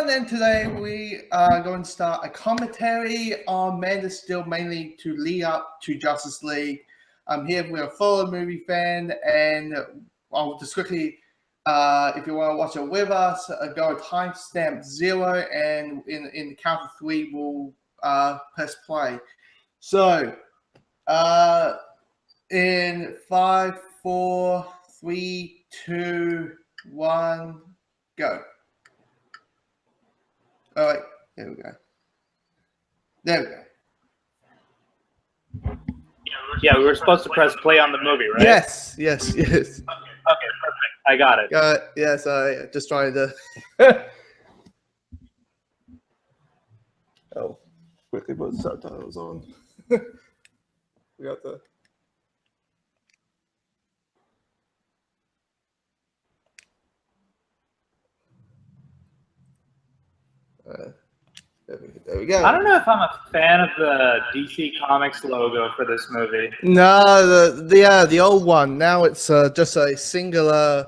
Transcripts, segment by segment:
everyone, and today we are going to start a commentary on Man of Steel, mainly to lead up to Justice League. I'm here with a full movie fan, and I'll just quickly, if you want to watch it with us, go timestamp 0, and in the count of 3, we'll press play. So, in 5, 4, 3, 2, 1, go. All right, there we go. There we go. Yeah, we were supposed to press play on the movie, right? Yes. Okay, perfect. I got it. Yes, I just trying to. Oh, quickly put the subtitles on. We got the. There we go. I don't know if I'm a fan of the DC Comics logo for this movie. No, the old one. Now it's just a singular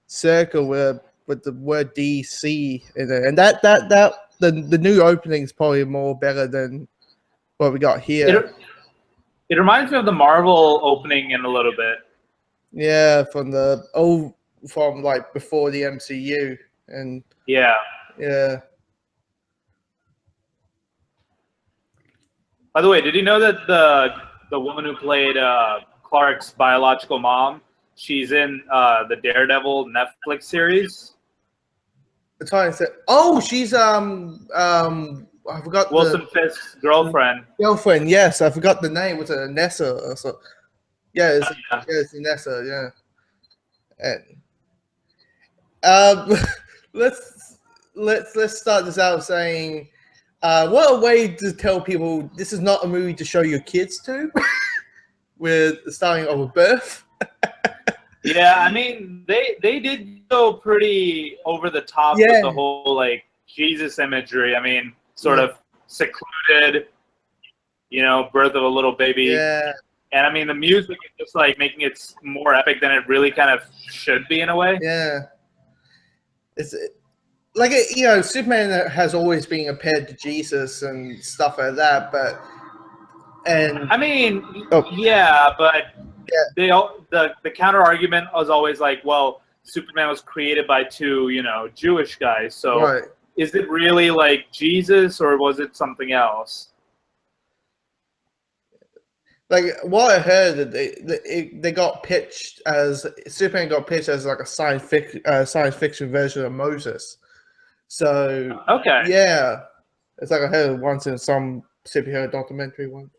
circle with the word DC in it, and the new opening is probably more better than what we got here. It reminds me of the Marvel opening in a little bit. Yeah, from like before the MCU, and yeah. By the way, did you know that the woman who played Clark's biological mom, she's in the Daredevil Netflix series? I'm trying to say, oh, she's I forgot Wilson Fisk's girlfriend. Girlfriend, yes, I forgot the name. Was it Nessa or so? Yeah, it's Nessa. Yeah, and let's start this out saying, what a way to tell people this is not a movie to show your kids to, with the starting of a birth. Yeah, I mean, they did go pretty over the top with the whole like Jesus imagery. I mean, sort of secluded, birth of a little baby. Yeah. And I mean, the music is just like making it more epic than it really kind of should be in a way. Yeah. It's like, Superman has always been compared to Jesus and stuff like that, I mean, yeah, but the counter argument was always like, well, Superman was created by two, Jewish guys. So is it really like Jesus, or was it something else? Like what I heard, that they got pitched as Superman got pitched as like a science fiction version of Moses. So yeah, it's like I heard once in some superhero documentary once.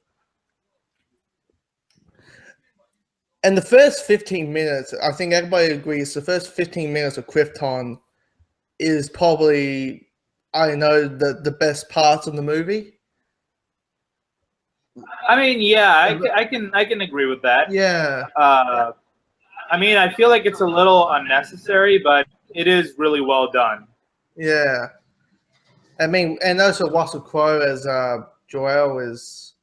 And the first 15 minutes, I think everybody agrees, the first 15 minutes of Krypton is probably, the best parts of the movie. I mean, yeah, I can agree with that. Yeah. I mean, I feel like it's a little unnecessary, but it is really well done. Yeah. I mean, and also Russell Crowe as Jor-El is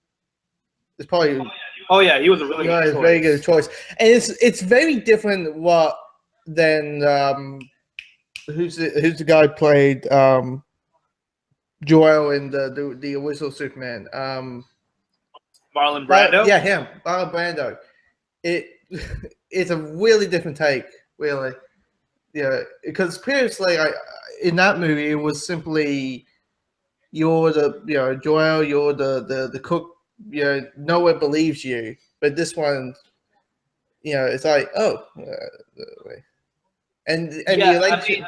probably. Oh yeah, he was a really good choice. Very good choice, and it's very different than who's the guy who played Jor-El in the original Superman. Marlon Brando. Yeah, him, Marlon Brando. It's a really different take, really. Yeah, because previously, in that movie, it was simply you're the Jor-El, you're the cook. No one believes you, but this one, it's like, and I mean,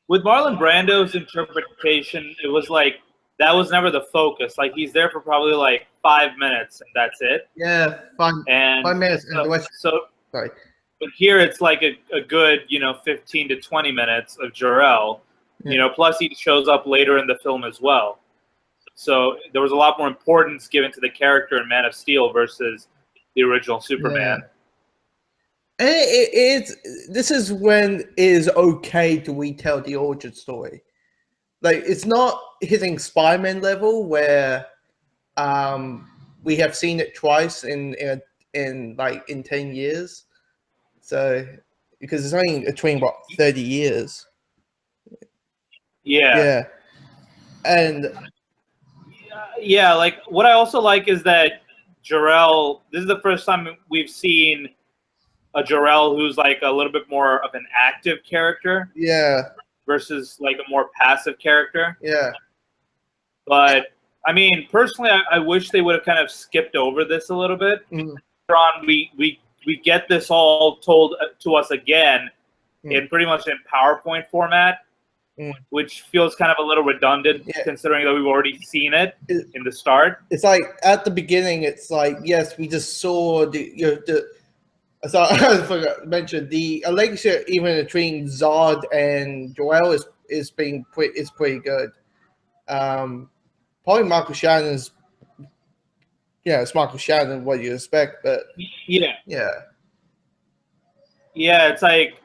with Marlon Brando's interpretation, it was like that was never the focus. Like he's there for probably like 5 minutes, and that's it. Yeah, 5 minutes. Sorry. But here it's like a good 15 to 20 minutes of Jor-El. Plus he shows up later in the film as well. So there was a lot more importance given to the character in Man of Steel versus the original Superman. Yeah. And this is when it is okay to retell the origin story. Like it's not hitting Spider-Man level where we have seen it twice in 10 years. So because it's only between 30 years. Yeah, and yeah. Like what I also like is that Jarrell. This is the first time we've seen a Jarrell who's like a little bit more of an active character. Yeah. Versus like a more passive character. Yeah. But I mean, personally, I wish they would have kind of skipped over this a little bit. On we get this all told to us again in pretty much in PowerPoint format, which feels kind of a little redundant considering that we've already seen it in the start. It's like at the beginning, it's like, yes, we just saw so I forgot to mention the relationship even between Zod and Joel is pretty good. Probably Michael Shannon's, it's Michael Shannon, what you expect, but yeah, it's like,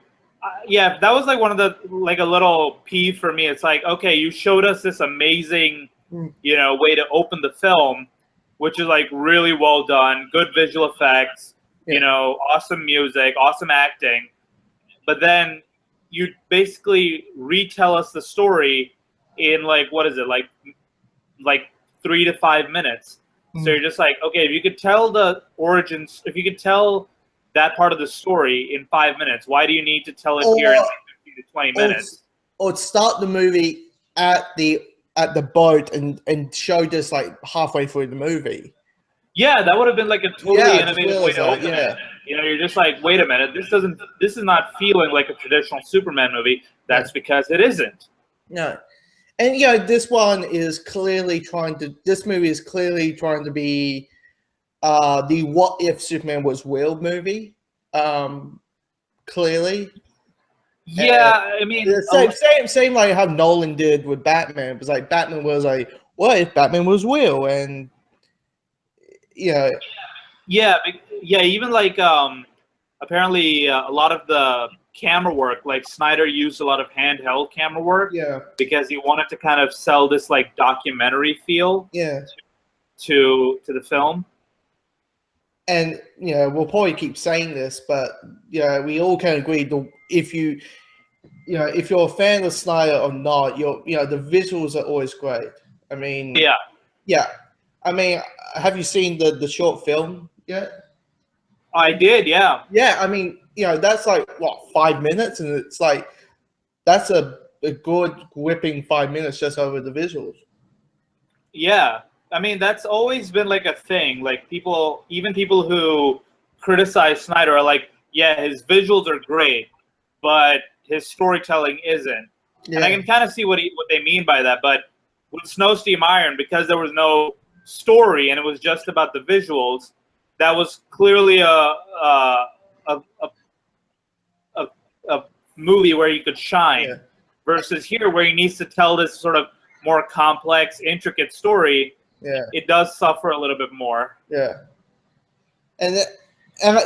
that was like one of the like a little peeve for me. It's like, okay, you showed us this amazing, way to open the film, which is like really well done, good visual effects. Awesome music, awesome acting, but then you basically retell us the story in like, what is it, like 3 to 5 minutes. So you're just like, okay, if you could tell the origins, if you could tell that part of the story in 5 minutes, why do you need to tell it here in like 15 to 20 minutes? Or start the movie at the boat and show this like halfway through the movie. Yeah, that would have been like a totally innovative way to open it. You're just like, wait a minute, this is not feeling like a traditional Superman movie. That's because it isn't. No. And this one is clearly this movie is clearly trying to be the what if Superman was real movie. Clearly. Yeah, I mean, same like how Nolan did with Batman. It was like Batman was like, what if Batman was real? And even like apparently a lot of the camera work, like Snyder used a lot of handheld camera work, because he wanted to kind of sell this like documentary feel, to the film. And we'll probably keep saying this, but we all can agree that if you're a fan of Snyder or not, the visuals are always great. I mean, I mean, have you seen the short film yet? I did, yeah. Yeah, I mean, that's like what, 5 minutes, and it's like that's a good gripping 5 minutes just over the visuals. Yeah, I mean that's always been like a thing. Like even people who criticize Snyder are like, yeah, his visuals are great, but his storytelling isn't. Yeah. And I can kind of see what they mean by that. But with Snow Steam Iron, because there was no story and it was just about the visuals, that was clearly a movie where he could shine, versus here where he needs to tell this sort of more complex, intricate story. It does suffer a little bit more. And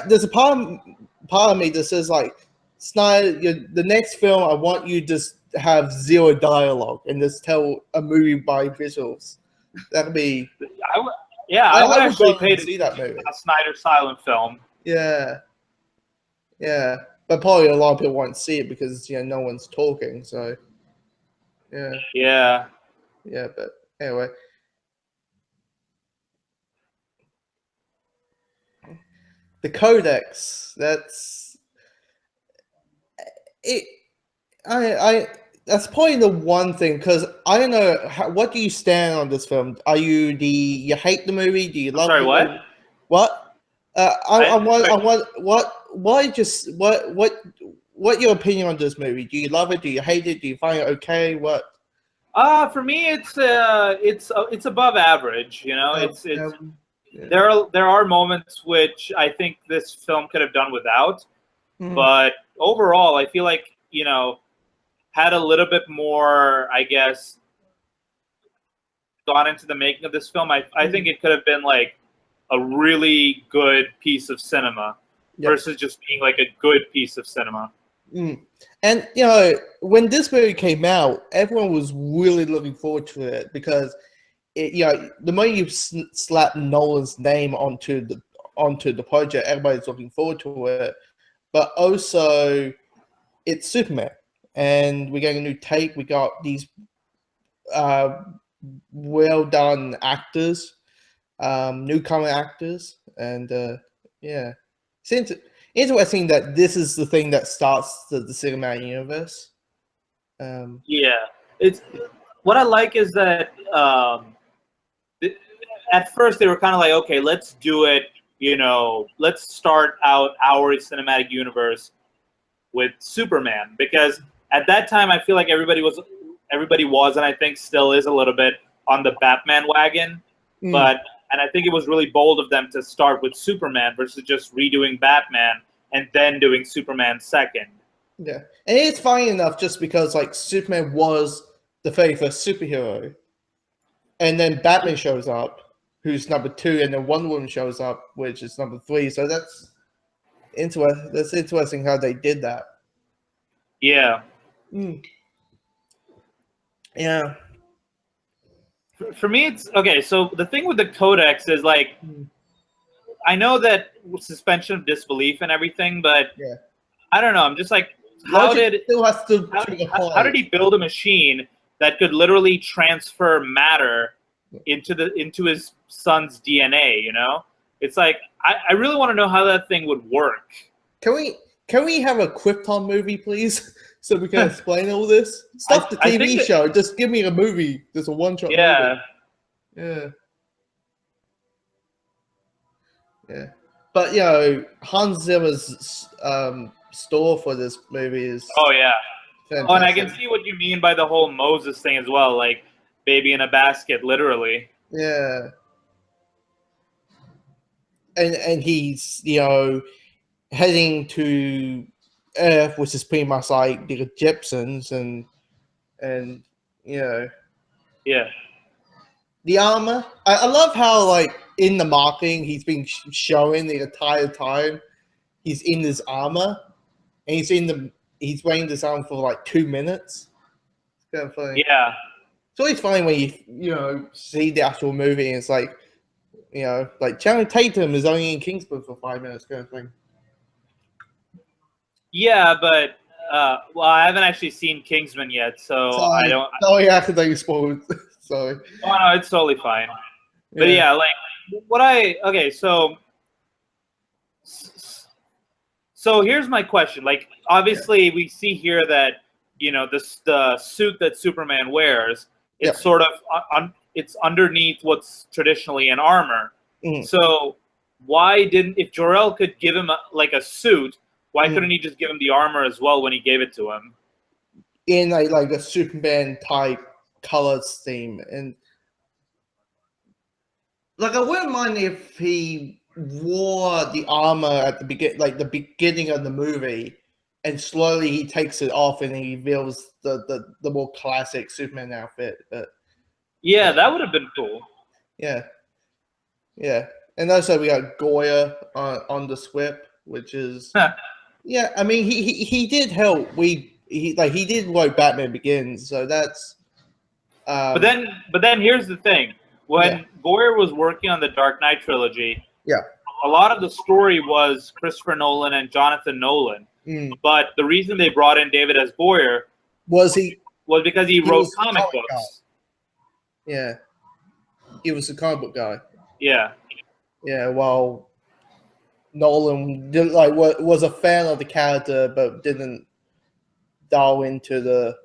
there's a part of me that says like, Snyder, the next film I want you to just have zero dialogue and just tell a movie by visuals. That'd be. I would actually pay to see that movie. A Snyder silent film. Yeah, but probably a lot of people won't see it because no one's talking. So, yeah. But anyway, the Codex. That's it. That's probably the one thing, because I don't know what do you stand on this film? Are you hate the movie? Do you love? Sorry, what? Movie? What? What your opinion on this movie? Do you love it? Do you hate it? Do you find it okay? What? For me, it's above average. There are moments which I think this film could have done without, but overall, I feel like had a little bit more, I guess, gone into the making of this film. I think it could have been like a really good piece of cinema versus just being like a good piece of cinema. And when this movie came out, everyone was really looking forward to it because the moment you slap Nolan's name onto the project, everybody's looking forward to it. But also, it's Superman. and we're getting a new take. We got these well done actors, newcomer actors, and yeah, it's interesting that this is the thing that starts the cinematic universe. Yeah, it's what I like is that at first they were kind of like, okay, let's do it. Let's start out our cinematic universe with Superman, because at that time I feel like everybody was, and I think still is a little bit on the Batman wagon. And I think it was really bold of them to start with Superman versus just redoing Batman and then doing Superman second. Yeah, and it's fine enough just because like Superman was the 31st superhero, and then Batman shows up, who's number 2, and then Wonder Woman shows up, which is number 3. So that's interesting. That's interesting how they did that. Yeah. Yeah. For me, it's okay. So the thing with the Codex is like, I know that suspension of disbelief and everything, but yeah. I don't know. I'm just like, how did he build a machine that could literally transfer matter into his son's DNA? It's like I really want to know how that thing would work. Can we have a Krypton movie, please, so we can explain all this? Stop the TV show. Just give me a movie. Just a one-shot movie. Yeah. Yeah. But Hans Zimmer's score for this movie is fantastic. Oh, and I can see what you mean by the whole Moses thing as well, like baby in a basket, literally. Yeah. And he's heading to Earth, which is pretty much like the Egyptians, and yeah, the armor. I love how like in the marketing he's been showing the entire time he's in his armor, and he's wearing this armor for like 2 minutes. It's kind of funny. Yeah, it's always funny when you see the actual movie and it's like like Channing Tatum is only in Kingsman for 5 minutes, kind of thing. Yeah, but well, I haven't actually seen Kingsman yet, so I don't. Oh yeah, because I spoiled. Sorry. Oh no, it's totally fine. But yeah, like so here's my question. Like, obviously, we see here that the suit that Superman wears, it's sort of it's underneath what's traditionally an armor. So why didn't, if Jor-El could give him a suit, why couldn't he just give him the armor as well when he gave it to him? In like a Superman type color scheme, and like I wouldn't mind if he wore the armor at the beginning of the movie, and slowly he takes it off and he reveals the more classic Superman outfit. But yeah, that would have been cool. Yeah. And also we got Goya on the script, which is yeah. I mean, he did help. He did write Batman Begins, so that's. But then here's the thing: when Goyer was working on the Dark Knight trilogy, a lot of the story was Christopher Nolan and Jonathan Nolan. But the reason they brought in David S. Goyer was because he wrote comic books. Yeah, he was a comic book guy. Yeah. Well, Nolan was a fan of the character, but didn't dial into the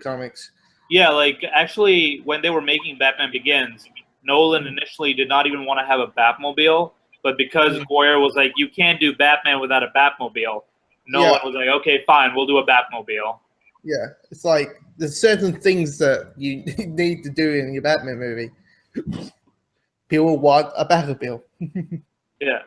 comics. Yeah, like actually, when they were making Batman Begins, Nolan initially did not even want to have a Batmobile, but because Goyer was like, "You can't do Batman without a Batmobile," Nolan was like, "Okay, fine, we'll do a Batmobile." Yeah, it's like there's certain things that you need to do in your Batman movie. People want a Batmobile. Yeah.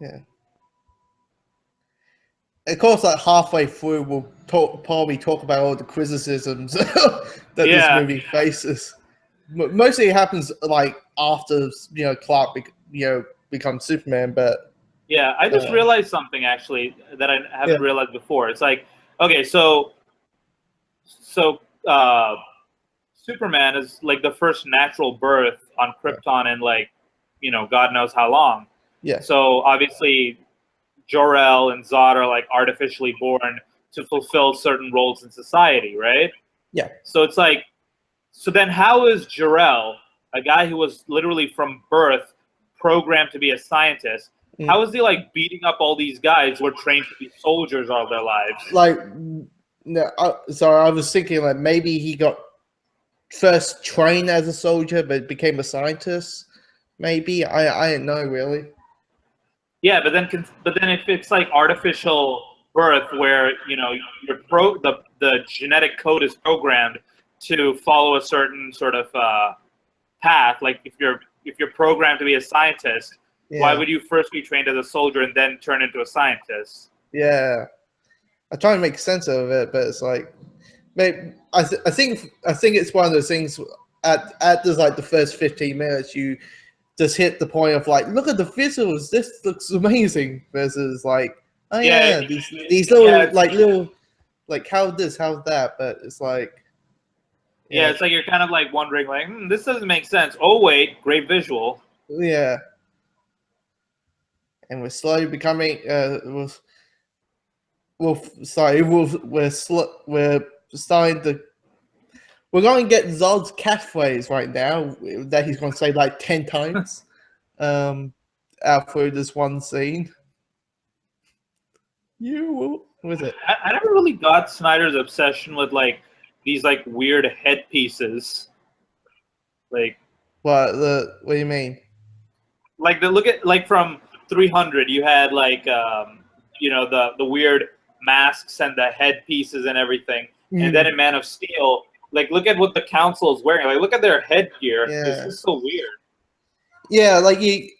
Yeah. Of course, like halfway through, we'll probably talk about all the criticisms that this movie faces. Mostly, it happens like after Clark becomes Superman, but yeah, I just realized something actually that I haven't realized before. It's like, okay, so Superman is like the first natural birth on Krypton in like, God knows how long. Yeah. So obviously, Jor-El and Zod are like artificially born to fulfill certain roles in society, right? Yeah. So it's like, so then how is Jor-El, a guy who was literally from birth programmed to be a scientist, how is he like beating up all these guys who are trained to be soldiers all their lives? Like, no, so I was thinking like maybe he got first trained as a soldier but became a scientist. Maybe I don't know really. Yeah, but then if it's like artificial birth, where the genetic code is programmed to follow a certain sort of path. Like if you're programmed to be a scientist, why would you first be trained as a soldier and then turn into a scientist? Yeah, I try to make sense of it, but it's like, maybe I think it's one of those things. At this like the first 15 minutes, you just hit the point of like, look at the visuals. This looks amazing. Versus like, oh yeah, these little like how this, how that. But it's like, yeah, it's like you're kind of like wondering like, this doesn't make sense. Oh wait, great visual. Yeah. And we're slowly becoming we're starting to. We're going to get Zod's catchphrase right now that he's going to say like 10 times out through this one scene. You will. What is it? I never really got Snyder's obsession with like these like weird headpieces. Like What do you mean? Like look at like from 300, you had like the weird masks and the headpieces and everything, and then in Man of Steel. Like, look at what the council is wearing. Like, look at their headgear. Yeah. This is so weird. Yeah, like I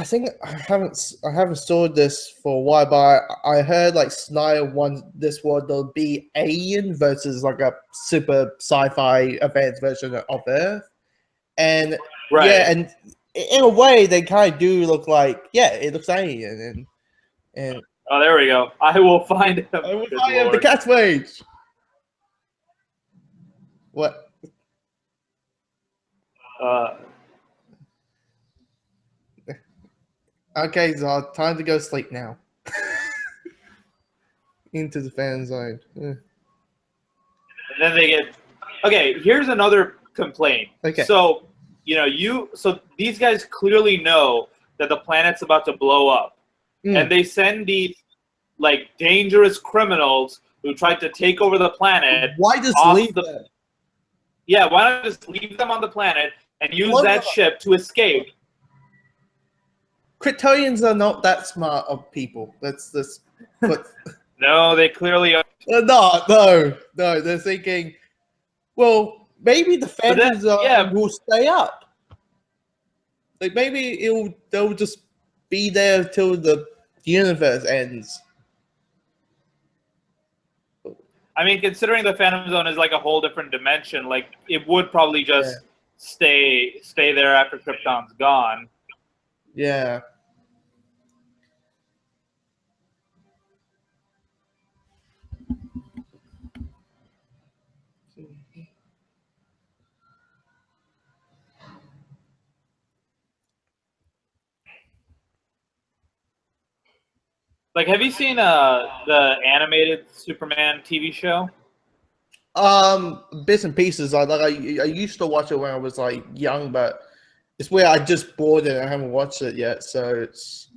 think I haven't saw this for a while, but I heard like Snyder wants this world to be alien versus like a super sci-fi advanced version of Earth, and and in a way they kind of do look like it looks alien and. Oh, there we go. I will find him. I will find him. The catchphrase. What? Okay, Zod, time to go sleep now. Into the fan zone. Yeah. And then they get. Okay, here's another complaint. Okay. So, so these guys clearly know that the planet's about to blow up, and they send these like dangerous criminals who tried to take over the planet. Why just leave them? Yeah, why not just leave them on the planet and use that ship to escape? Kryptonians are not that smart of people. That's No, they clearly are. No. They're thinking, well, maybe the Phantom Zone will stay up. Like maybe they'll just be there till the universe ends. I mean, considering the Phantom Zone is like a whole different dimension, like it would probably just stay there after Krypton's gone. Yeah. Like, have you seen the animated Superman TV show? Bits and pieces. I used to watch it when I was like young, but it's where I just bought it. I haven't watched it yet, so it's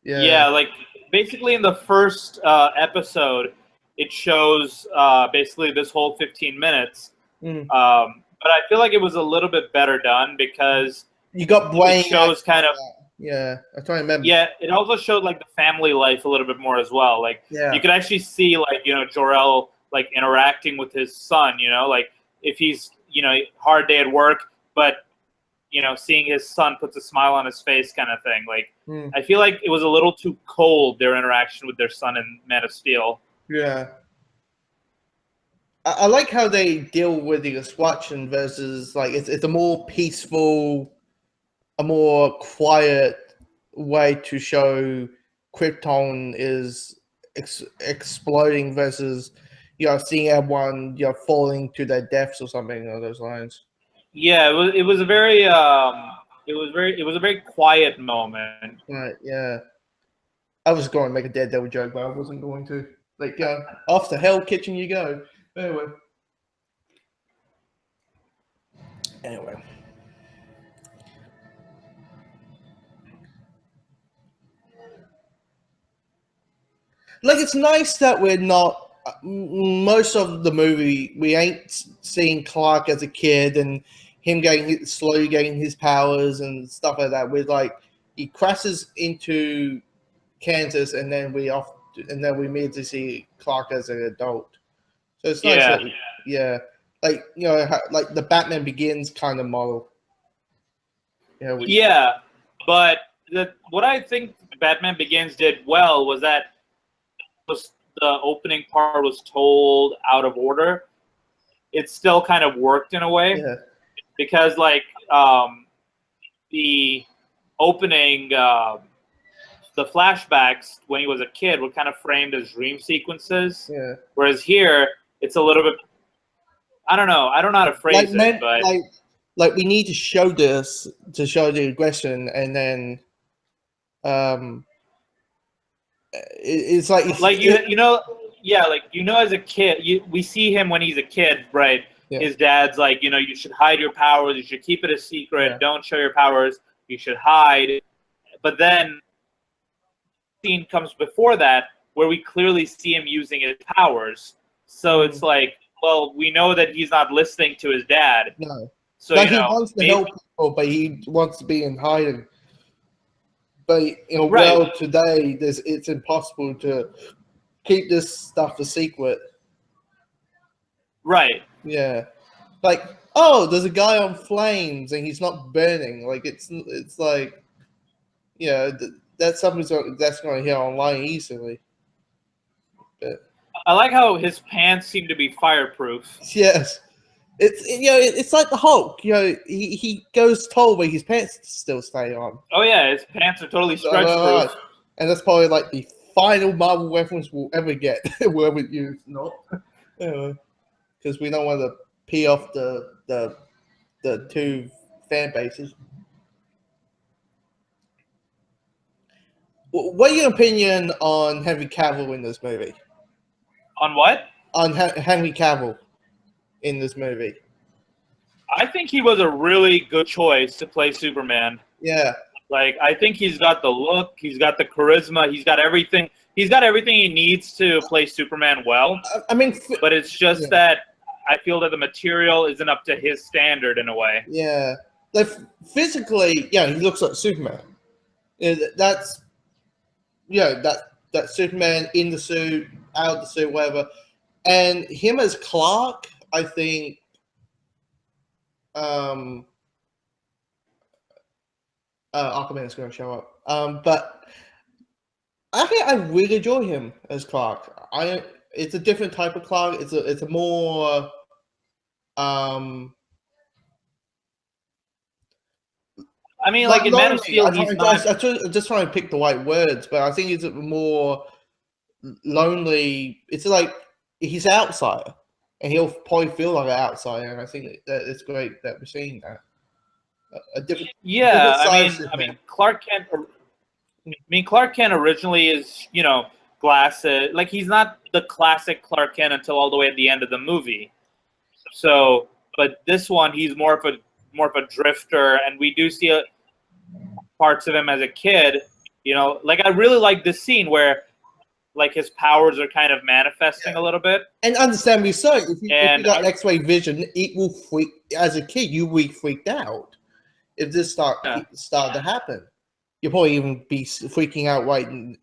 Yeah, like basically in the first episode, it shows basically this whole 15 minutes. But I feel like it was a little bit better done because you got Blaine. It shows kind of. Yeah, I try to remember. Yeah, it also showed like the family life a little bit more as well. Like you could actually see like Jor-El like interacting with his son. Like if he's hard day at work, but seeing his son puts a smile on his face, kind of thing. Like I feel like it was a little too cold, their interaction with their son in Man of Steel. Yeah, I like how they deal with the destruction versus like it's a more peaceful, a more quiet way to show Krypton is exploding versus seeing everyone falling to their deaths or something along those lines. Yeah, it was a very it was a very quiet moment. Right, yeah. I was going to make a Daredevil joke, but I wasn't going to. Like, off to hell kitchen you go. Anyway. Anyway. Like, it's nice that we're not. Most of the movie, we ain't seeing Clark as a kid and him slowly getting his powers and stuff like that. We're like, he crashes into Kansas, and then we immediately see Clark as an adult. So it's nice Yeah. that, yeah, like like the Batman Begins kind of model. Yeah, but what I think Batman Begins did well was that the opening part was told out of order. It still kind of worked in a way, Yeah, because like the opening, the flashbacks when he was a kid were kind of framed as dream sequences. yeah. Whereas here, it's a little bit. I don't know how to phrase it, but like we need to show this to show the aggression, and then it's like as a kid, we see him when he's a kid, right? Yeah. His dad's like, you should hide your powers, you should keep it a secret, don't show your powers, you should hide. But then scene comes before that where we clearly see him using his powers. So it's like, well, we know that he's not listening to his dad. No. So he wants to help people, but he wants to be in hiding. But in a world today, it's impossible to keep this stuff a secret. Right. Yeah. Like, oh, there's a guy on flames and he's not burning. Like, it's like, that's something that's going to hear online easily. But I like how his pants seem to be fireproof. Yes. It's like the Hulk. He goes tall, but his pants still stay on. Oh yeah, his pants are totally stretch proof. And that's probably like the final Marvel reference we'll ever get. Wherever you not, because we don't want to pee off the two fan bases. What are your opinion on Henry Cavill in this movie? On what? On Henry Cavill in this movie. I think he was a really good choice to play Superman. Yeah. Like, I think he's got the look, he's got the charisma, he's got everything. He's got everything he needs to play Superman well. I mean, but it's just that I feel that the material isn't up to his standard in a way. Yeah. Like, physically, he looks like Superman. That's that Superman in the suit, out of the suit, whatever. And him as Clark, I think Aquaman is going to show up. But I think I really enjoy him as Clark. It's a different type of Clark. It's a more I mean, like in Man of Steel, he's not. I'm just trying to pick the right words, but I think he's more lonely. It's like he's an outsider, and he'll probably feel like an outsider. And I think that it's great that we're seeing that. A different. Yeah, I mean, Clark Kent. Clark Kent originally is, glasses. Like, he's not the classic Clark Kent until all the way at the end of the movie. So, but this one, he's more of a drifter, and we do see parts of him as a kid. Like, I really like this scene where, like, his powers are kind of manifesting a little bit. And understandably so. If you got X-ray vision, it will freak. As a kid, you will be freaked out if this started to happen. You'll probably even be freaking out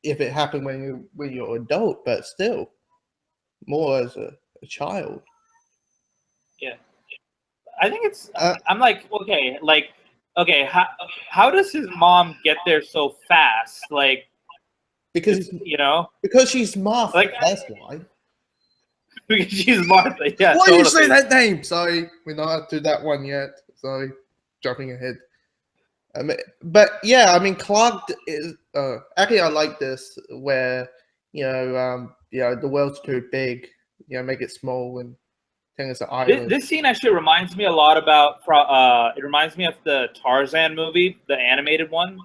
if it happened when you're an adult, but still, more as a child. Yeah, I think it's. I'm like, okay, how does his mom get there so fast? Like, because she's Martha. Like, that's why. Because she's Martha. Yeah. Why do you say that name? Sorry, we're not to that one yet. Sorry, jumping ahead. But yeah, I mean, Clark is actually, I like this where the world's too big, make it small and think it's an island. This scene actually reminds me a lot about. It reminds me of the Tarzan movie, the animated one.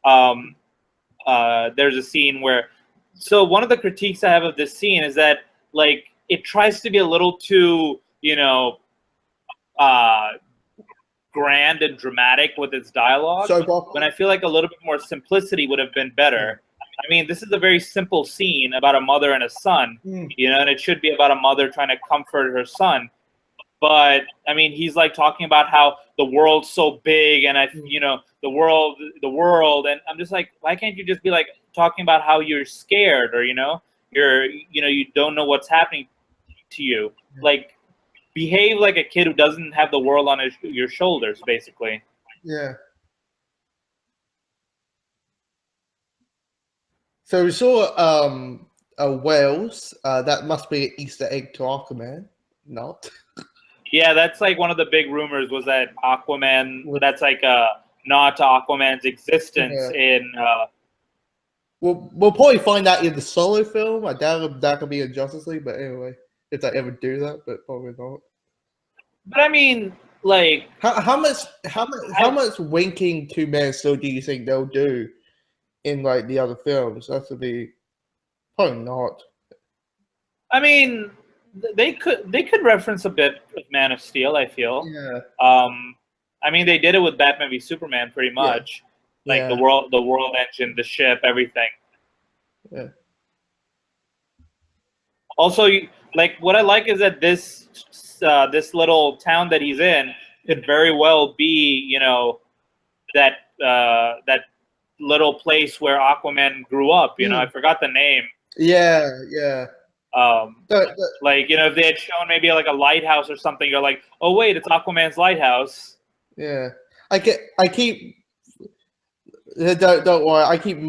There's a scene where. So one of the critiques I have of this scene is that like it tries to be a little too, grand and dramatic with its dialogue. When I feel like a little bit more simplicity would have been better. I mean, this is a very simple scene about a mother and a son, and it should be about a mother trying to comfort her son. But I mean, he's like talking about how the world's so big, and the world, and I'm just like, why can't you just be like talking about how you're scared, or you don't know what's happening to you, like. Behave like a kid who doesn't have the world on your shoulders, basically. Yeah. So we saw whales. That must be an Easter egg to Aquaman. Not. Yeah, that's like one of the big rumors was that Aquaman. That's like a nod to Aquaman's existence in. We'll probably find out in the solo film. I doubt if that could be in Justice League, but anyway. If they ever do that, but probably not. But I mean, like, how much winking to Man of Steel do you think they'll do in like the other films? That would be probably not. I mean, they could reference a bit of Man of Steel. I feel. Yeah. I mean, they did it with Batman v Superman, pretty much. Yeah. Like the world engine, the ship, everything. Yeah. Also, like what I like is that this little town that he's in could very well be, that little place where Aquaman grew up. I forgot the name. Yeah, yeah. Like if they had shown maybe like a lighthouse or something, you're like, oh wait, it's Aquaman's lighthouse. Yeah, I keep. Don't worry. I keep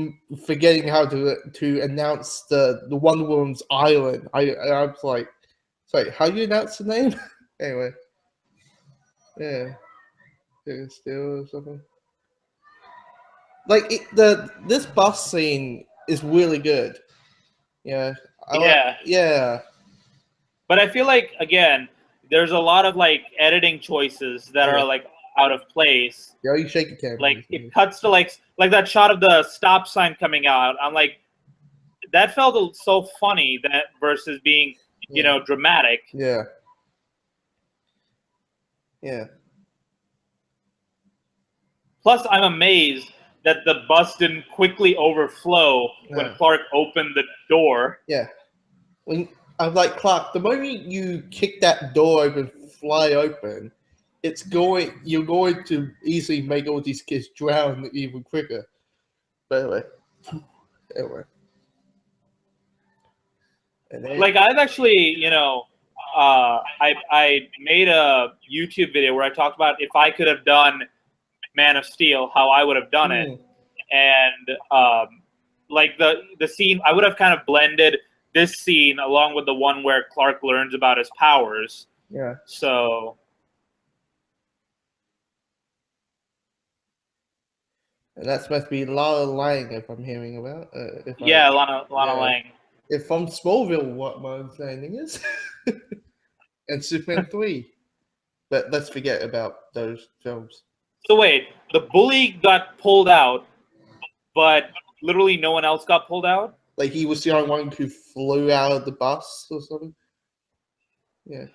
forgetting how to announce the Wonder Woman's island. I was like, sorry, how do you announce the name? Anyway, yeah, still or something. Like this bus scene is really good. Yeah. Yeah. But I feel like again, there's a lot of like editing choices that are like out of place. Yeah, you shake the camera. Like it cuts to like that shot of the stop sign coming out. I'm like, that felt so funny that versus being, dramatic. Yeah. Yeah. Plus, I'm amazed that the bus didn't quickly overflow when Clark opened the door. Yeah. I'm like, Clark, the moment you kick that door open, fly open, you're going to easily make all these kids drown even quicker. But anyway. Like I've actually, I made a YouTube video where I talked about if I could have done Man of Steel, how I would have done it, and like the scene, I would have kind of blended this scene along with the one where Clark learns about his powers. Yeah. So. And that's supposed to be Lana Lang, if I'm hearing about. Lana Lang. If from Smallville, what my understanding is, and Superman 3. But let's forget about those films. So wait, the bully got pulled out, but literally no one else got pulled out? Like he was the only one who flew out of the bus or something? Yeah.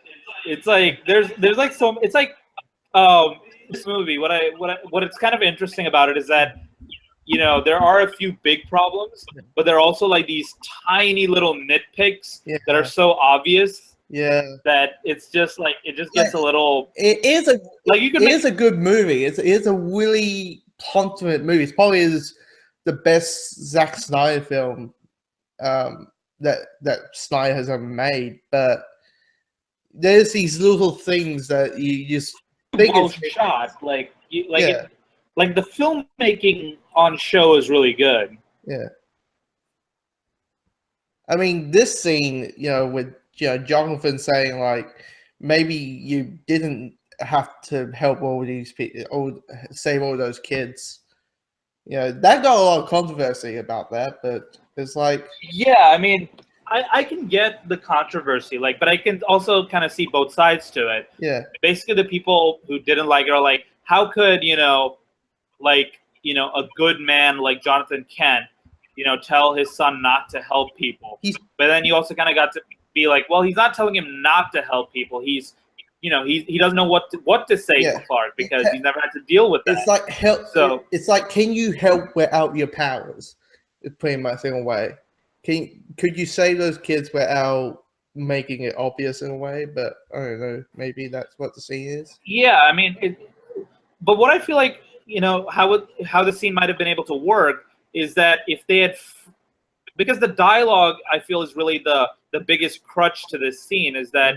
It's like there's like it's like this movie, what it's kind of interesting about it is that there are a few big problems, but there are also like these tiny little nitpicks that are so obvious. Yeah. That it's just like it just gets a little. It is a good movie. It is a really consummate movie. It's probably the best Zack Snyder film that Snyder has ever made. But there's these little things that you just. Well shot, like the filmmaking on show is really good. Yeah, I mean this scene, with Jonathan saying like maybe you didn't have to help all these people, save all those kids. That got a lot of controversy about that, but it's like I mean, I can get the controversy, like, but I can also kind of see both sides to it. Yeah. Basically, the people who didn't like it are like, how could, like, a good man like Jonathan Kent, tell his son not to help people. But then you also kind of got to be like, well, he's not telling him not to help people. He's, he doesn't know what to say to Clark because he's never had to deal with that. It's like help. So it's like, can you help without your powers? It's pretty much in a way. Could you save those kids without making it obvious in a way? But I don't know. Maybe that's what the scene is. yeah, I mean, but what I feel like, how the scene might have been able to work is that if they had, because the dialogue I feel is really the biggest crutch to this scene is that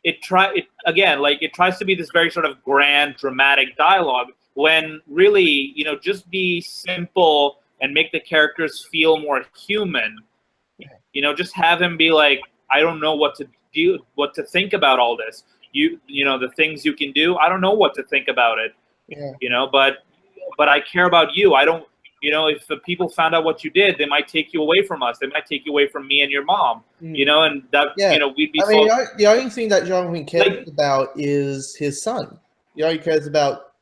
it tries to be this very sort of grand dramatic dialogue when really, just be simple and make the characters feel more human. Just have him be like, I don't know what to do, what to think about all this. The things you can do, I don't know what to think about it. Yeah. But I care about you. I don't, if the people found out what you did, they might take you away from us. They might take you away from me and your mom. And that, we'd be. I mean, the only thing that Jonathan cares about is his son. He only cares about,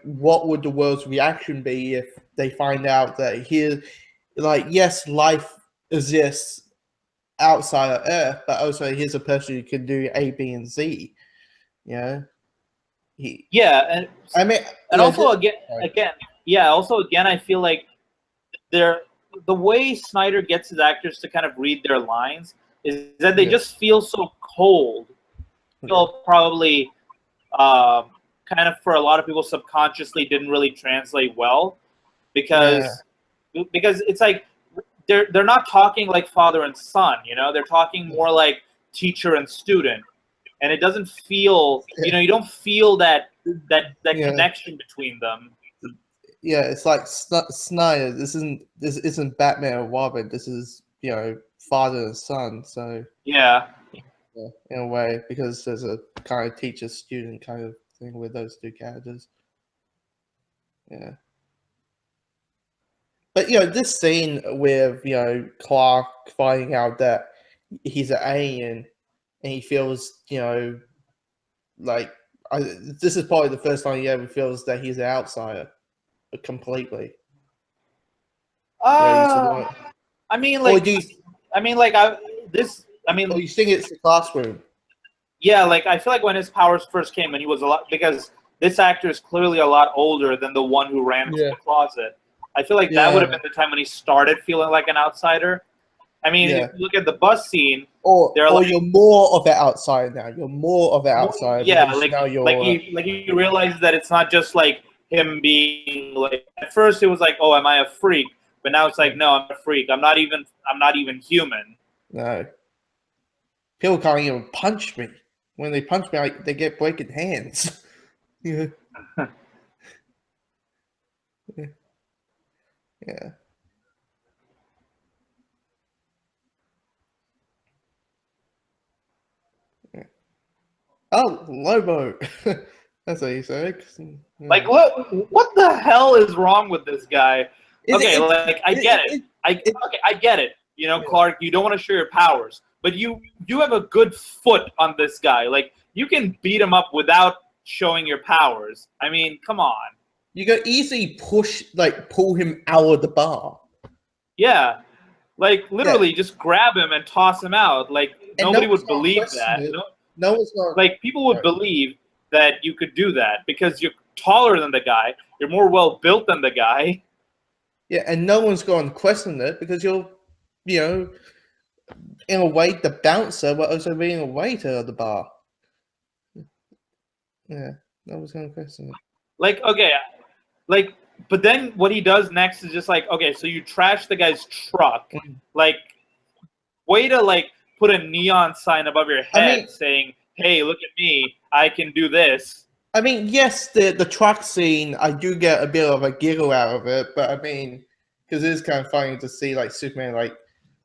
what would the world's reaction be if they find out that yes, life exists outside of Earth, but also here's a person who can do A, B, and Z. And I mean, and also again, I feel like the way Snyder gets his actors to kind of read their lines is that they just feel so cold. Feel probably kind of for a lot of people subconsciously didn't really translate well because it's like they're not talking like father and son, they're talking more like teacher and student, and it doesn't feel you don't feel that connection between them. Yeah, it's like Snyder. This isn't Batman or Robin. This is father and son. So yeah, in a way, because there's a kind of teacher student kind of thing with those two characters. Yeah. But this scene with Clark finding out that he's an alien, and he feels like this is probably the first time he ever feels that he's an outsider completely. I mean, like, or you think it's the classroom? Yeah, like I feel like when his powers first came, and he was a lot, because this actor is clearly a lot older than the one who ran into the closet. I feel like that would have been the time when he started feeling like an outsider. I mean, if you look at the bus scene, or you're more of an outsider now. You're more of an outsider. Yeah, now you realize that it's not just like him being like. At first, it was like, oh, am I a freak? But now it's like, no, I'm a freak. I'm not even human. No. People can't even punch me. When they punch me, they get broken hands. Yeah. Yeah. Oh, Lobo. That's what he said. Like, what the hell is wrong with this guy? I get it. I get it. Clark, you don't want to show your powers, but you have a good foot on this guy. Like, you can beat him up without showing your powers. I mean, come on. You could easily pull him out of the bar. Yeah. Like, literally just grab him and toss him out. Like, nobody would believe that. No one's not. Like, people would believe that you could do that because you're taller than the guy. You're more well-built than the guy. Yeah, and no one's going to question it because you're, in a way, the bouncer, but also being a waiter at the bar. Yeah, no one's going to question it. Like, okay, like, but then what he does next is just like, okay, so you trash the guy's truck. Like, way to, like, put a neon sign above your head saying, hey, look at me, I can do this. I mean, yes, the truck scene, I do get a bit of a giggle out of it, but I mean, because it is kind of funny to see, like, Superman, like,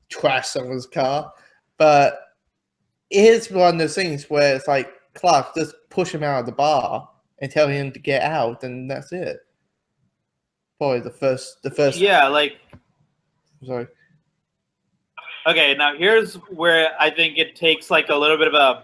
trash someone's car. But it is one of those things where it's like, Clark, just push him out of the bar and tell him to get out, and that's it. Probably the first. Yeah, like. Sorry. Okay, now here's where I think it takes like a little bit of a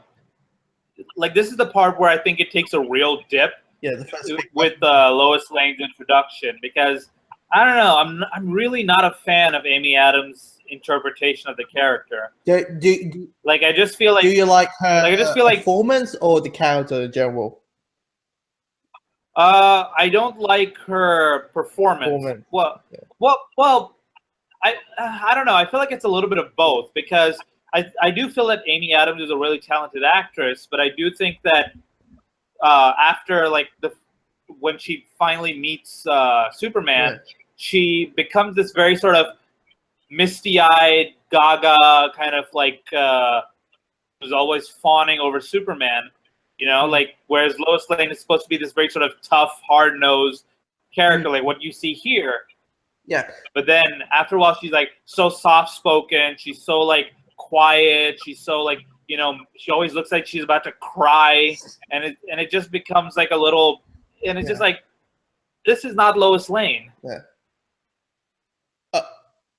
this is the part where I think it takes a real dip. Yeah, the first with Lois Lane's introduction, because I don't know, I'm really not a fan of Amy Adams' interpretation of the character. I just feel like, do you like her I just feel performance or the character in general? I don't like her performance. Well, I don't know. I feel like it's a little bit of both, because I do feel that Amy Adams is a really talented actress, but I do think that after when she finally meets Superman, she becomes this very sort of misty-eyed, gaga kind of who's always fawning over Superman. Whereas Lois Lane is supposed to be this very sort of tough, hard-nosed character, like what you see here. Yeah. But then after a while, she's so soft-spoken. She's so quiet. She's so she always looks like she's about to cry, and it just becomes a little, and it's just this is not Lois Lane. Yeah.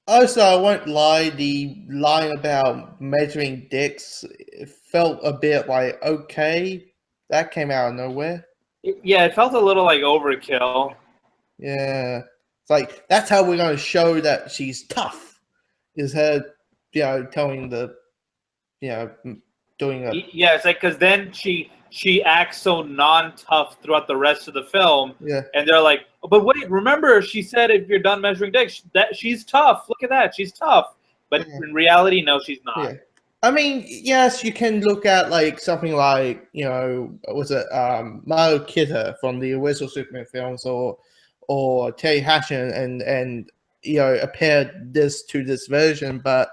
Also, I won't lie, the line about measuring dicks, it felt a bit okay. That came out of nowhere. Yeah, it felt a little overkill. Yeah. It's that's how we're going to show that she's tough, is her, telling the, doing a... Yeah, it's because then she acts so non-tough throughout the rest of the film. Yeah. And they're like, oh, but wait, remember she said if you're done measuring dicks, that she's tough. Look at that, she's tough. But in reality, no, she's not. Yeah. I mean, yes, you can look at something was it Mario Kidder from the original Superman films, or Terry Hatcher, and appare this to this version. But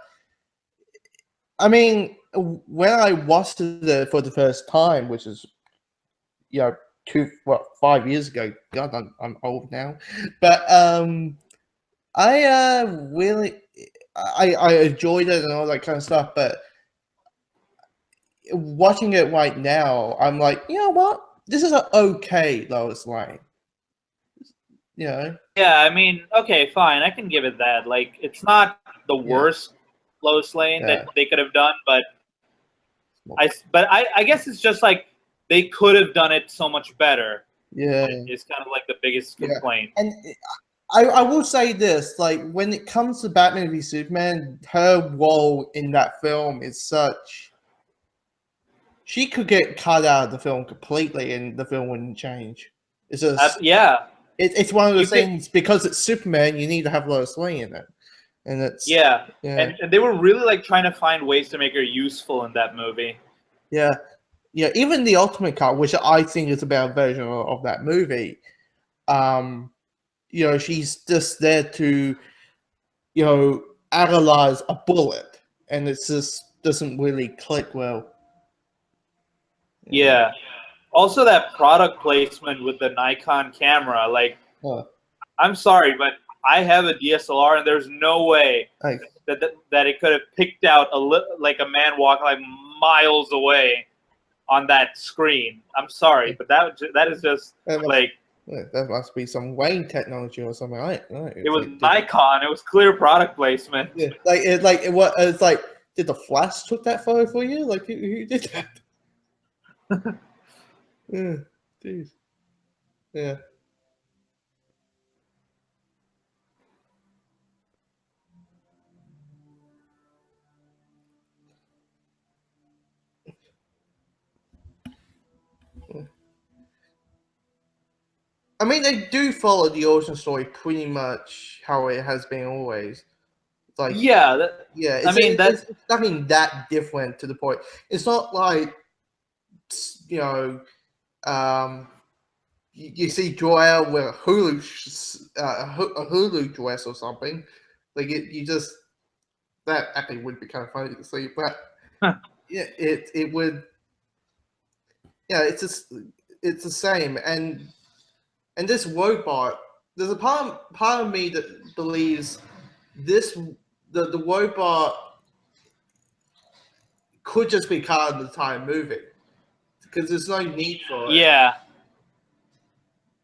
I mean, when I watched it for the first time, which is 5 years ago. God, I'm old now. But I really I enjoyed it and all that kind of stuff. But watching it right now, I'm like, you know what? This is an okay Lois Lane. Yeah, I mean, okay, fine. I can give it that. It's not the worst Lois Lane that they could have done, but I guess it's just they could have done it so much better. Yeah, it's kind of the biggest complaint. And I will say this: when it comes to Batman v Superman, her role in that film is such. She could get cut out of the film completely, and the film wouldn't change. It's just It's one of those things, because it's Superman, you need to have Lois Lane in it, and it's and they were really trying to find ways to make her useful in that movie. Yeah, even the Ultimate Cut, which I think is a better version of that movie, she's just there to, analyze a bullet, and it just doesn't really click well. Yeah. Also, that product placement with the Nikon camera, I'm sorry, but I have a DSLR, and there's no way that it could have picked out a man walking miles away on that screen. I'm sorry, but that is just that must be some Wayne technology or something. It was Nikon. It was clear product placement. Yeah, it's like, did the Flash took that photo for you? Who did that? Yeah, jeez. Yeah. I mean, they do follow the origin story pretty much how it has been always. It's nothing that different to the point. It's not like, you see Joel with a Hulu dress or something. You just, that actually would be kind of funny to see, but it would. Yeah, it's the same, and this robot. There's a part of me that believes the robot could just be cut in the time movie, because there's no need for it. Yeah.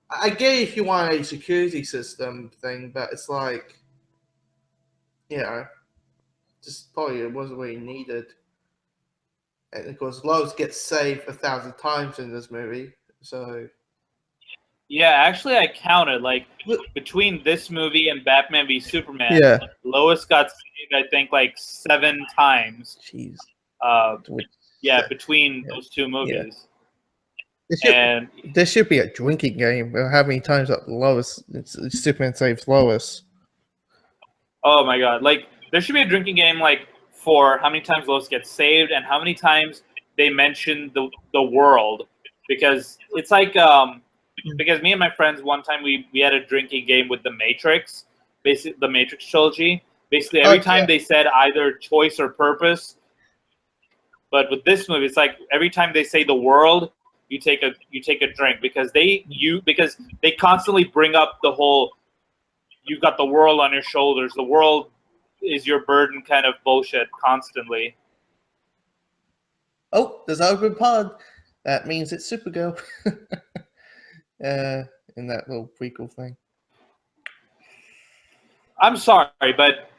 I get if you want a security system thing, but it's just probably it wasn't really needed. And of course, Lois gets saved 1,000 times in this movie, so. Yeah, actually, I counted like between this movie and Batman v Superman. Yeah. Lois got saved, I think, like 7 times. Jeez. Yeah, between those two movies. There should be a drinking game. How many times that Lois Superman saves Lois? Oh my god! Like there should be a drinking game, like for how many times Lois gets saved and how many times they mention the world, because it's like because me and my friends one time we had a drinking game with the Matrix, basically the Matrix trilogy. Basically every time they said either choice or purpose. But with this movie, it's like every time they say the world, you take a drink, because they constantly bring up the whole you've got the world on your shoulders, the world is your burden kind of bullshit constantly. Oh, there's an open pod. That means it's Supergirl. In that little prequel thing. I'm sorry, but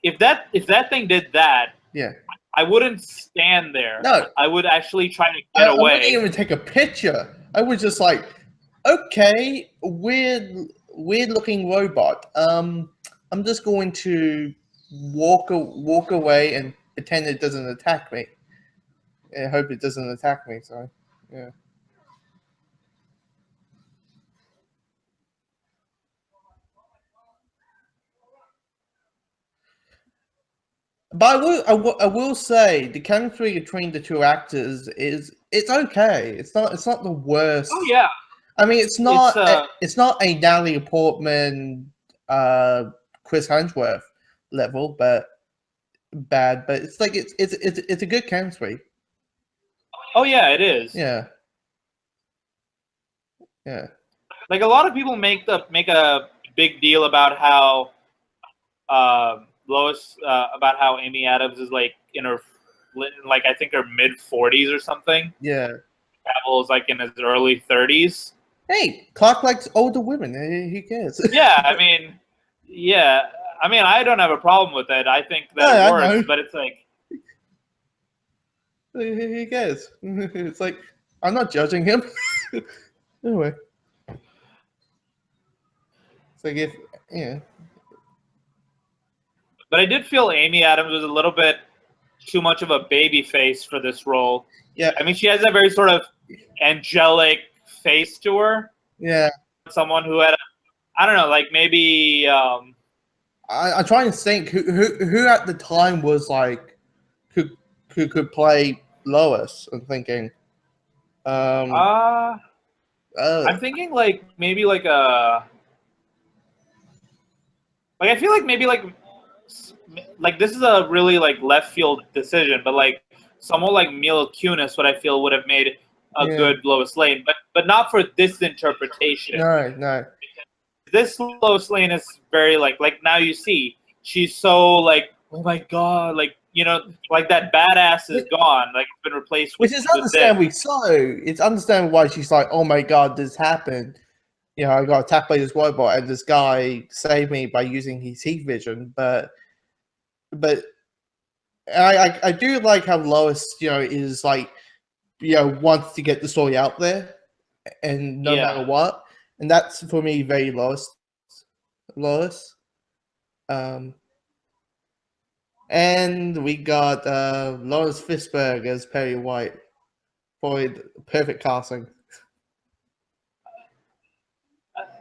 if that thing did that, yeah, I wouldn't stand there. No, I would actually try to get away. I wouldn't even take a picture. I would just like, okay, weird looking robot. I'm just going to walk away and pretend it doesn't attack me. I hope it doesn't attack me. So, yeah. But I will say the chemistry between the two actors it's okay. It's not the worst. Oh yeah. I mean, it's not a Natalie Portman, Chris Hemsworth level, but bad. But it's like it's a good chemistry. Oh yeah, it is. Yeah. Yeah. Like a lot of people make a big deal about how Lois about how Amy Adams is like in her like I think her mid-40s or something. Yeah. Cavill is like in his early 30s. Hey, Clark likes older women. Who cares? Yeah, I mean, I don't have a problem with it. I think that it works, but it's like, who cares? It's like I'm not judging him. Anyway, it's like But I did feel Amy Adams was a little bit too much of a baby face for this role. Yeah. I mean, she has a very sort of angelic face to her. Yeah. Someone who had I don't know, like maybe I try and think who at the time was like who could play Lois. I'm thinking. I'm thinking like maybe like a I feel like maybe like this is a really like left field decision, but like someone like Mila Kunis, what I feel would have made a good Lois Lane, but not for this interpretation. No. This Lois Lane is very like now you see she's so like, oh my god, like like that badass is gone, like it's been replaced with. Which is understandably so. It's understandable why she's like, oh my god, this happened. I got attacked by this robot, and this guy saved me by using his heat vision. But I do like how Lois, is like, wants to get the story out there, and no matter what, and that's for me very Lois. And we got Lawrence Fishburne as Perry White for perfect casting.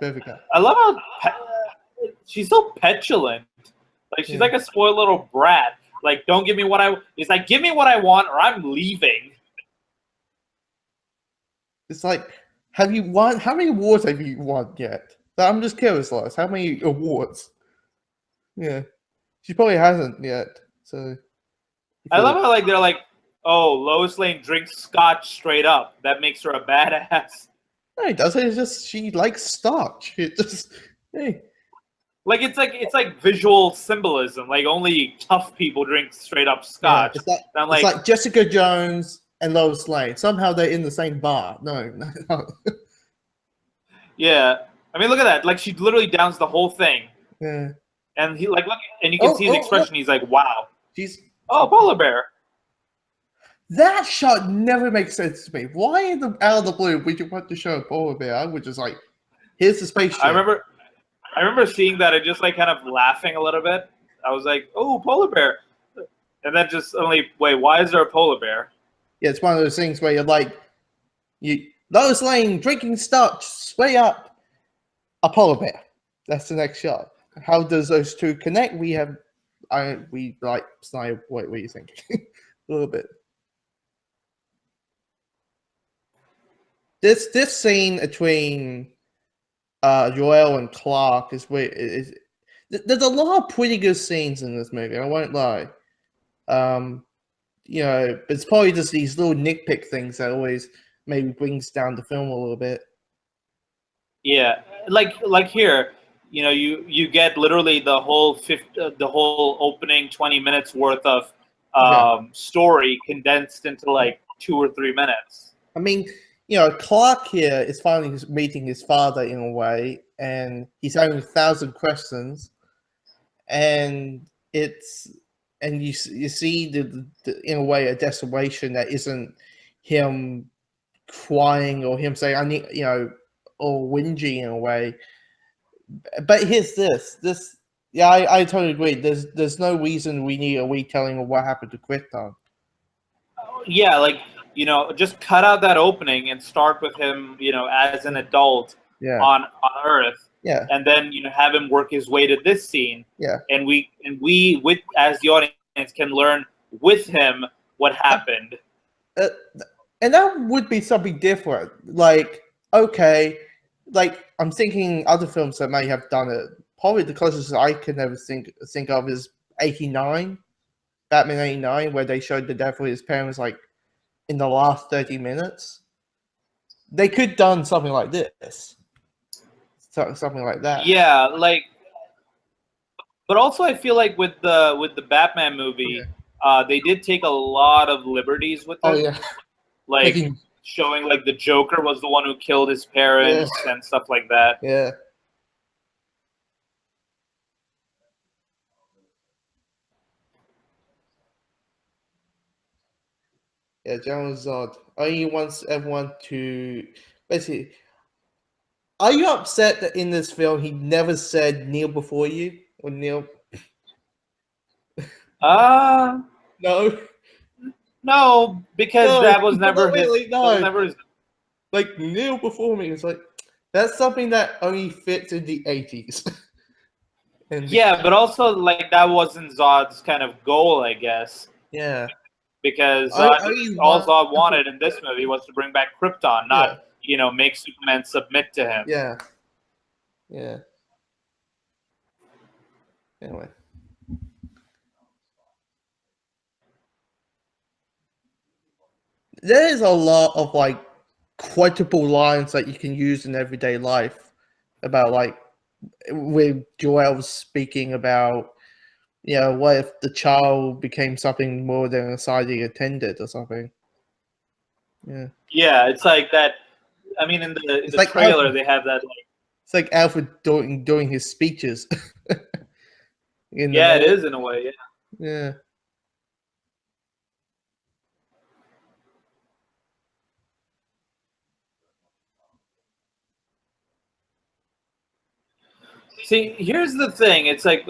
Perfect. I love how she's so petulant. Like she's like a spoiled little brat. Like, don't give me what it's like, give me what I want or I'm leaving. It's like, how many awards have you won yet? I'm just curious, Lois. How many awards? Yeah. She probably hasn't yet. So I love how like they're like, oh, Lois Lane drinks scotch straight up. That makes her a badass. No, it doesn't. It's just she likes scotch. It just like it's like visual symbolism. Like only tough people drink straight up scotch. Yeah, it's like Jessica Jones and Lois Lane. Somehow they're in the same bar. No. Yeah. I mean, look at that. Like she literally downs the whole thing. Yeah. and he like look, and you can see his expression. He's like, "Wow, oh, polar bear." That shot never makes sense to me. Why out of the blue would you want to show a polar bear? I would just like, here's the spaceship. I remember seeing that and just like kind of laughing a little bit. I was like, "Oh, polar bear," and then just only wait. Why is there a polar bear? Yeah, it's one of those things where you're like, Lois Lane drinking scotch, way up, a polar bear. That's the next shot. How does those two connect? We like Snyder. What do you think? A little bit. This scene between Joel and Clark is where there's a lot of pretty good scenes in this movie. I won't lie. You know, it's probably just these little nitpick things that always maybe brings down the film a little bit. Yeah, like here, you know, you get literally the whole opening 20 minutes worth of story condensed into like 2 or 3 minutes. I mean, you know, Clark here is finally meeting his father in a way, and he's having 1,000 questions, and you see the in a way a desolation that isn't him crying or him saying I need, you know, or whingy in a way. But here's this. Yeah, I totally agree. There's no reason we need a retelling of what happened to Krypton. Yeah, like, you know, just cut out that opening and start with him, you know, as an adult on Earth. Yeah. And then, you know, have him work his way to this scene. Yeah. And we with as the audience can learn with him what happened. And that would be something different. Like, okay, like I'm thinking other films that may have done it. Probably the closest I can ever think of is '89, Batman '89, where they showed the death of his parents like in the last 30 minutes. They could have done something like this. Something like that. Yeah, like, but also I feel like with the Batman movie, they did take a lot of liberties with it. Oh yeah, like showing like the Joker was the one who killed his parents and stuff like that. Yeah. Yeah, General Zod only wants everyone to basically. Are you upset that in this film he never said kneel before you or kneel? No. No, because that was never his. That was never his. Like kneel before me. It's like that's something that only fits in the 80s. Yeah, but also like that wasn't Zod's kind of goal, I guess. Yeah. Because all Zod wanted in this movie was to bring back Krypton, not you know, make Superman submit to him. Yeah. Yeah. Anyway. There is a lot of like quotable lines that you can use in everyday life about like with Joel speaking about, you know, what if the child became something more than a society attended or something. Yeah. Yeah, it's like that. I mean, in the like trailer, Alfred, they have that like. It's like Alfred doing his speeches. Yeah, it is in a way. Yeah. Yeah. See, here's the thing. It's like,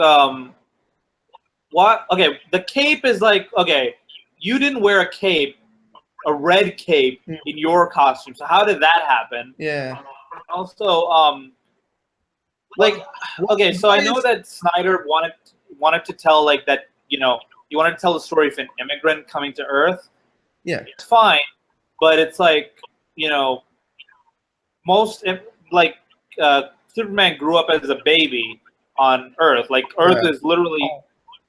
what? Okay, the cape is like, okay, you didn't wear a cape, a red cape in your costume. So how did that happen? Yeah. Also, like, okay, so I know that Snyder wanted to tell like that, you know, he wanted to tell the story of an immigrant coming to Earth. Yeah. It's fine, but it's like, you know, Superman grew up as a baby on Earth. Like Earth is literally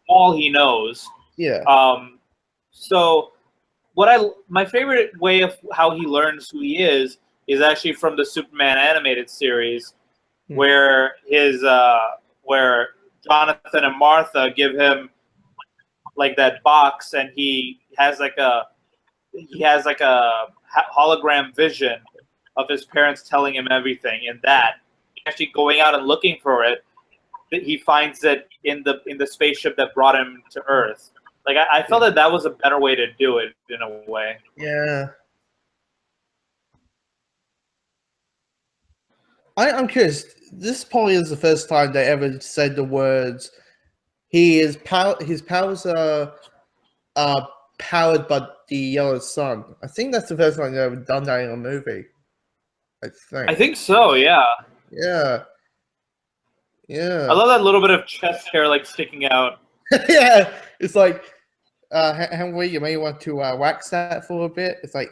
all he knows. Yeah. So my favorite way of how he learns who he is actually from the Superman animated series, where where Jonathan and Martha give him like that box, and he has like a hologram vision of his parents telling him everything, and that actually going out and looking for it. he finds it in the spaceship that brought him to Earth. Like I felt that was a better way to do it in a way. Yeah. I'm curious. This probably is the first time they ever said the words. His powers are powered by the yellow sun. I think that's the first time they've ever done that in a movie. I think so. Yeah. Yeah. Yeah. I love that little bit of chest hair like sticking out. Yeah. It's like, Henry, you may want to wax that for a bit. It's like,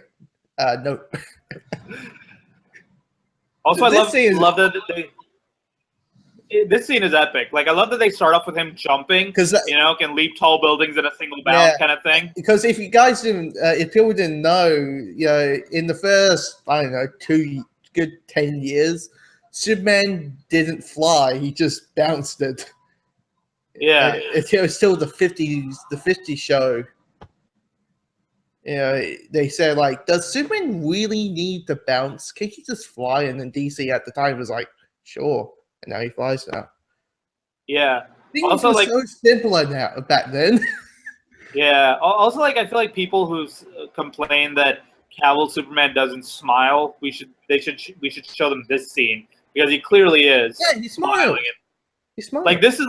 no. Also, I love that this scene is epic. Like, I love that they start off with him jumping, because can leap tall buildings in a single bound kind of thing. Because if you guys didn't, if people didn't know, in the first, I don't know, 10 years, Superman didn't fly; he just bounced it. Yeah, it was still the 50s show. They said, like, does Superman really need to bounce? Can he just fly? And then DC at the time was like, sure. And now he flies now. Yeah. Things also, were so simple now back then. Yeah. Also, like, I feel like people who complain that Cavill Superman doesn't smile, we should show them this scene, because he clearly is. Yeah, he's smiling. He's smiling. Like, this is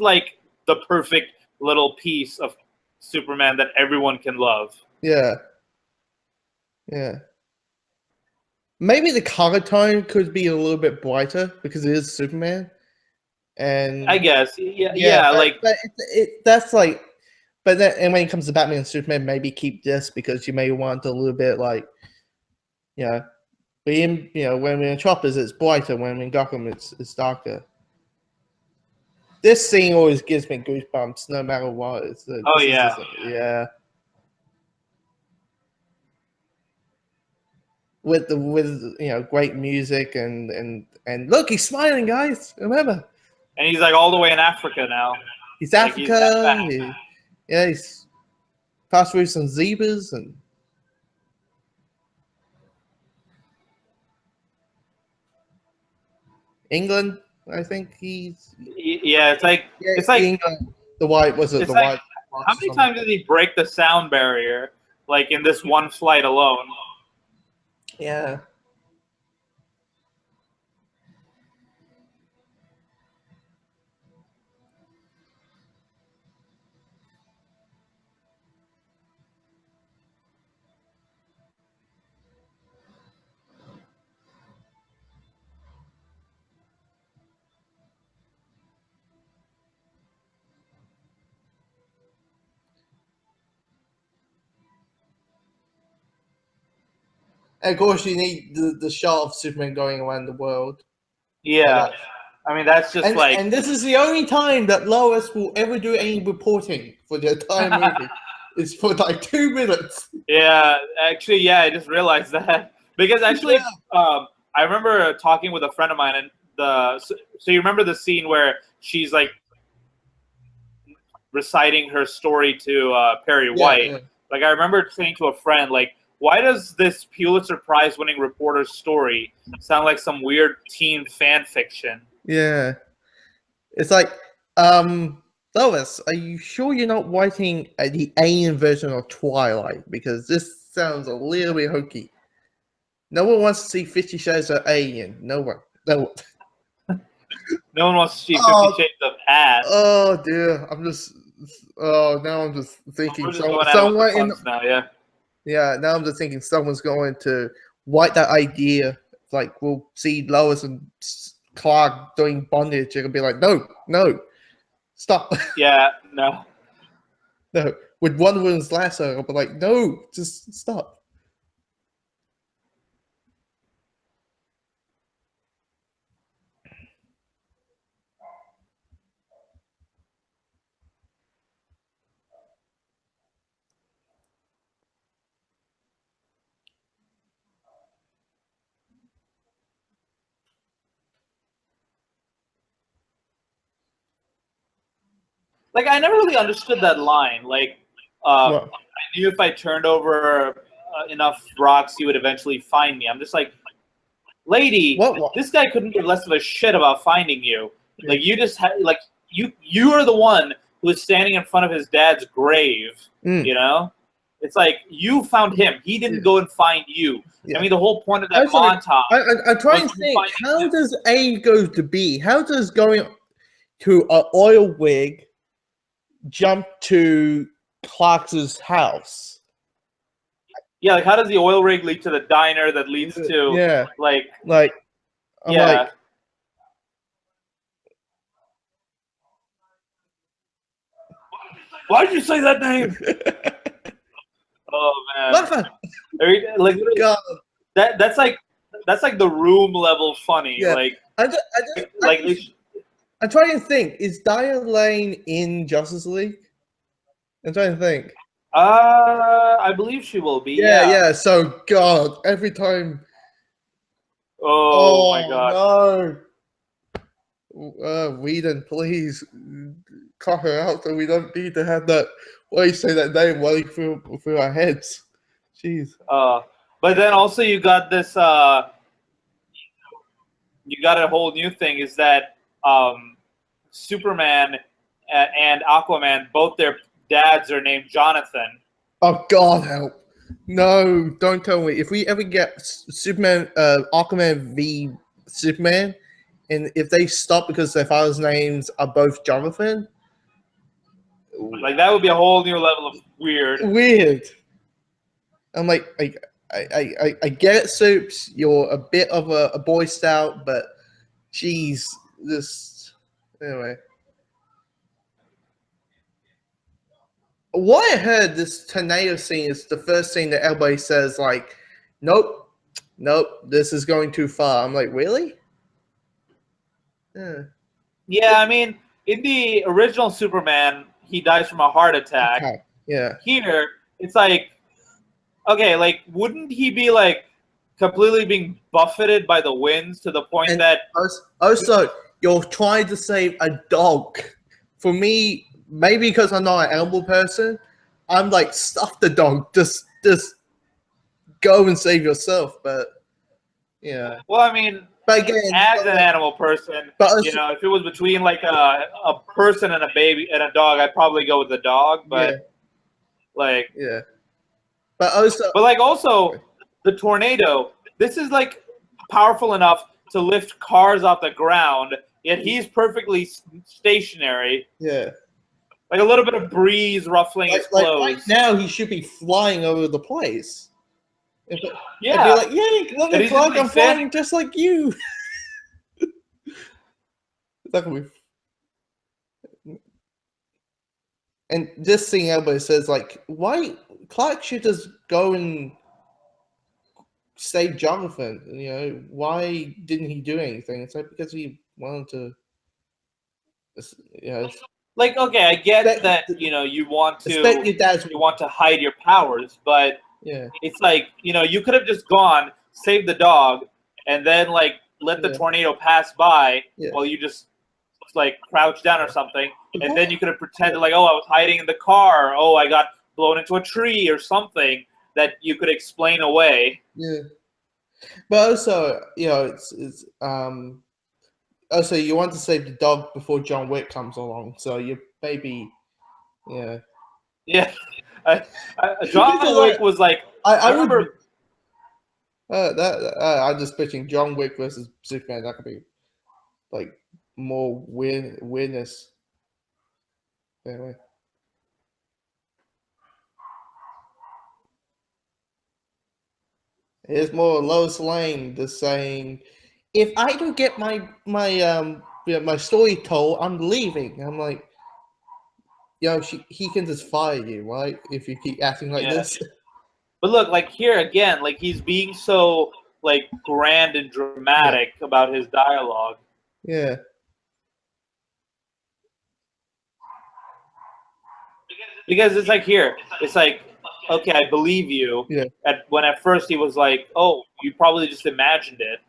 like the perfect little piece of Superman that everyone can love. Yeah. Yeah. Maybe the color tone could be a little bit brighter because it is Superman, and I guess, yeah, but that's like, but then, and when it comes to Batman and Superman, maybe keep this because you may want a little bit like, but in when we're in Choppers, it's brighter. When we're in Gotham, it's darker. This scene always gives me goosebumps, no matter what. Yeah. With great music and look, he's smiling, guys. Remember. And he's like all the way in Africa now. He's Africa. He's passed through some zebras and. England, I think he's. Yeah, it's like England, the white was it the like, white? How many times did he break the sound barrier, like in this one flight alone? Yeah. And of course, you need the shot of Superman going around the world. Yeah. I mean, that's just and this is the only time that Lois will ever do any reporting for the entire movie. It's for like 2 minutes. Yeah, actually, I just realized that. Because actually, I remember talking with a friend of mine, and so you remember the scene where she's like reciting her story to Perry White. Yeah. Like, I remember saying to a friend, like, why does this Pulitzer Prize winning reporter's story sound like some weird teen fan fiction? Yeah. It's like, Lois, are you sure you're not writing the alien version of Twilight? Because this sounds a little bit hokey. No one wants to see 50 Shades of Alien. No one. No one wants to see 50 Shades of Ass. Oh, dear. Now I'm just thinking someone in now, now I'm just thinking someone's going to write that idea. It's like, we'll see Lois and Clark doing bondage. It'll be like, no, stop. Yeah, no. With Wonder Woman's lasso, I'll be like, no, just stop. Like, I never really understood that line. Like, I knew if I turned over enough rocks, you would eventually find me. I'm just like, lady, this guy couldn't give less of a shit about finding you. Like you just like you are the one who is standing in front of his dad's grave. You know, it's like you found him. He didn't go and find you. I mean, the whole point of that montage. I'm trying to think. How does A go to B? How does going to an oil rig jump to Clark's house? Yeah, like how does the oil rig lead to the diner that leads to like why did you say that name? Oh man! Like that's like the Room level funny. Yeah. Like I'm trying to think. Is Diane Lane in Justice League? I'm trying to think. I believe she will be. Yeah. So God, every time. Oh my God! No. Whedon, please cut her out. So we don't need to have that. Why you say that name running through our heads? Jeez. But then also you got this. You got a whole new thing. Is that Superman and Aquaman, both their dads are named Jonathan. Oh God, help! No, don't tell me. If we ever get Superman, Aquaman v Superman, and if they stop because their father's names are both Jonathan, like that would be a whole new level of weird. I'm like I get it, Soups. You're a bit of a Boy Scout, but geez, this anyway. What I heard, this tornado scene is the first scene that everybody says, like, nope, this is going too far. I'm like, really? Yeah, I mean, in the original Superman, he dies from a heart attack. Okay. Yeah. Here, it's like, okay, like, wouldn't he be, like, completely being buffeted by the winds to the point that... Also, you're trying to save a dog. For me... Maybe because I'm not an animal person, I'm like, stuff the dog. Just go and save yourself. But yeah. Well, I mean, but again, as an animal person, you know, if it was between like a person and a baby and a dog, I'd probably go with the dog. But like, But also, the tornado. This is like powerful enough to lift cars off the ground, yet he's perfectly stationary. Yeah. Like a little bit of breeze ruffling his clothes. Right now, he should be flying over the place. Yeah. Be like, yay, look, I'm flying just like you. And this thing everybody says, like, why Clark should just go and save Jonathan? You know, why didn't he do anything? It's like because he wanted to. You know, like, okay, I get that, you know, you want to hide your powers, but it's like, you know, you could have just gone, saved the dog, and then, like, let the tornado pass by while you just, like, crouch down or something, and then you could have pretended, like, oh, I was hiding in the car, oh, I got blown into a tree or something that you could explain away. Yeah. But also, you know, it's also, you want to save the dog before John Wick comes along, so you maybe, yeah. John Wick was like, I remember. I'm just pitching John Wick versus Superman. That could be like more weirdness. Anyway. Here's more Lois Lane just saying, if I don't get my story told, I'm leaving. I'm like, you know, he can just fire you, right? If you keep acting like this. But look, like here again, like he's being so like grand and dramatic about his dialogue. Yeah. Because it's like here, it's like, okay, I believe you. Yeah. When at first he was like, oh, you probably just imagined it.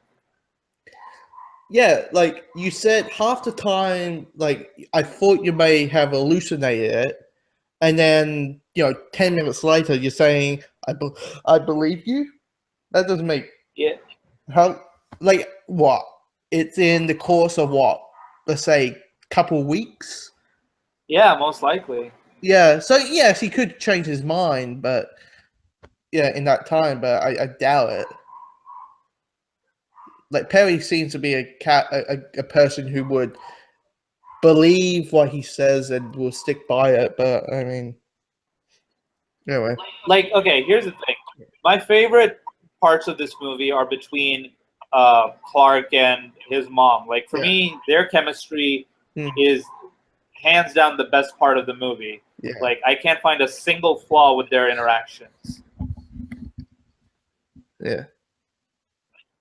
Yeah, like you said, half the time, like I thought you may have hallucinated it, and then 10 minutes later you're saying, "I believe you." That doesn't make how like what? It's in the course of what? let's say, couple weeks. Yeah, most likely. Yeah, so yes, he could change his mind, but yeah, in that time, but I doubt it. Like Perry seems to be a person who would believe what he says and will stick by it. But I mean, anyway. Like, okay, here's the thing. My favorite parts of this movie are between Clark and his mom. Like, for me, their chemistry is hands down the best part of the movie. Yeah. Like, I can't find a single flaw with their interactions. Yeah.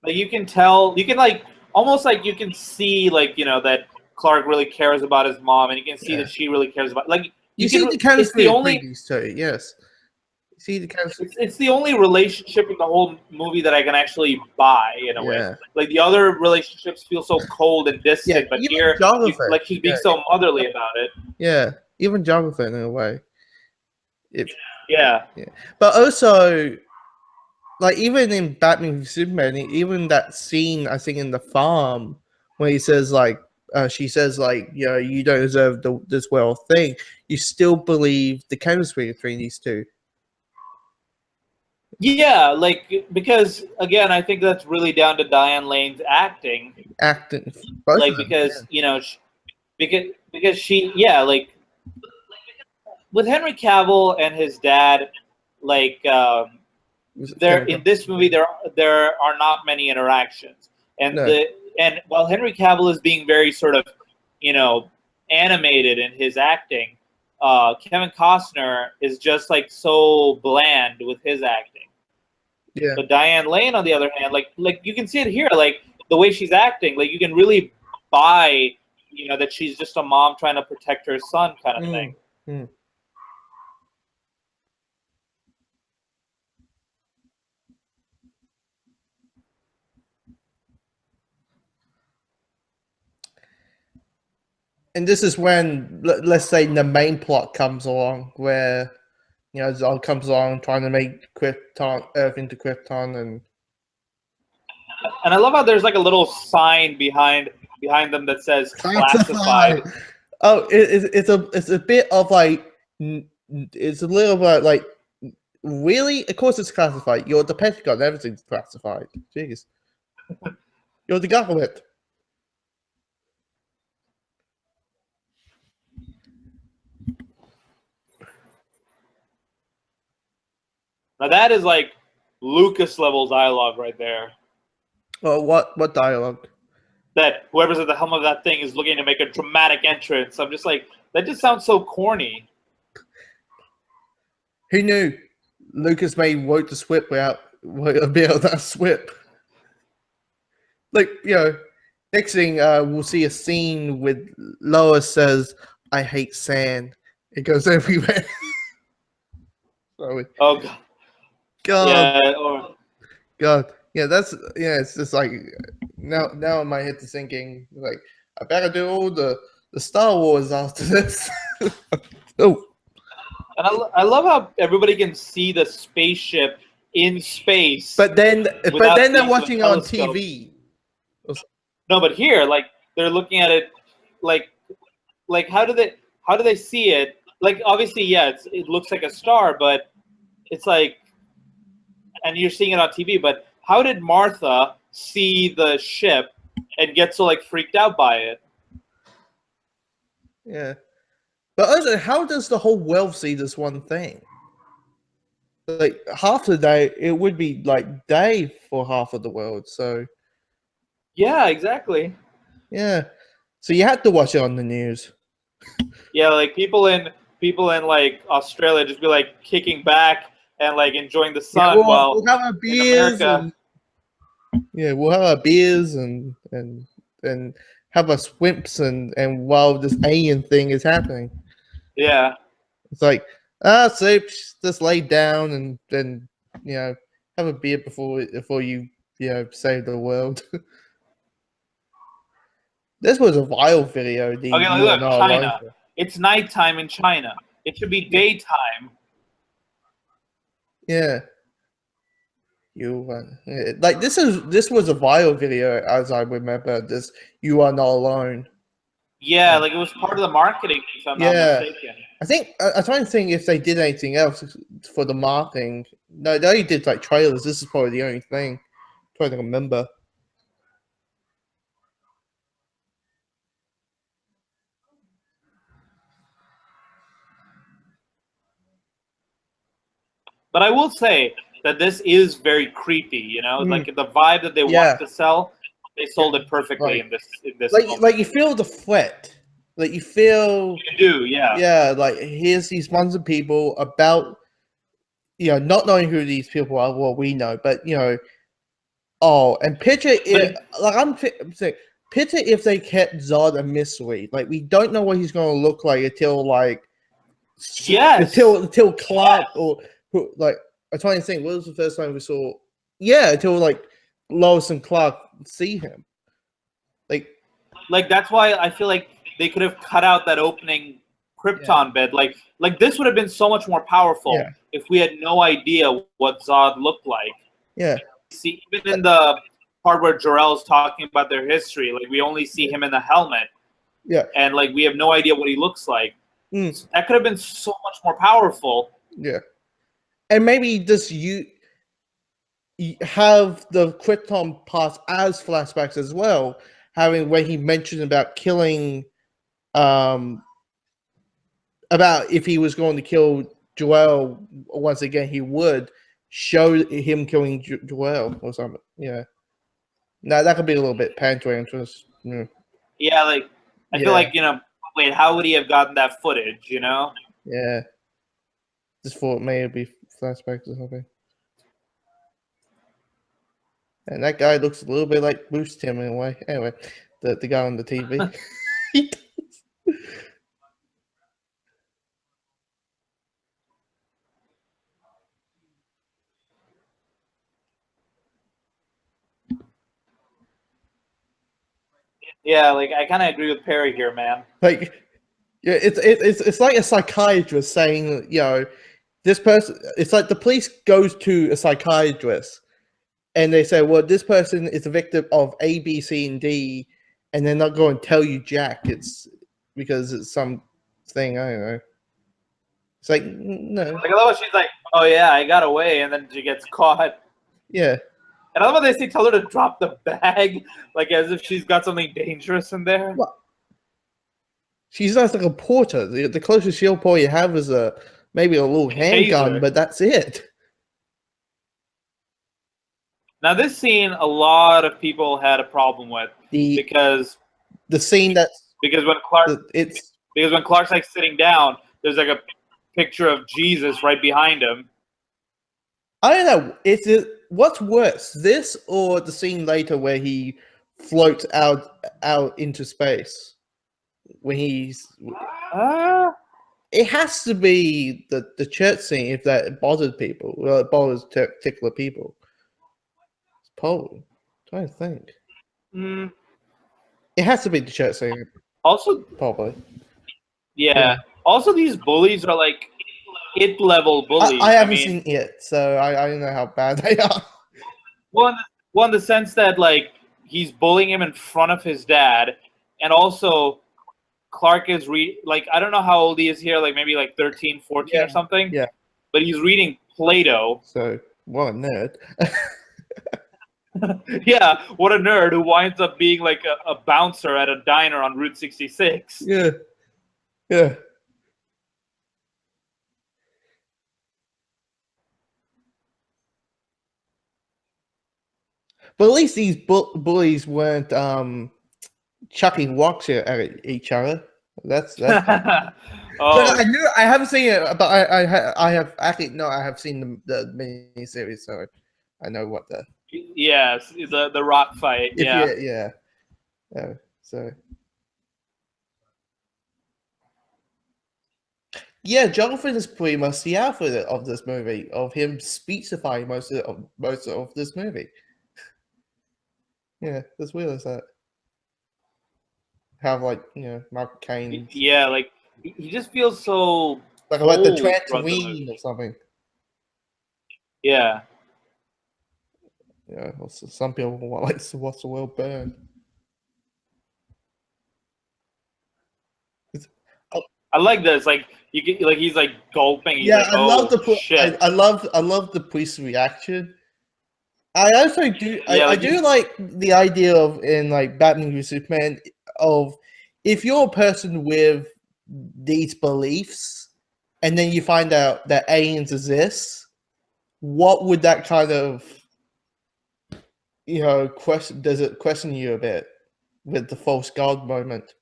Like, you can tell, you can like almost like you can see like, you know, that Clark really cares about his mom, and you can see that she really cares about, like, you see the chemistry between these two. Yes. You see the chemistry. It's the only relationship in the whole movie that I can actually buy in a way. Like, the other relationships feel so cold and distant, but here, like, she's being so motherly about it. Yeah, even Jonathan in a way. Yeah. But also, like, even in Batman v Superman, even that scene, I think, in the farm, where he says, like, she says, like, you know, you don't deserve this world thing, you still believe the chemistry between these two. Yeah, like, because, again, I think that's really down to Diane Lane's acting. Like, because, you know, because she, yeah, like, with Henry Cavill and his dad, like, there in this movie there are not many interactions, and and while Henry Cavill is being very sort of, you know, animated in his acting, Kevin Costner is just like so bland with his acting. Yeah. But Diane Lane, on the other hand, like you can see it here, like the way she's acting, like you can really buy, you know, that she's just a mom trying to protect her son, kind of thing. And this is when, let's say, the main plot comes along, where, you know, Zod comes along trying to make Krypton, Earth into Krypton, and I love how there's like a little sign behind them that says classified. Oh, it's a bit of like, it's a little bit like, really? Of course it's classified. You're the Pentagon, everything's classified. Jeez. You're the government. Now that is like Lucas level dialogue right there. Well, what dialogue? That whoever's at the helm of that thing is looking to make a dramatic entrance. I'm just like, that just sounds so corny. Who knew Lucas may work the SWIP without a bit of that SWIP? Like, you know, next thing we'll see a scene with Lois says, "I hate sand." It goes everywhere. Oh God. God. Yeah, it's just like now in my head is thinking, like, I better do all the Star Wars after this. Oh. And I love how everybody can see the spaceship in space. But then they're watching it on TV. No, but here, like, they're looking at it, like how do they see it? Like, obviously, yeah, it looks like a star, but it's like, and you're seeing it on TV. But how did Martha see the ship and get so like freaked out by it? Yeah. But also, how does the whole world see this one thing? Like, half the day, it would be like day for half of the world. So, yeah, exactly. Yeah, so you had to watch it on the news. Yeah, like people in like Australia just be like kicking back and like enjoying the sun while we'll have our beers and we'll have our beers and have our swimps and while this alien thing is happening. Yeah. It's like, so just lay down and then, you know, have a beer before you know, save the world. This was a viral video. Okay, look, China. It's nighttime in China. It should be daytime. Yeah. Like, this was a viral video, as I remember. This, "You are not alone." Yeah, like it was part of the marketing, if I'm not mistaken. I think I'm trying to think if they did anything else for the marketing. No, they only did like trailers. This is probably the only thing. I'm trying to remember. But I will say that this is very creepy, you know, like the vibe that they wanted to sell, they sold it perfectly in this film. Like you feel the threat. Like you feel You do, yeah. Yeah, like here's these ones of people about not knowing who these people are, well we know, but and picture if picture if they kept Zod a mystery. Like we don't know what he's gonna look like until like until Clark or who like I'm trying to think, what was the first time we saw until like Lois and Clark see him. Like that's why I feel like they could have cut out that opening Krypton bit. Like this would have been so much more powerful if we had no idea what Zod looked like. Yeah. See, even in the part where Jor-El's talking about their history, like we only see him in the helmet. Yeah. And like we have no idea what he looks like. So that could have been so much more powerful. Yeah. And maybe just you have the Krypton parts as flashbacks as well, having when he mentioned about killing about if he was going to kill Joel once again, he would show him killing Joel or something. Yeah. Now that could be a little bit pandering to us. Yeah, like I feel like wait, how would he have gotten that footage? You know? Yeah. Just thought maybe it'd be flashbacks or something. And that guy looks a little bit like Bruce Timm in a way. Anyway, the guy on the TV. Yeah, like I kind of agree with Perry here, man. Like, yeah, it's like a psychiatrist saying, this person. It's like the police goes to a psychiatrist, and they say, well, this person is a victim of A, B, C, and D, and they're not going to tell you Jack. It's because it's some thing. I don't know. It's like no. Like otherwise she's like, oh yeah, I got away, and then she gets caught. Yeah. And I love how they tell her to drop the bag, like as if she's got something dangerous in there. Well, she's not like a porter. The closest she'll probably have is maybe a little handgun, but that's it. Now this scene, a lot of people had a problem with because the scene because when Clark's like sitting down, there's like a picture of Jesus right behind him. I don't know. What's worse, this or the scene later where he floats out into space when he's? It has to be the church scene if that bothered people. Well, it bothers particular people. It's probably. I'm trying to think. It has to be the church scene. Also, probably. Yeah. Also, these bullies are like it level bullies. I haven't seen it yet, so I don't know how bad they are. Well, in the sense that like he's bullying him in front of his dad, and also Clark is like I don't know how old he is here, like maybe like 13, 14 or something. Yeah. But he's reading Plato. So what a nerd. Yeah, what a nerd who winds up being like a bouncer at a diner on Route 66. Yeah. Yeah. But at least these bullies weren't chucking rocks at each other. That's Oh. But I haven't seen it, but I have actually no, I have seen the mini series, so I know what the yes, the rock fight. Yeah. So yeah, Jonathan is pretty much the alpha of this movie, of him speechifying most of this movie. Yeah, that's weird as that. Have like Michael Caine. Yeah, like he just feels so like the Tatooine or something. Yeah. Yeah, some people want like to watch the world burn. I like this. Like you get, like he's like gulping. He's Yeah, like, I love oh shit. I love the priest's reaction. I also do. Yeah, I like do like the idea of in like Batman v Superman of if you're a person with these beliefs, and then you find out that aliens exist, what would that kind of question? Does it question you a bit with the false god moment?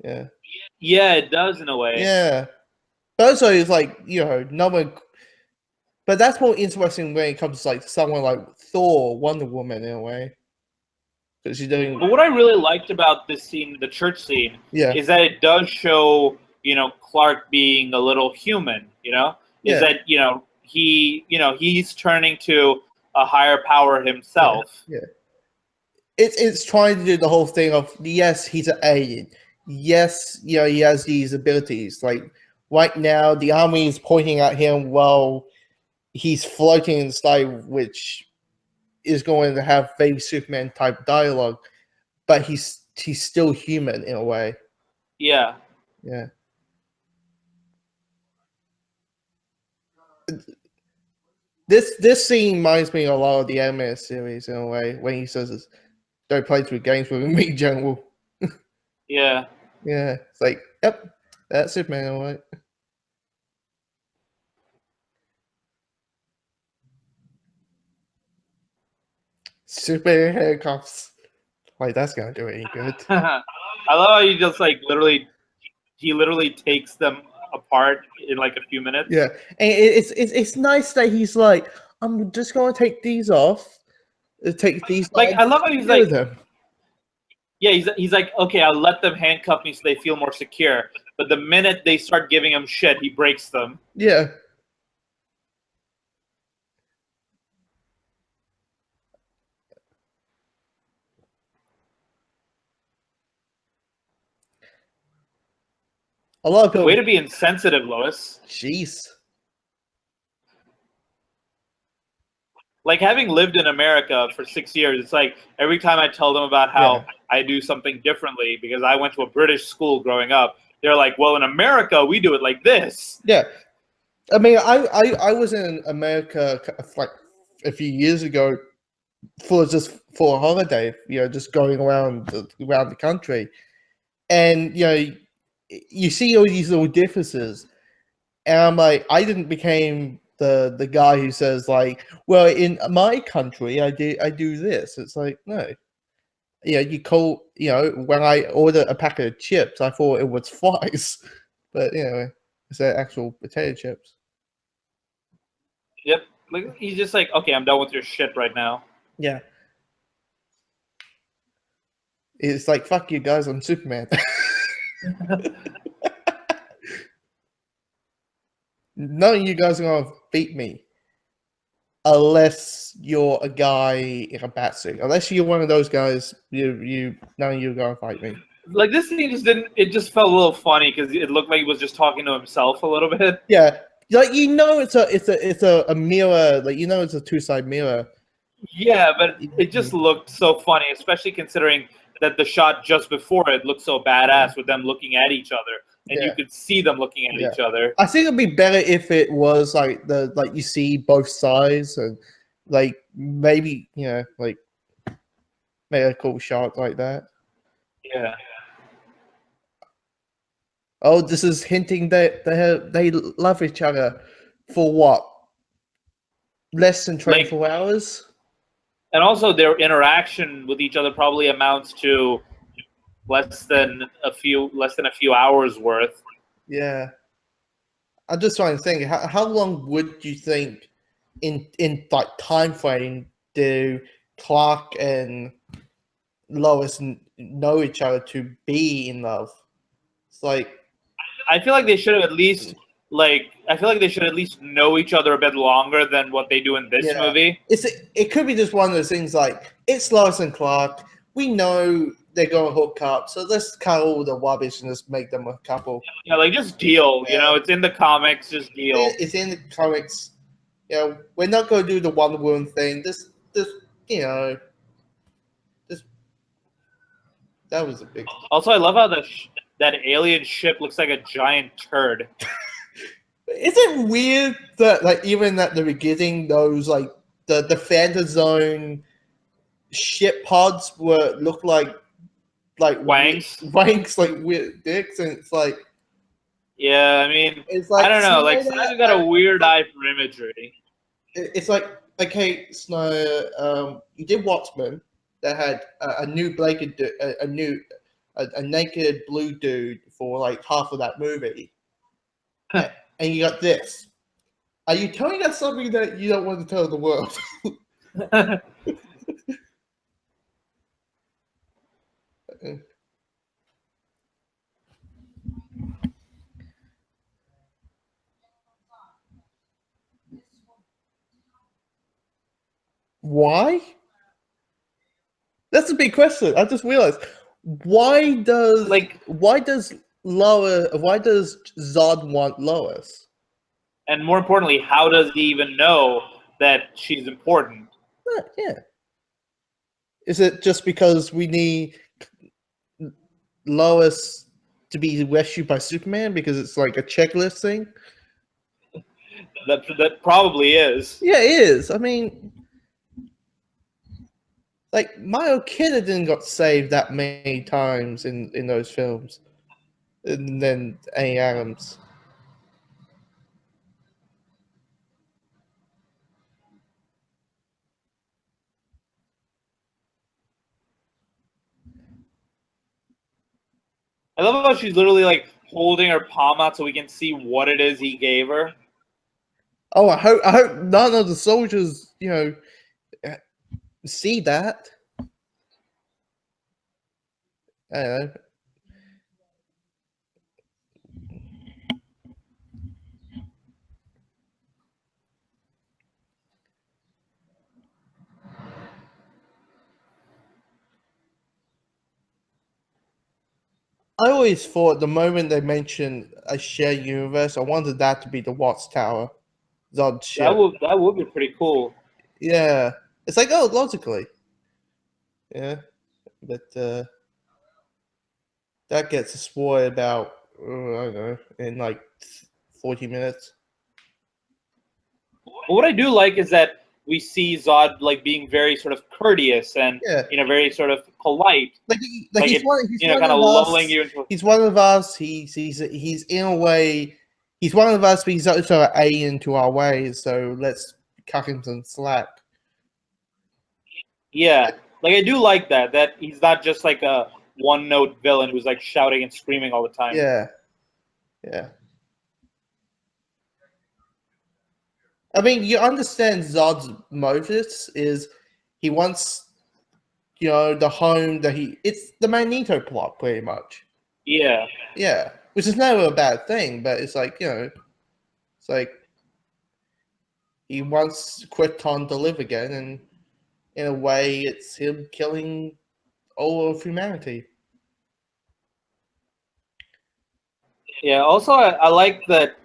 Yeah, yeah, it does in a way. yeah. But also, it's like no one. But that's more interesting when it comes to like someone like Thor, Wonder Woman, in a way, because she's doing. But what I really liked about this scene, the church scene, Yeah, is that it does show, Clark being a little human. Is yeah, that he's turning to a higher power himself. yeah. It's trying to do the whole thing of yes, he's an alien. Yes, he has these abilities. Like right now, the army is pointing at him while he's floating in the sky, which is going to have very Superman type dialogue. But he's still human in a way. Yeah. Yeah. This scene reminds me a lot of the anime series in a way when he says, "Don't play through games with me, General." Yeah. Yeah, it's like, yep, that's Superman, all right. Superman handcuffs. Like that's gonna do any good. I love how he literally takes them apart in like a few minutes. Yeah, and it's nice that he's like, I'm just gonna take these off. Take these. Like I love how he's like, them. yeah, he's like, okay, I'll let them handcuff me so they feel more secure. But the minute they start giving him shit, he breaks them. Yeah. A lot of people. Way to be insensitive, Lois. Jeez. Like having lived in America for 6 years, it's like every time I tell them about how I do something differently because I went to a British school growing up, they're like, well, in America, we do it like this. Yeah. I mean, I was in America like a few years ago for a holiday, just going around the country, and you see all these little differences, and I'm like, I didn't become the guy who says like, well, in my country, I do this. It's like, no, you call when I order a packet of chips, I thought it was fries, but it's actual potato chips. Yep. Like he's just like, okay, I'm done with your shit right now. Yeah. It's like, fuck you guys, I'm Superman. None of you guys are gonna beat me. Unless you're a guy in a bat suit. Unless you're one of those guys, none of you are gonna fight me. Like this scene it just felt a little funny because it looked like he was just talking to himself a little bit. Yeah. Like it's a mirror, like it's a two-side mirror. Yeah, but it just looked so funny, especially considering that the shot just before it looked so badass with them looking at each other, and you could see them looking at each other. I think it'd be better if it was like you see both sides and like maybe like make a cool shot like that. Yeah. Oh, this is hinting that they love each other for what? Less than 24 hours? And also their interaction with each other probably amounts to less than a few hours worth. Yeah. I'm just trying to think, how long would you think in like time frame do Clark and Lois know each other to be in love? It's like, I feel like they should have at least know each other a bit longer than what they do in this movie. It could be just one of those things like, it's Lois and Clark. We know they're going to hook up, so let's cut all the rubbish and just make them a couple. Yeah, like just deal. It's in the comics. Just deal. It's in the comics. We're not going to do the Wonder Woman thing. That was a big. Also, I love how that alien ship looks like a giant turd. Is it weird that like even at the beginning those like the Phantom Zone ship pods look like Wangs, like weird dicks, and it's like yeah. I mean, it's like I don't know. Like Snyder, Snyder's got a weird eye for imagery. it's like okay, Snyder, you did Watchmen that had a new naked a naked blue dude for like half of that movie, and you got this. Are you telling us something that you don't want to tell the world? Why? That's a big question. I just realized why does Zod want Lois? And more importantly, how does he even know that she's important? Yeah. Is it just because we need Lois to be rescued by Superman because it's like a checklist thing? That probably is. Yeah, it is. I mean, like Milo Kennedy got saved that many times in those films, and then Amy Adams. I love how she's literally like holding her palm out so we can see what it is he gave her. Oh, I hope none of the soldiers, see that. I don't know. I always thought the moment they mentioned a shared universe, I wanted that to be the Watchtower. Zod ship. That would be pretty cool. Yeah. It's like, oh, logically. Yeah. But that gets spoiled about, I don't know, in like 40 minutes. But what I do like is that we see Zod like being very sort of courteous and very sort of polite. He's one kind of lulling you into. He's one of us. He's in a way. He's one of us, but he's also an alien to our ways. So let's cut him some slack. Yeah, like I do like that he's not just like a one-note villain who's like shouting and screaming all the time. Yeah, yeah. I mean, you understand Zod's motives is he wants, the home that it's the Magneto plot pretty much. Yeah. Yeah, which is never a bad thing, but it's like, it's like he wants Krypton to live again, and in a way, it's him killing all of humanity. Yeah, also I like that.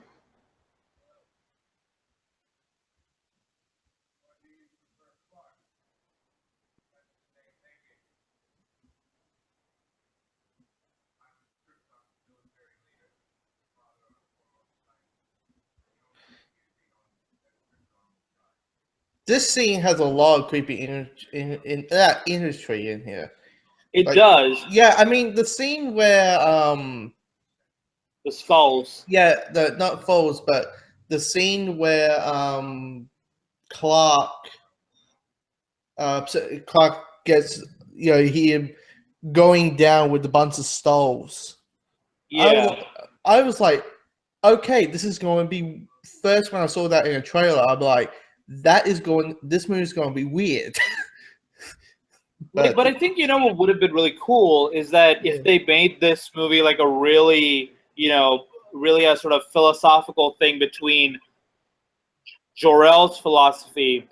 This scene has a lot of creepy industry in here. It does. Yeah, I mean the scene where the skulls. Yeah, not falls, but the scene where Clark gets he going down with a bunch of skulls. Yeah. I was like, okay, this is going to be first when I saw that in a trailer. I'm like, this movie is going to be weird. But I think what would have been really cool is that if they made this movie like a really really a sort of philosophical thing between Jor-El's philosophy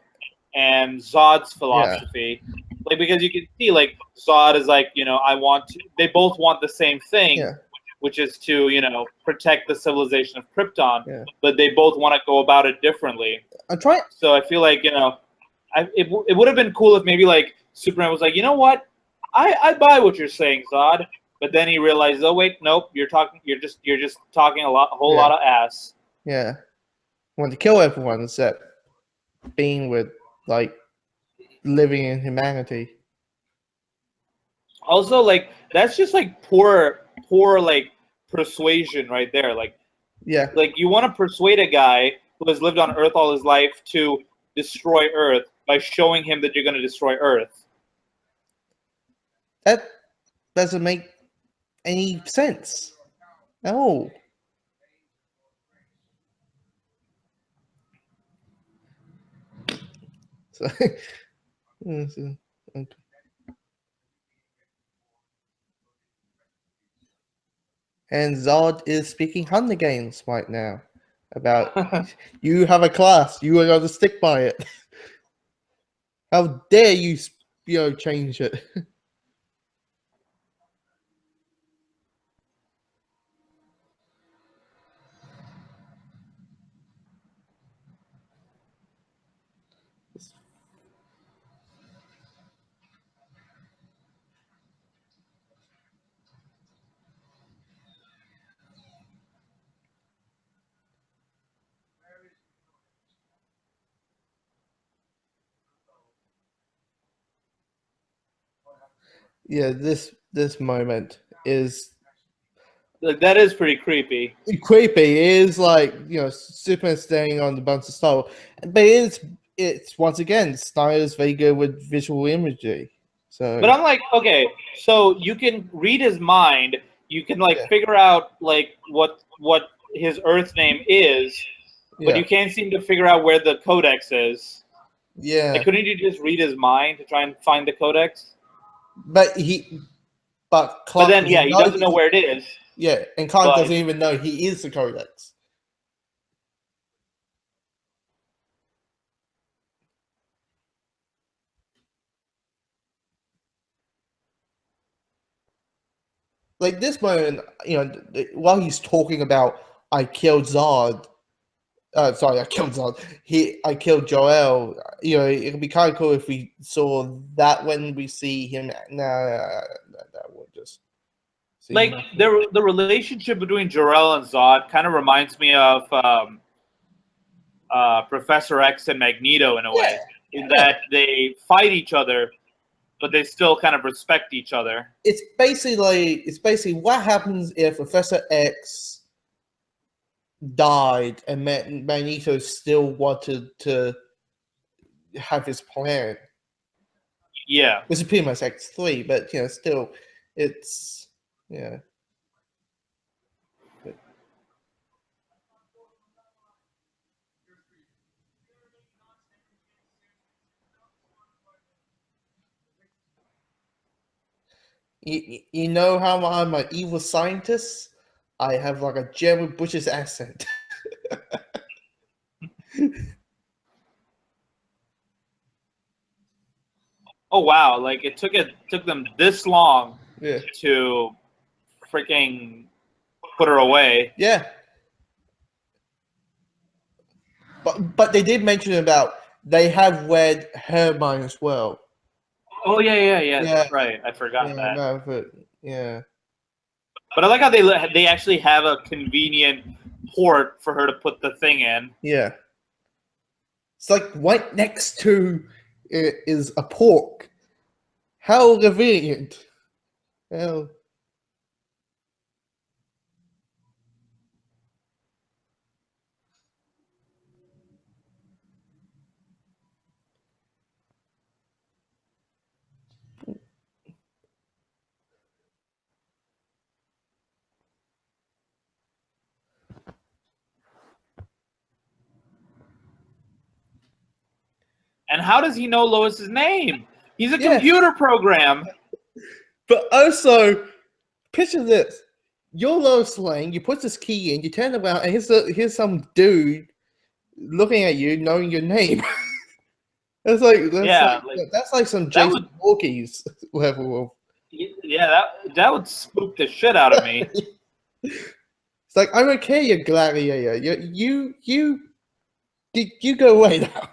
and Zod's philosophy. Yeah. Like, because you can see like Zod is like, they both want the same thing, which is to, protect the civilization of Krypton, but they both want to go about it differently. So I feel like, it would have been cool if maybe like Superman was like, you know what? I buy what you're saying, Zod, but then he realized, oh wait, nope, you're just talking a whole lot of ass. Yeah, want to kill everyone except being with like living in humanity. Also, like that's just like poor like persuasion right there. Like you want to persuade a guy who has lived on Earth all his life to destroy Earth by showing him that you're going to destroy Earth. That doesn't make any sense. No. So, and Zod is speaking Hunger Games right now about you have a class, you are going to stick by it. How dare you, change it? Yeah, this moment is like, that is pretty creepy. Creepy. It is like Superman standing on the bunch of Star Wars, but it's once again Snyder's very good with visual imagery. So, but I'm like, okay, so you can read his mind, you can like figure out like what his Earth name is, but you can't seem to figure out where the codex is. Yeah. Like, couldn't you just read his mind to try and find the codex? But Clark then he doesn't know where it is. Yeah, and Clark doesn't even know he is the codex. Like this moment, while he's talking about I killed Zod. Sorry, I killed Zod. I killed Jor-El. It'd be kind of cool if we saw that when we see him. That would just like the relationship between Jor-El and Zod kind of reminds me of Professor X and Magneto in a way, in that they fight each other, but they still kind of respect each other. It's basically what happens if Professor X died and Magneto still wanted to have his plan. Yeah, this is pretty much X3, but still, it's You know how I'm an evil scientist? I have like a German British accent. Oh wow! Like it took them this long to freaking put her away. Yeah. But they did mention about they have read her mind as well. Oh yeah. That's right. I forgot that. No, but But I like how they actually have a convenient port for her to put the thing in. Yeah. It's like right next to it is a pork. How convenient. How. And how does he know Lois's name? He's a computer program. But also, picture this. You're Lois Lane, you put this key in, you turn around, and here's some dude looking at you, knowing your name. That's like some Jason Voorhees level. Yeah, that would spook the shit out of me. It's like, I'm okay, you gladiator. You go away now.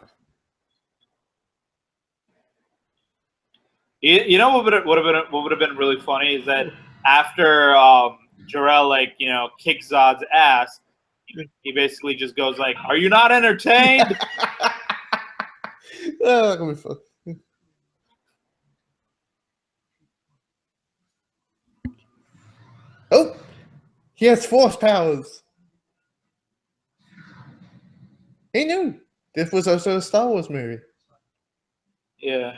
You know what would have been really funny is that after Jor-El kicks Zod's ass, he basically just goes like, "Are you not entertained?" Oh, that'll be fun. Oh, he has force powers. He knew this was also a Star Wars movie. Yeah.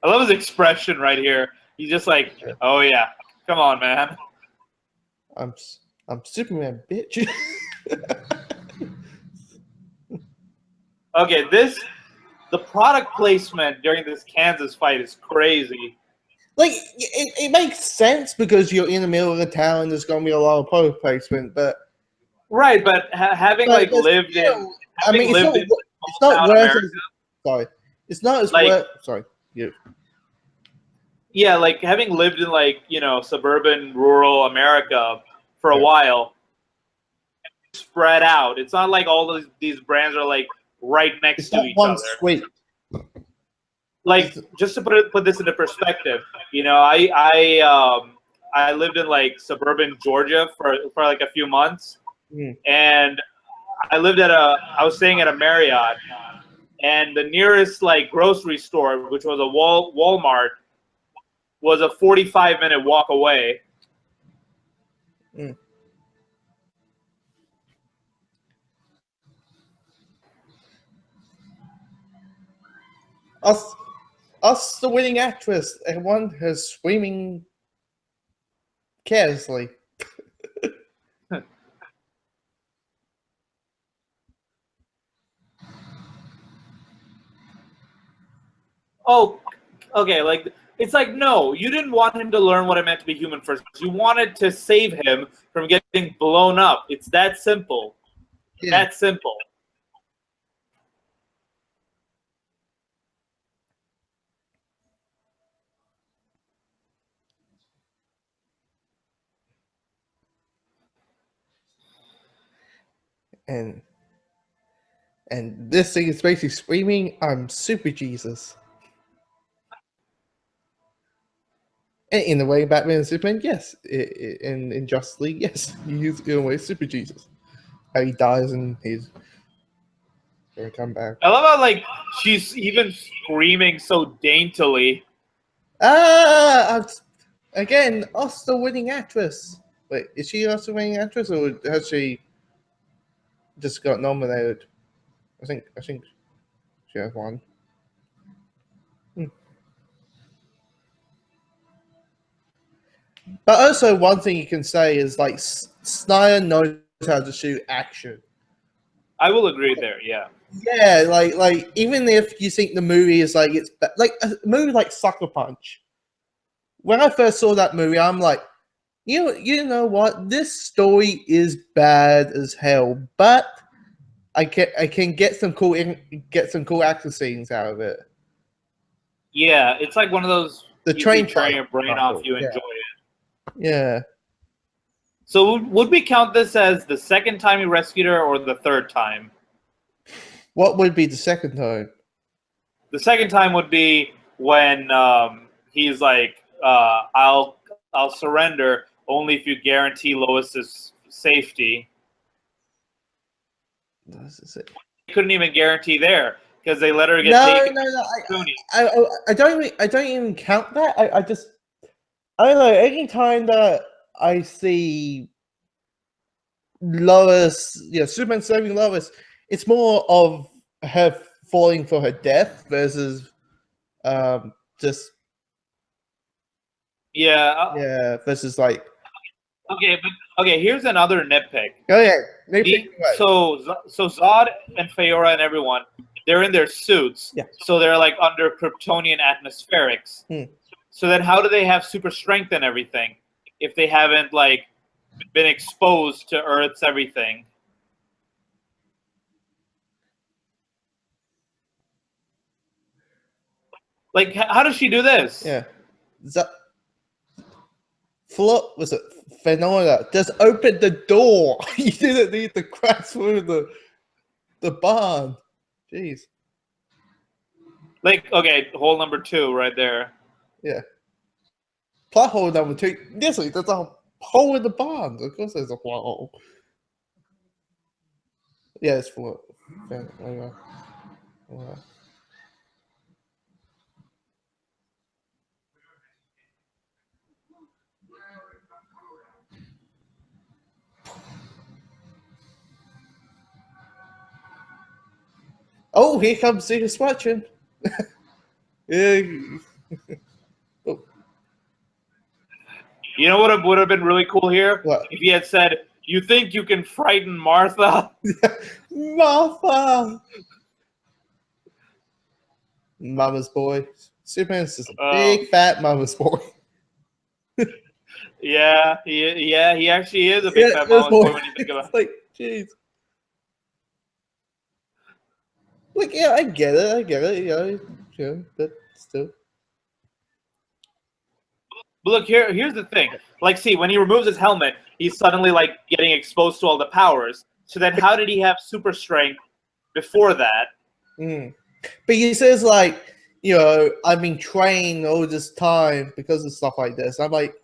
I love his expression right here. He's just like, "Oh yeah, come on, man." I'm Superman, bitch. Okay, the product placement during this Kansas fight is crazy. Like, it makes sense because you're in the middle of the town and there's going to be a lot of product placement, but Right, but having but lived still, in, I mean, it's not small-town worth America, sorry, it's not as like, worth. Sorry, you. Yeah, like having lived in suburban, rural America for a while, spread out. It's not like all these brands are like right next to each other. Sweet. Like, just to put this into perspective, I lived in like suburban Georgia for like a few months, and I was staying at a Marriott, and the nearest like grocery store, which was a Walmart, was a 45-minute walk away. Us, the winning actress, and one who's screaming carelessly. Oh, okay. Like, it's like, no, you didn't want him to learn what it meant to be human first. You wanted to save him from getting blown up. It's that simple. Yeah. That simple. And this thing is basically screaming, "I'm Super Jesus." And in the way Batman and Superman, yes. In Justice League, yes. He's in a way Super Jesus. How he dies and he's gonna come back. I love how like she's even screaming so daintily. Again, Oscar winning actress. Wait, is she Oscar winning actress, or has she just got nominated? I think she has one. But also, one thing you can say is like Snyder knows how to shoot action. I will agree there. Yeah. Yeah, like even if you think the movie is like it's like a movie like Sucker Punch. When I first saw that movie, I'm like, you know what? This story is bad as hell, but I can get some cool action scenes out of it. Yeah, it's like one of those the train turn your brain off, you enjoy it. Yeah. So would we count this as the second time he rescued her or the third time? What would be the second time? The second time would be when he's like, I'll surrender only if you guarantee Lois's safety. He couldn't even guarantee there because they let her get taken. No. I don't even count that. I don't know. Anytime that I see Lois, Superman saving Lois, it's more of her falling for her death versus just versus like. Okay. Here's another nitpick. Oh yeah, so Zod and Faora and everyone, they're in their suits. Yeah. So they're like under Kryptonian atmospherics. So then, how do they have super strength and everything if they haven't like been exposed to Earth's everything? Like, how does she do this? Yeah. Was it Phenomena? Just open the door. You didn't need to crash through the the barn. Jeez. Like, okay, hole number 2 right there. Yeah. Plot hole number 2. Yes, there's a hole in the barn. Of course there's a plot hole. Yeah, it's for anyway. Oh, here comes the expansion. Yeah. Oh. You know what would have been really cool here? What? If he had said, "You think you can frighten Martha?" Martha! Mama's boy. Superman's just a big fat mama's boy. Yeah, he actually is a big fat mama's boy when you think about it. Like, jeez. Like, yeah, I get it, but still. But look, here's the thing. Like, see, when he removes his helmet, he's suddenly, like, getting exposed to all the powers. So then how did he have super strength before that? But he says, like, I've been trained all this time because of stuff like this. I'm like,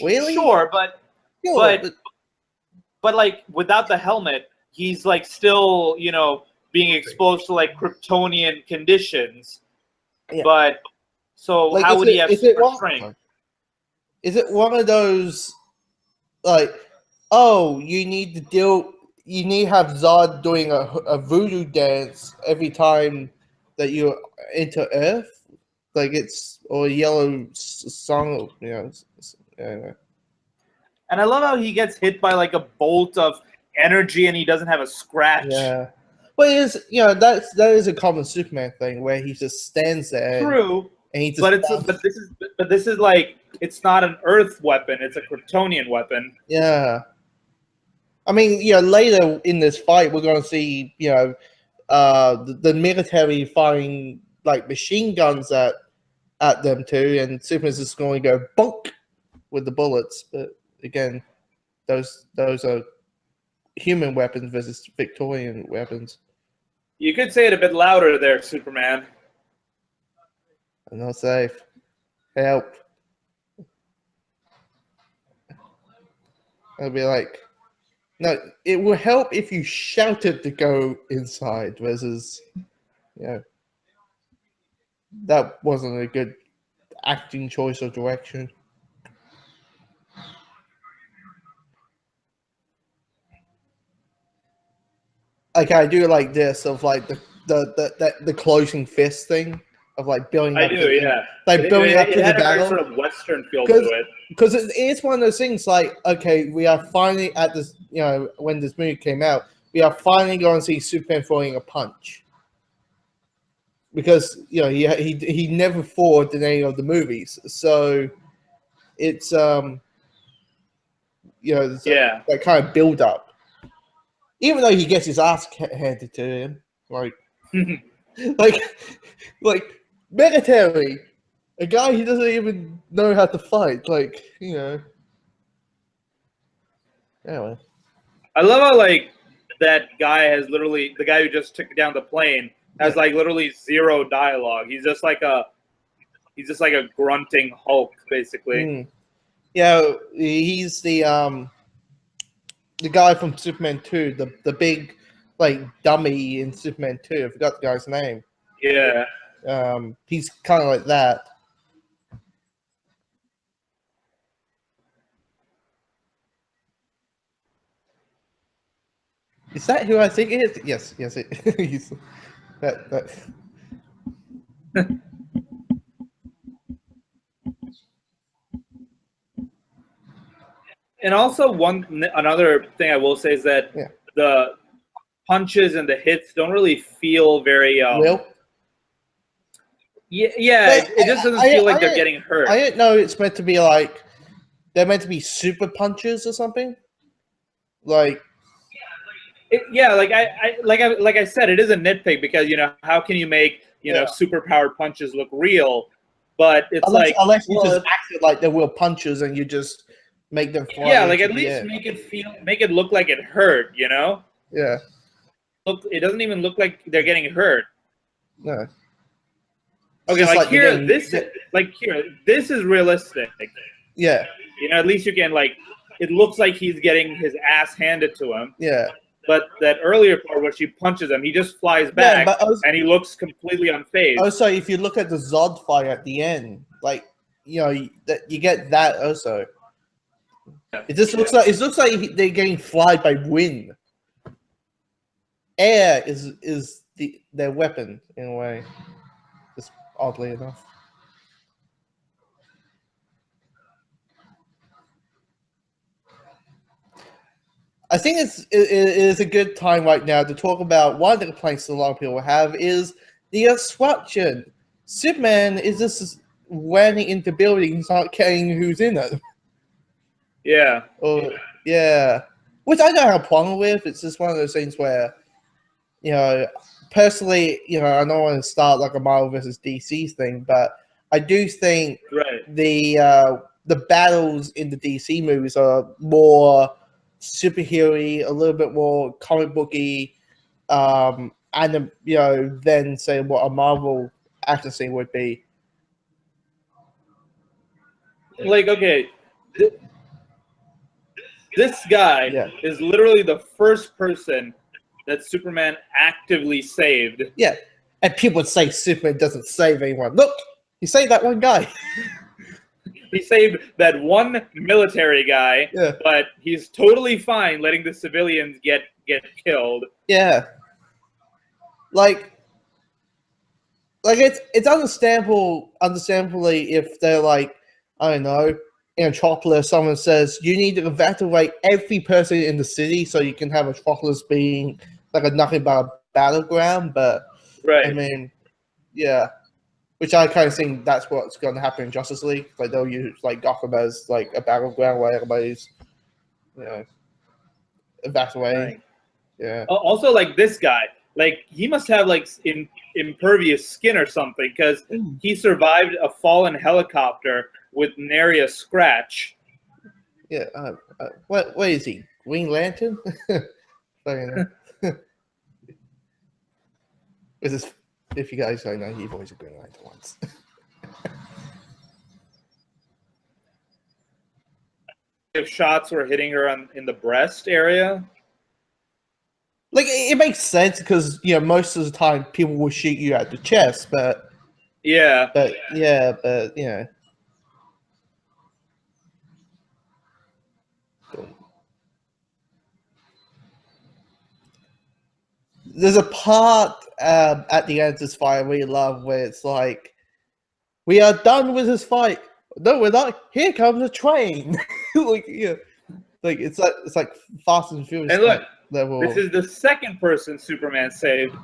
really? Sure, but like, without the helmet, he's, like, still, being exposed to, like, Kryptonian conditions. Yeah. But, so like, how would he have super strength? Is it one of those, like, oh, you need to have Zod doing a voodoo dance every time that you enter Earth? Like, or a yellow song, anyway. And I love how he gets hit by, like, a bolt of energy and he doesn't have a scratch. Yeah. But that is a common Superman thing where he just stands there. True. And he just but this is like, it's not an Earth weapon, it's a Kryptonian weapon. Yeah. I mean, later in this fight we're gonna see, the military firing like machine guns at them too, and Superman's just going to go bonk with the bullets. But again, those are human weapons versus Victorian weapons. You could say it a bit louder there, Superman. I'm not safe. Help. I'll be like, no, it will help if you shouted to go inside versus, that wasn't a good acting choice or direction. Like, I do like this of like the closing fist thing of like building up. Like building up to the battle. Sort of Western feel to it. Because it's one of those things like, okay, we are finally at this, when this movie came out, we are finally going to see Superman throwing a punch. Because, he never fought in any of the movies. So it's, that kind of build up. Even though he gets his ass handed to him. Like, like military. A guy who doesn't even know how to fight, like, Anyway. I love how, like, that guy has literally, the guy who just took down the plane has, like, literally zero dialogue. He's just like a grunting Hulk, basically. Yeah, he's the guy from Superman 2, the big, like, dummy in Superman 2. I forgot the guy's name. Yeah. He's kind of like that. Is that who I think it is? Yes, it is. that. And also another thing I will say is that the punches and the hits don't really feel very real. Yeah, it just doesn't feel like they're getting hurt. I didn't know it's meant to be like they're meant to be super punches or something. Like, like I said, it is a nitpick because how can you make super powered punches look real? But it's unless you just acted like they're real punches and you just make them fly. Yeah, like at least make it look like it hurt. Yeah. it doesn't even look like they're getting hurt. No. Okay, like here, this is realistic. Yeah. You know, at least you can like. It looks like he's getting his ass handed to him. Yeah. But that earlier part where she punches him, he just flies back, and he looks completely unfazed. Also, if you look at the Zod fight at the end, like you get that also. It just looks like they're getting flied by wind. Air is their weapon in a way, just oddly enough. I think it is a good time right now to talk about one of the complaints a lot of people have is the obstruction. Superman is just running into buildings, not caring who's in it. Yeah. Yeah. Which I don't have a problem with. It's just one of those things where, personally, I don't want to start like a Marvel versus DC thing, but I do think the battles in the DC movies are more superhero-y, a little bit more comic booky, and than say what a Marvel action scene would be. Like, okay, this guy is literally the first person that Superman actively saved. Yeah, and people would say Superman doesn't save anyone. Look, he saved that one guy. He saved that one military guy, but he's totally fine letting the civilians get killed. Yeah. Like it's understandably if they're like, I don't know, in Metropolis, someone says you need to evacuate every person in the city so you can have Metropolis being like a nothing but a battleground, but I mean, yeah. Which I kind of think that's what's going to happen in Justice League. Like they'll use like Gotham as like a battleground where everybody's, evacuating. Yeah. Also, like this guy, like he must have like impervious skin or something because he survived a fallen helicopter with nary a scratch. Yeah. What is he? Green Lantern? If you guys don't know, he voiced a Green Lantern once. If shots were hitting her in the breast area, like it makes sense because most of the time people will shoot you at the chest, but there's a part at the end of this fight I really love where it's like, we are done with this fight. No, we're not. Here comes a train. Like it's like Fast and Furious. And look, level. This is the second person Superman saved.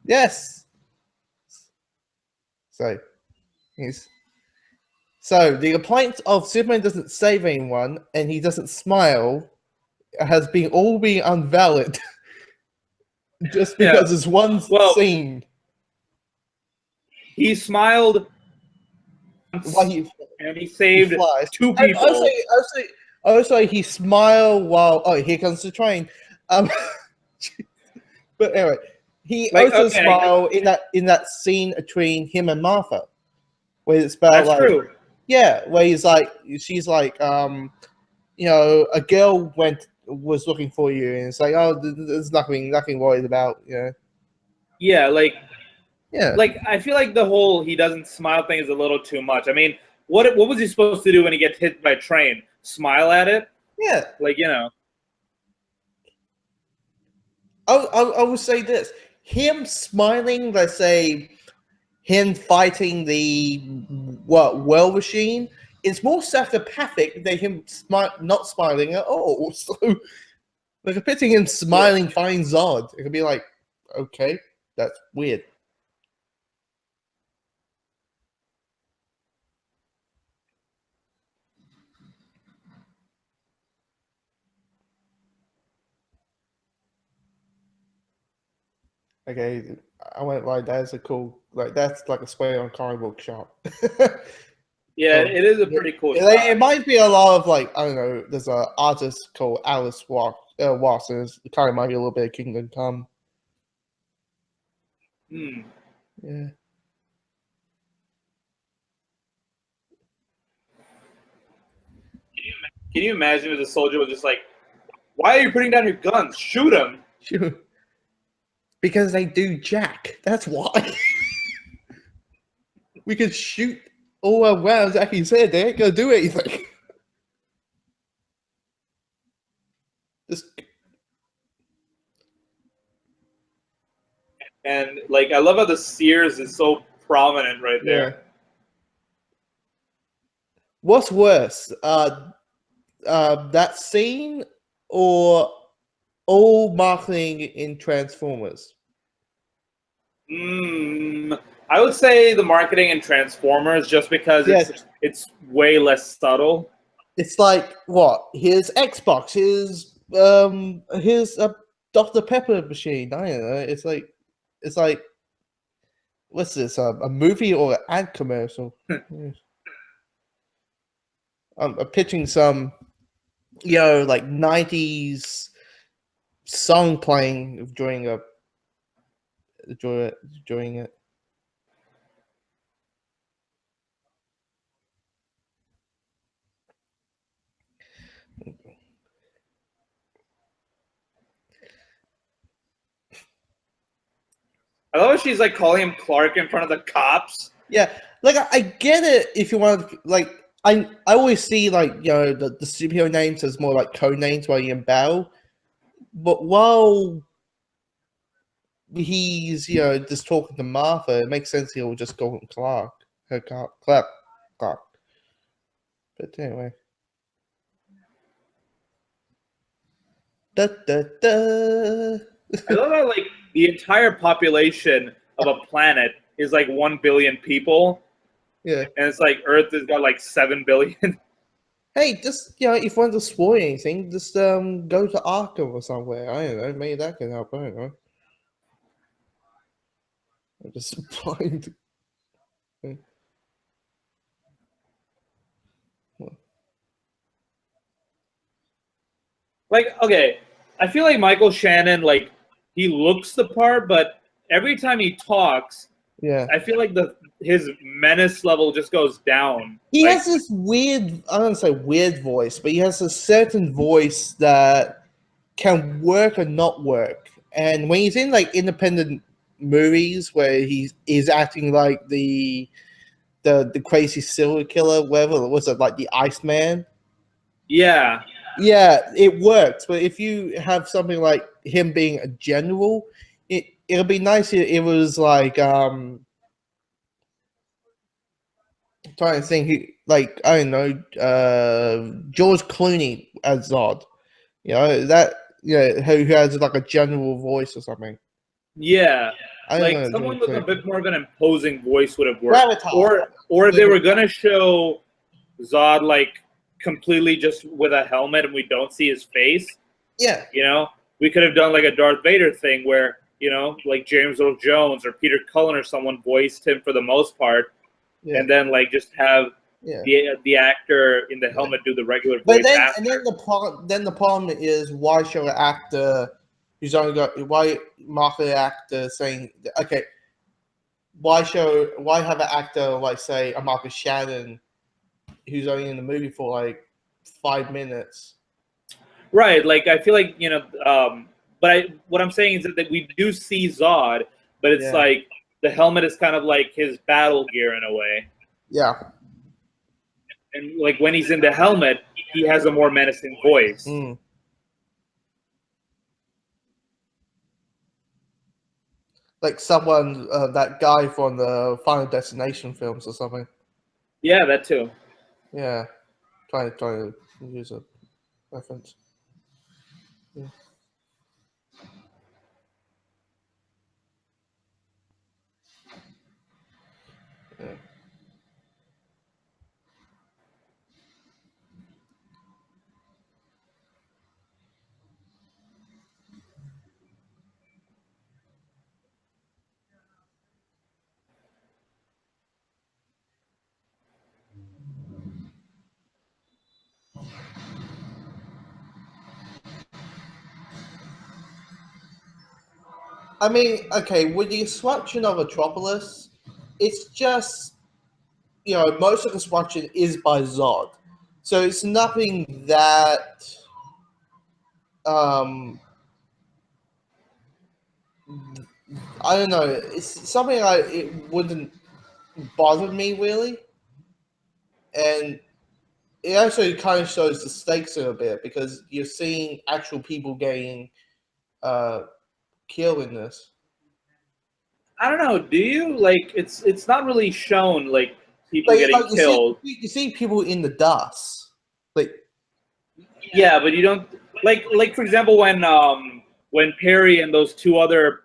Yes. So the complaint of Superman doesn't save anyone and he doesn't smile has been unvalid. Just because there's one scene. He smiled and he saved two people. Also, he smiled while... Oh, here comes the train. But anyway, he smiled in that scene between him and Martha. Where it's about That's true. Yeah, where she's like, a girl was looking for you, and it's like, oh, there's nothing worried about, Yeah, like I feel like the whole he doesn't smile thing is a little too much. I mean, what was he supposed to do when he gets hit by a train? Smile at it? Yeah, like I would say this: him smiling, let's say, him fighting the well machine, is more psychopathic than him not smiling at all. So, like, a picture him smiling fighting Zod, it could be like, okay, that's weird. Okay, I went like that's a cool, like that's like a spray on comic book shop. Yeah, it is a pretty cool shot. It might be a lot of like, I don't know, there's an artist called Alice Watson. It kind of might be a little bit of Kingdom Come. Hmm. Yeah. Can you imagine if the soldier was just like, "Why are you putting down your guns? Shoot him!" Sure. Because they do jack. That's why. We could shoot all our rounds, like you said, they ain't gonna do anything. Just And like, I love how the Sears is so prominent right there. yeah. What's worse, that scene or all marketing in Transformers? I would say the marketing in Transformers, just because Yes. it's way less subtle. It's like what? Here's Xbox. Here's a Dr. Pepper machine. I don't know. It's like what's this? A movie or an ad commercial? Yeah. I'm pitching some, like 90s song playing during it. I love how she's like calling him Clark in front of the cops. Yeah, like I get it if you want to, like I always see like the superhero names as more like code names while you're in battle, but while he's just talking to Martha, it makes sense he'll just go with Clark, Clark. But anyway, da da da. I love how like the entire population of a planet is like 1 billion people, Yeah. and it's like Earth has got like 7 billion. Hey, just if you want to spoil anything, just go to Arkham or somewhere. I don't know. Maybe that can help. I don't know. I'm just blind. Like, okay, I feel like Michael Shannon, like, he looks the part, but every time he talks, Yeah. I feel like his menace level just goes down. He Like, has this weird, I don't say weird voice, but he has a certain voice that can work or not work. And when he's in like independent movies where he's acting like the crazy serial killer, whatever was it, like the Iceman? yeah. Yeah, it works. But if you have something like him being a general, it'll be nice if it was like trying to think like I don't know, George Clooney as Zod. That who has like a general voice or something. Yeah. I don't Like, know. someone George with a Clooney. bit more of an imposing voice would have worked. Gravitas. Or if they were going to show Zod, like, completely just with a helmet and we don't see his face, Yeah. we could have done like a Darth Vader thing where, like James Earl Jones or Peter Cullen or someone voiced him for the most part, Yeah. and then like just have Yeah. the actor in the helmet do the regular voice But then, after. and then the problem is why show an actor who's only got why market an actor saying okay, why have an actor like say a Marcus Shannon who's only in the movie for like 5 minutes. Right, like I feel like but what I'm saying is that we do see Zod, but it's like the helmet is kind of like his battle gear in a way. Yeah. And like when he's in the helmet, he has a more menacing voice. Mm. Like someone, that guy from the Final Destination films or something. Yeah, that too. Yeah, trying to use a reference. Yeah. Yeah. I mean, okay, with the destruction of Metropolis, it's just, most of the destruction is by Zod. So it's nothing that I don't know. It's something it wouldn't bother me really, and it actually kind of shows the stakes in a bit because you're seeing actual people getting killed in this. I don't know. Do you like? It's not really shown like people getting killed. You see people in the dust, like Yeah, but you don't like for example when Perry and those two other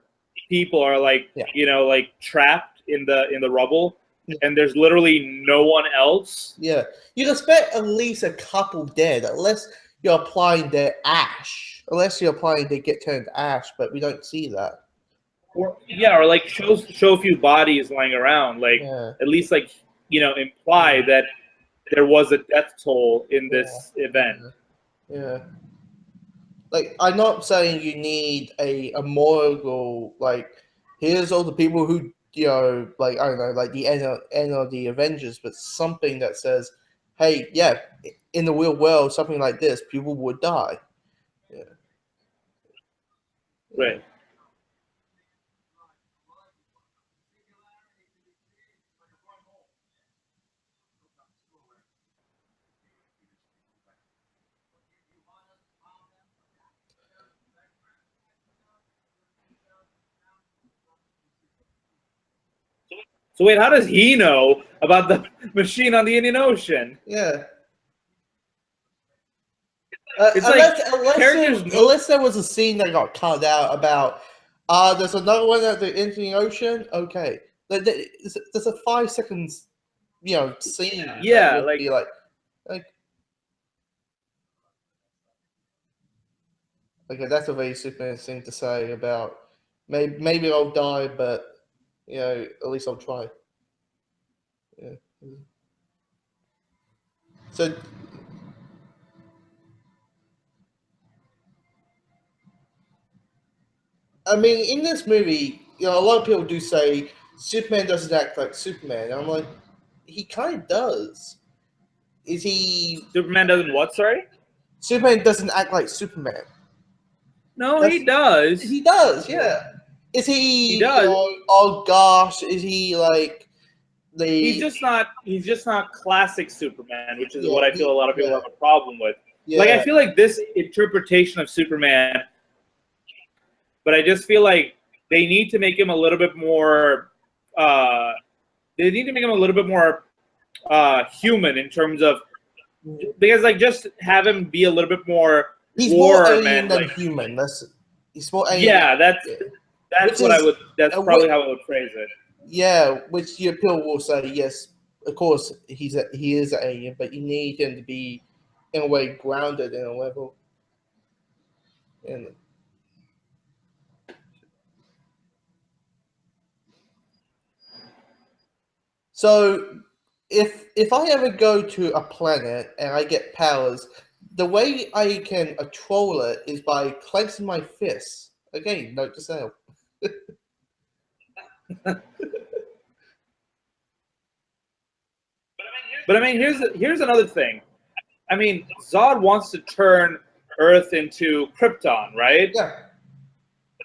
people are like like trapped in the rubble and there's literally no one else. Yeah, you'd expect at least a couple dead, unless you're applying their ash. Unless you're applying they get turned to ash, but we don't see that. Or like show a few bodies lying around, like at least like imply that there was a death toll in this event. Yeah. Like, I'm not saying you need a moral, like, here's all the people who, like, I don't know, like the end of the Avengers, but something that says, hey, yeah, in the real world, something like this, people would die. Yeah. Right. So wait, how does he know about the machine on the Indian Ocean? Yeah. It's unless there was a scene that got cut out about, there's another one at the Indian Ocean. Okay, there's a 5 seconds, scene. Yeah, like, okay, that's a very Superman thing to say about. Maybe I'll die, but at least I'll try. Yeah. So. I mean, in this movie, a lot of people do say Superman doesn't act like Superman. And I'm like, he kind of does. Is he? Superman doesn't what? Sorry. Superman doesn't act like Superman. No, he does. He does, yeah. Is he? He does. Oh gosh, is he like the? He's just not classic Superman, which is what I feel a lot of people have a problem with. Yeah. Like I feel like this interpretation of Superman. But I just feel like they need to make him a little bit more. They need to make him a little bit more human in terms of because like just have him be a little bit more. He's more alien than human. He's more alien. Yeah, that's what I would. That's probably how I would phrase it. Yeah, which people will say yes. Of course, he is an alien, but you need him to be in a way grounded in a level. And. So, if I ever go to a planet and I get powers, the way I can control it is by clenching my fists. Again, note to self. But I mean, here's another thing. I mean, Zod wants to turn Earth into Krypton, right? Yeah.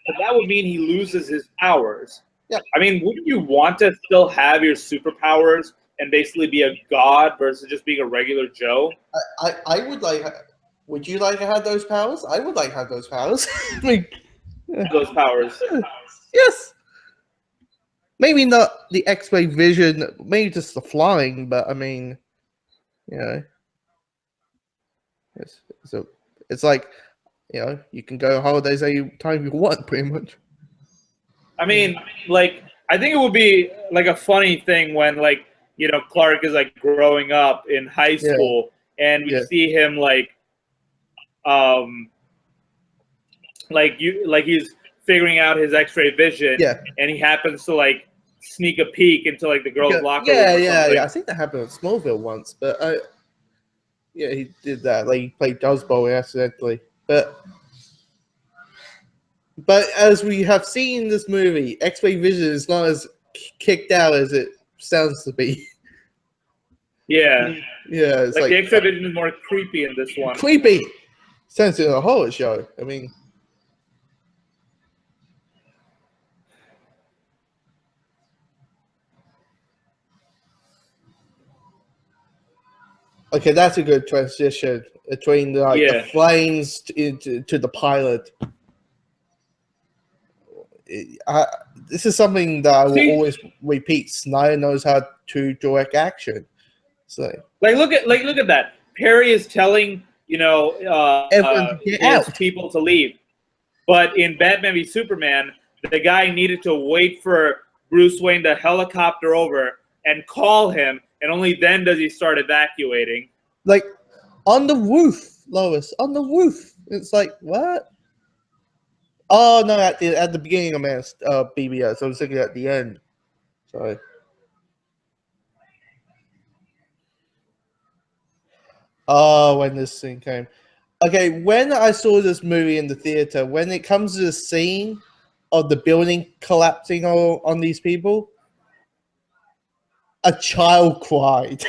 But that would mean he loses his powers. Yeah. I mean, wouldn't you want to still have your superpowers and basically be a god versus just being a regular Joe? I would like. Would you like to have those powers? I would like to have those powers. Those powers. Yes. Maybe not the X-ray vision. Maybe just the flying. But I mean, it's like, you can go holidays any time you want, pretty much. I mean, like, I think it would be like a funny thing when, like, Clark is like growing up in high school, and we see him he's figuring out his X-ray vision, and he happens to like sneak a peek into like the girl's locker room. Yeah. I think that happened in Smallville once, but he did that. Like he played dodgeball accidentally, but. But as we have seen in this movie, X-ray vision is not as kicked out as it sounds to be. Yeah. Yeah, it's Like like the X-ray vision is more creepy in this one. creepy. Sounds like a horror show. I mean, okay, that's a good transition between like the flames to the pilot. This is something that I will always repeat. Snyder knows how to direct action. So, look at that. Perry is telling everyone to get his out. people to leave, but in Batman v Superman, the guy needed to wait for Bruce Wayne to helicopter over and call him, and only then does he start evacuating. Like on the roof, Lois, on the roof. It's like what? Oh no! At the beginning of BBS, I was thinking at the end. Sorry. Oh, when this scene came. Okay, when I saw this movie in the theater, when it comes to the scene of the building collapsing on these people, a child cried,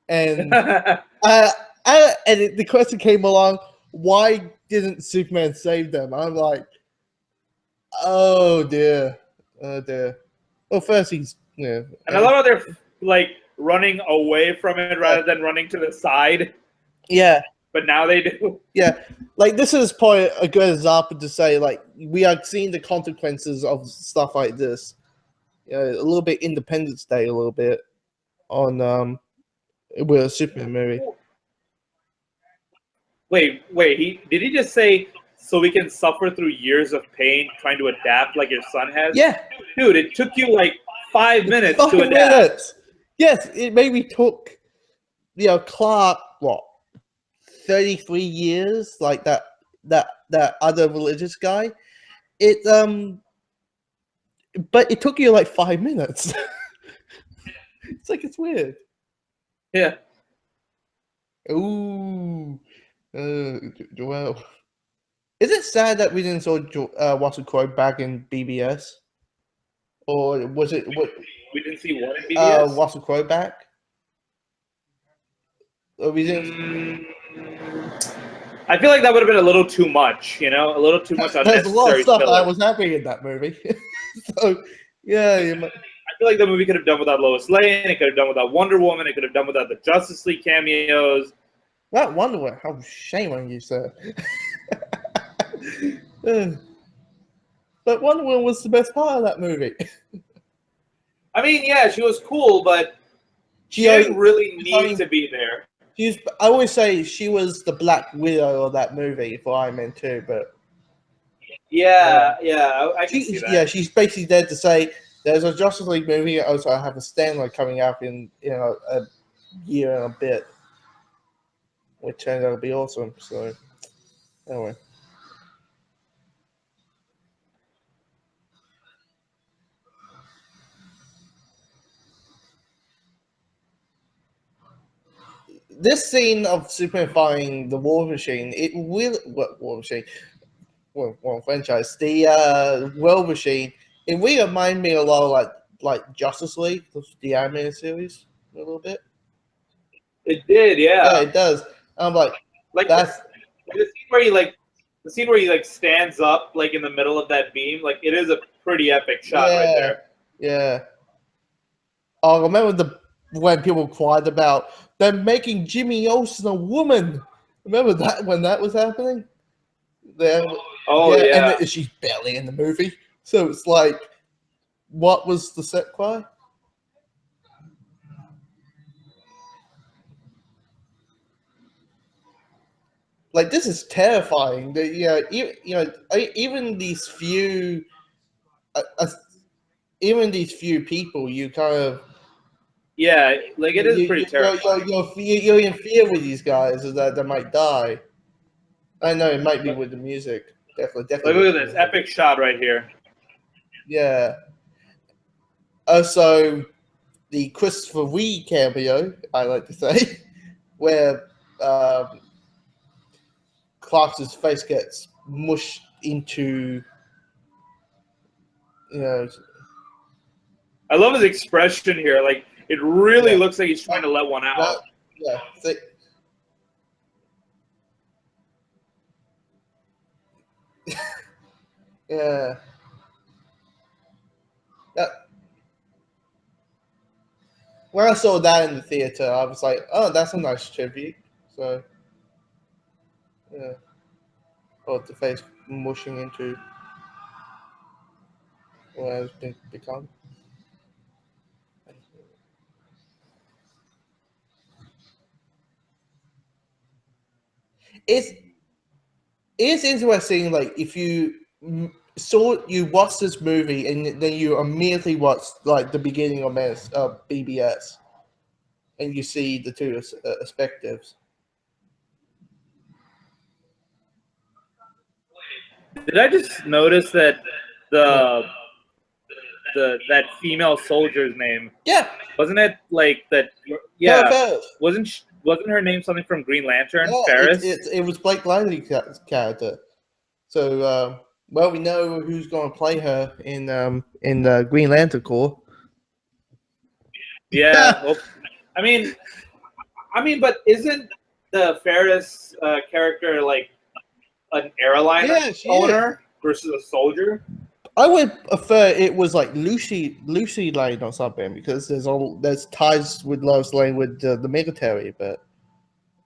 and the question came along: why didn't Superman save them? I'm like, oh dear, oh dear. Well, first he's and I love how they're like running away from it rather than running to the side. Yeah. But now they do. Yeah, like this is probably a good example to say, like, we are seeing the consequences of stuff like this. A little bit Independence Day, a little bit on with a Superman movie. Wait, did he just say so we can suffer through years of pain trying to adapt like your son has? Yeah, dude, it took you like 5 minutes to adapt. Yes, it maybe took Clark 33 years, like that other religious guy. But it took you like 5 minutes. It's like it's weird. Yeah. Ooh. Joel. Is it sad that we didn't saw Russell Crowe back in BBS? Or was it what? We didn't see what in BBS? Russell Crowe back. Or we didn't. I feel like that would have been a little too much, a little too much unnecessary. There's a lot of stuff that was happening in that movie. So, yeah. I feel like the movie could have done without Lois Lane. It could have done without Wonder Woman. It could have done without the Justice League cameos. That Wonder Woman. Oh, shame on you, sir. But Wonder Woman was the best part of that movie. I mean, yeah, she was cool, but she didn't really need to be there. I always say she was the Black Widow of that movie for Iron Man 2, but yeah, I can see that. Yeah, she's basically there to say there's a Justice League movie. Also, I have a standalone coming out in a year and a bit, which turned out to be awesome. So anyway. This scene of Superman fighting the War Machine, franchise, the World Machine, it really reminded me a lot of like Justice League, the animated series, a little bit. It did, yeah. Yeah, it does. I'm like that's the scene where he stands up like in the middle of that beam. Like it is a pretty epic shot right there. Yeah. I remember when people cried about them making Jimmy Olsen a woman. Remember that when that was happening? Yeah. And she's barely in the movie, so it's like, what was the set cry? Like, this is terrifying. Even these few, people, you kind of. Yeah, like it is pretty terrifying. You're in fear with these guys that they might die. I know it might be with the music. Definitely. Look at this epic shot right here. Yeah. Also, the Christopher Reeve cameo, I like to say, where Clark's face gets mushed into you know, I love his expression here. Like, it really Yeah. looks like he's trying to let one out. yeah. So, yeah. When I saw that in the theater, I was like, "Oh, that's a nice tribute." So, yeah. Or the face mushing into what has become. It's interesting. Like if you you watch this movie and then you immediately watch like the beginning of BBS, and you see the two perspectives. Did I just notice that that female soldier's name? Yeah. Wasn't it like that? Yeah. Ferris. Wasn't her name something from Green Lantern? Yeah, Ferris. It was Blake Lively's character. So well, we know who's going to play her in the Green Lantern Corps. Yeah. Well, I mean, but isn't the Ferris character like an airliner owner versus a soldier? I would prefer it was like Lucy Lane or something because there's ties with Lois Lane with the military, but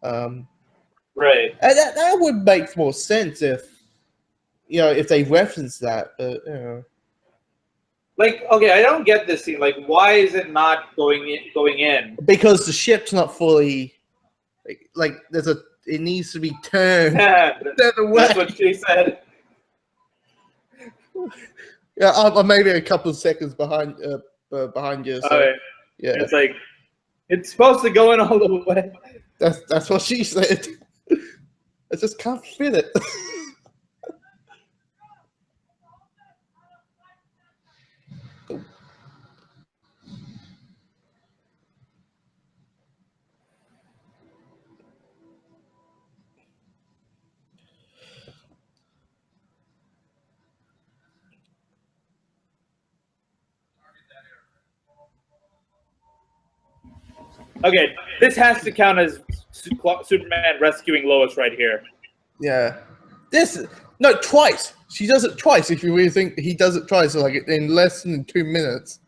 right. And that would make more sense if they reference that, but Like, okay, I don't get this scene. Like, why is it not going in? Because the ship's not fully like it needs to be turned. That's what she said. Yeah, I'm maybe a couple of seconds behind you. So, yeah, it's like it's supposed to go in all the way. That's what she said. I just can't fit it. Okay, this has to count as Superman rescuing Lois right here. Yeah, twice. She does it twice. If you really think he does it twice, like in less than 2 minutes.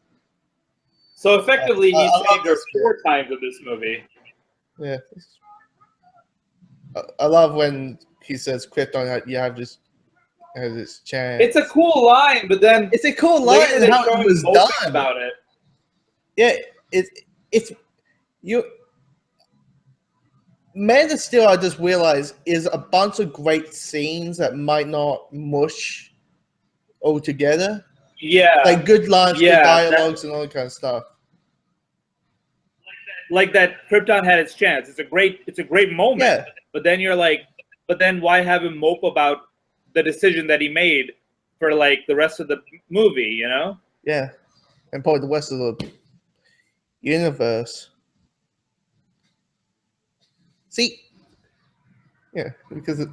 So effectively, he saved her 4 times in this movie. Yeah, I love when he says, "Krypton, you have this chance." It's a cool line, but then it's a cool line and how it was done about it. Yeah, it's you. Man of Steel, I just realized, is a bunch of great scenes that might not mush all together. Yeah, like good lines, good dialogues, and all that kind of stuff. Like that, Krypton had its chance. It's a great moment. Yeah. But then you're like, but then why have him mope about the decision that he made for like the rest of the movie? You know? Yeah, and probably the rest of the universe. See, yeah, because it.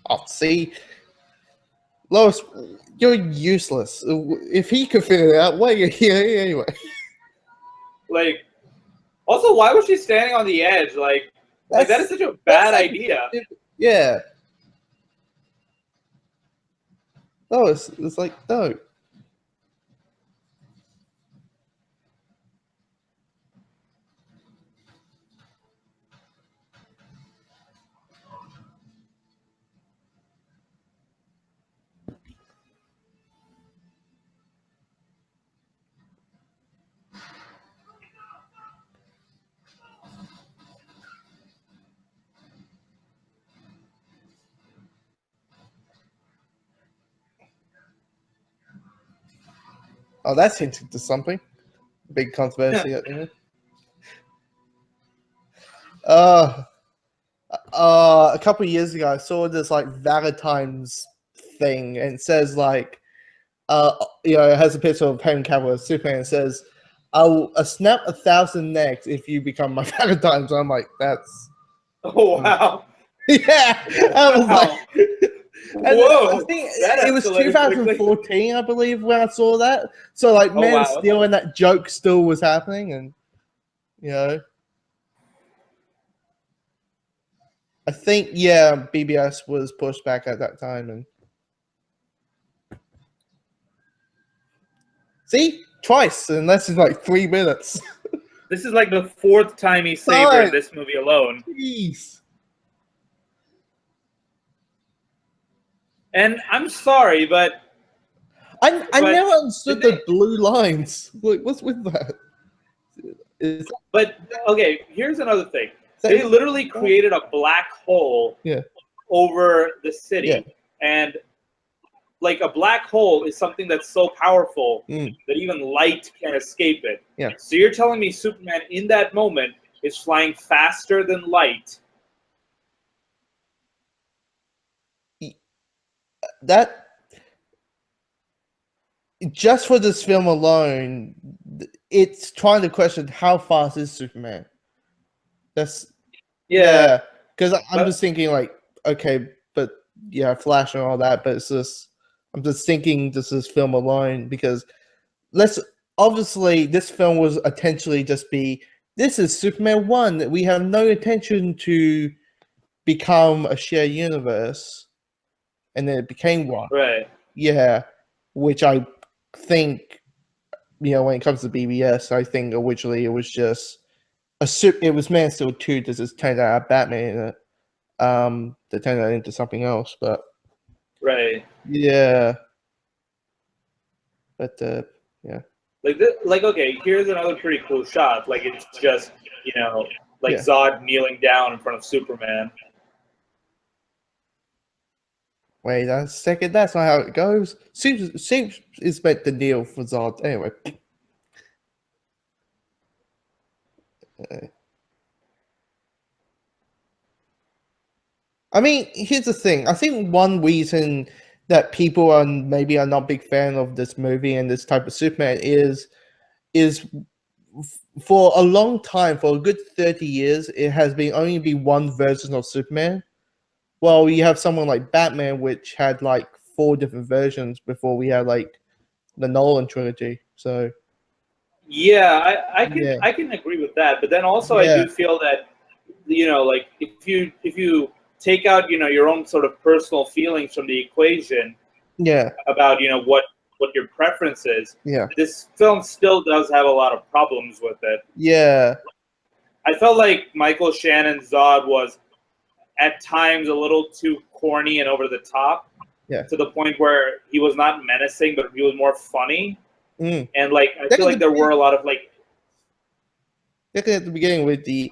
Oh, see, Lois, you're useless. If he could figure it out, why are you here anyway? Like, also, why was she standing on the edge? Like that is such a bad idea. Yeah. Lois, it's like, no. Oh, that's hinting to something. Big controversy. A couple of years ago, I saw this like Valentine's thing, and it says like, it has a picture of Henry Cavill as Superman. And it says, I'll snap 1,000 necks if you become my Valentine. So I'm like, that's Oh wow! yeah. I was like, and Whoa! I think That it was escalated quickly. 2014, I believe, when I saw that. So like, Oh, Man of wow. Steel and that joke still was happening, and you know, I think BBS was pushed back at that time, and see twice in less than like 3 minutes. This is like the 4th time he saved her in this movie alone. Jeez. And I'm sorry, but I never understood the blue lines. Like, what's with that? But okay, here's another thing. They literally created a black hole over the city, and like a black hole is something that's so powerful that even light can't escape it. Yeah. So you're telling me Superman in that moment is flying faster than light? That just for this film alone, it's trying to question how fast is Superman. That's because I'm just thinking like, okay, but Flash and all that, but it's just I'm just thinking this film alone because obviously this film was intentionally just be this is Superman 1. We have no intention to become a shared universe, and then it became one. Right. Yeah, which I think, when it comes to BBS, I think originally it was just it was Man of Steel 2 that just turned out Batman in it. They turned that into something else, but right. Yeah. But yeah. Like okay, here's another pretty cool shot. Like it's just Zod kneeling down in front of Superman. Wait a second, that's not how it goes. Super is meant to kneel for Zod. Anyway. I mean, here's the thing. I think one reason that people are not big fan of this movie and this type of Superman is for a long time, for a good 30 years, it has been only been one version of Superman. Well, you have someone like Batman, which had like 4 different versions before we had like the Nolan trilogy. So yeah, I can agree with that. But then also I do feel that like if you take out your own sort of personal feelings from the equation, about what your preference is, this film still does have a lot of problems with it. Yeah, I felt like Michael Shannon's Zod was at times a little too corny and over the top. To the point where he was not menacing, but he was more funny. And like I feel like there were a lot of like at the beginning with the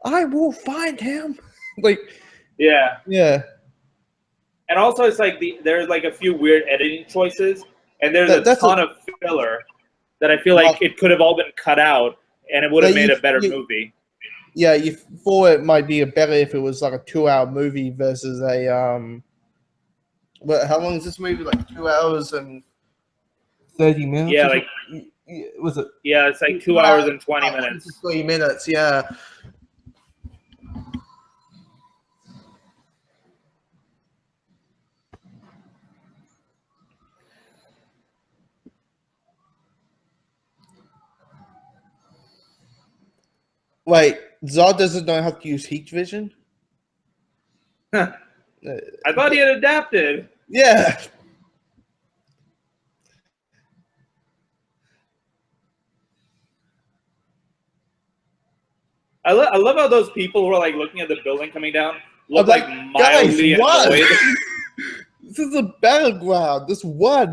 "I will find him," like yeah. And also, it's like there's like a few weird editing choices, and there's a ton of filler that I feel like it could have all been cut out, and it would have made a better movie. Yeah, you thought it might be better if it was like a 2-hour movie versus a But how long is this movie? Like 2 hours and 30 minutes? Yeah, like was it? Yeah, it's like 2 hours and 20 minutes. 20 minutes, yeah. Wait, Zod doesn't know how to use heat vision? I thought he had adapted. Yeah. I love how those people who are like looking at the building coming down look like mildly annoyed. This is a battleground. This what?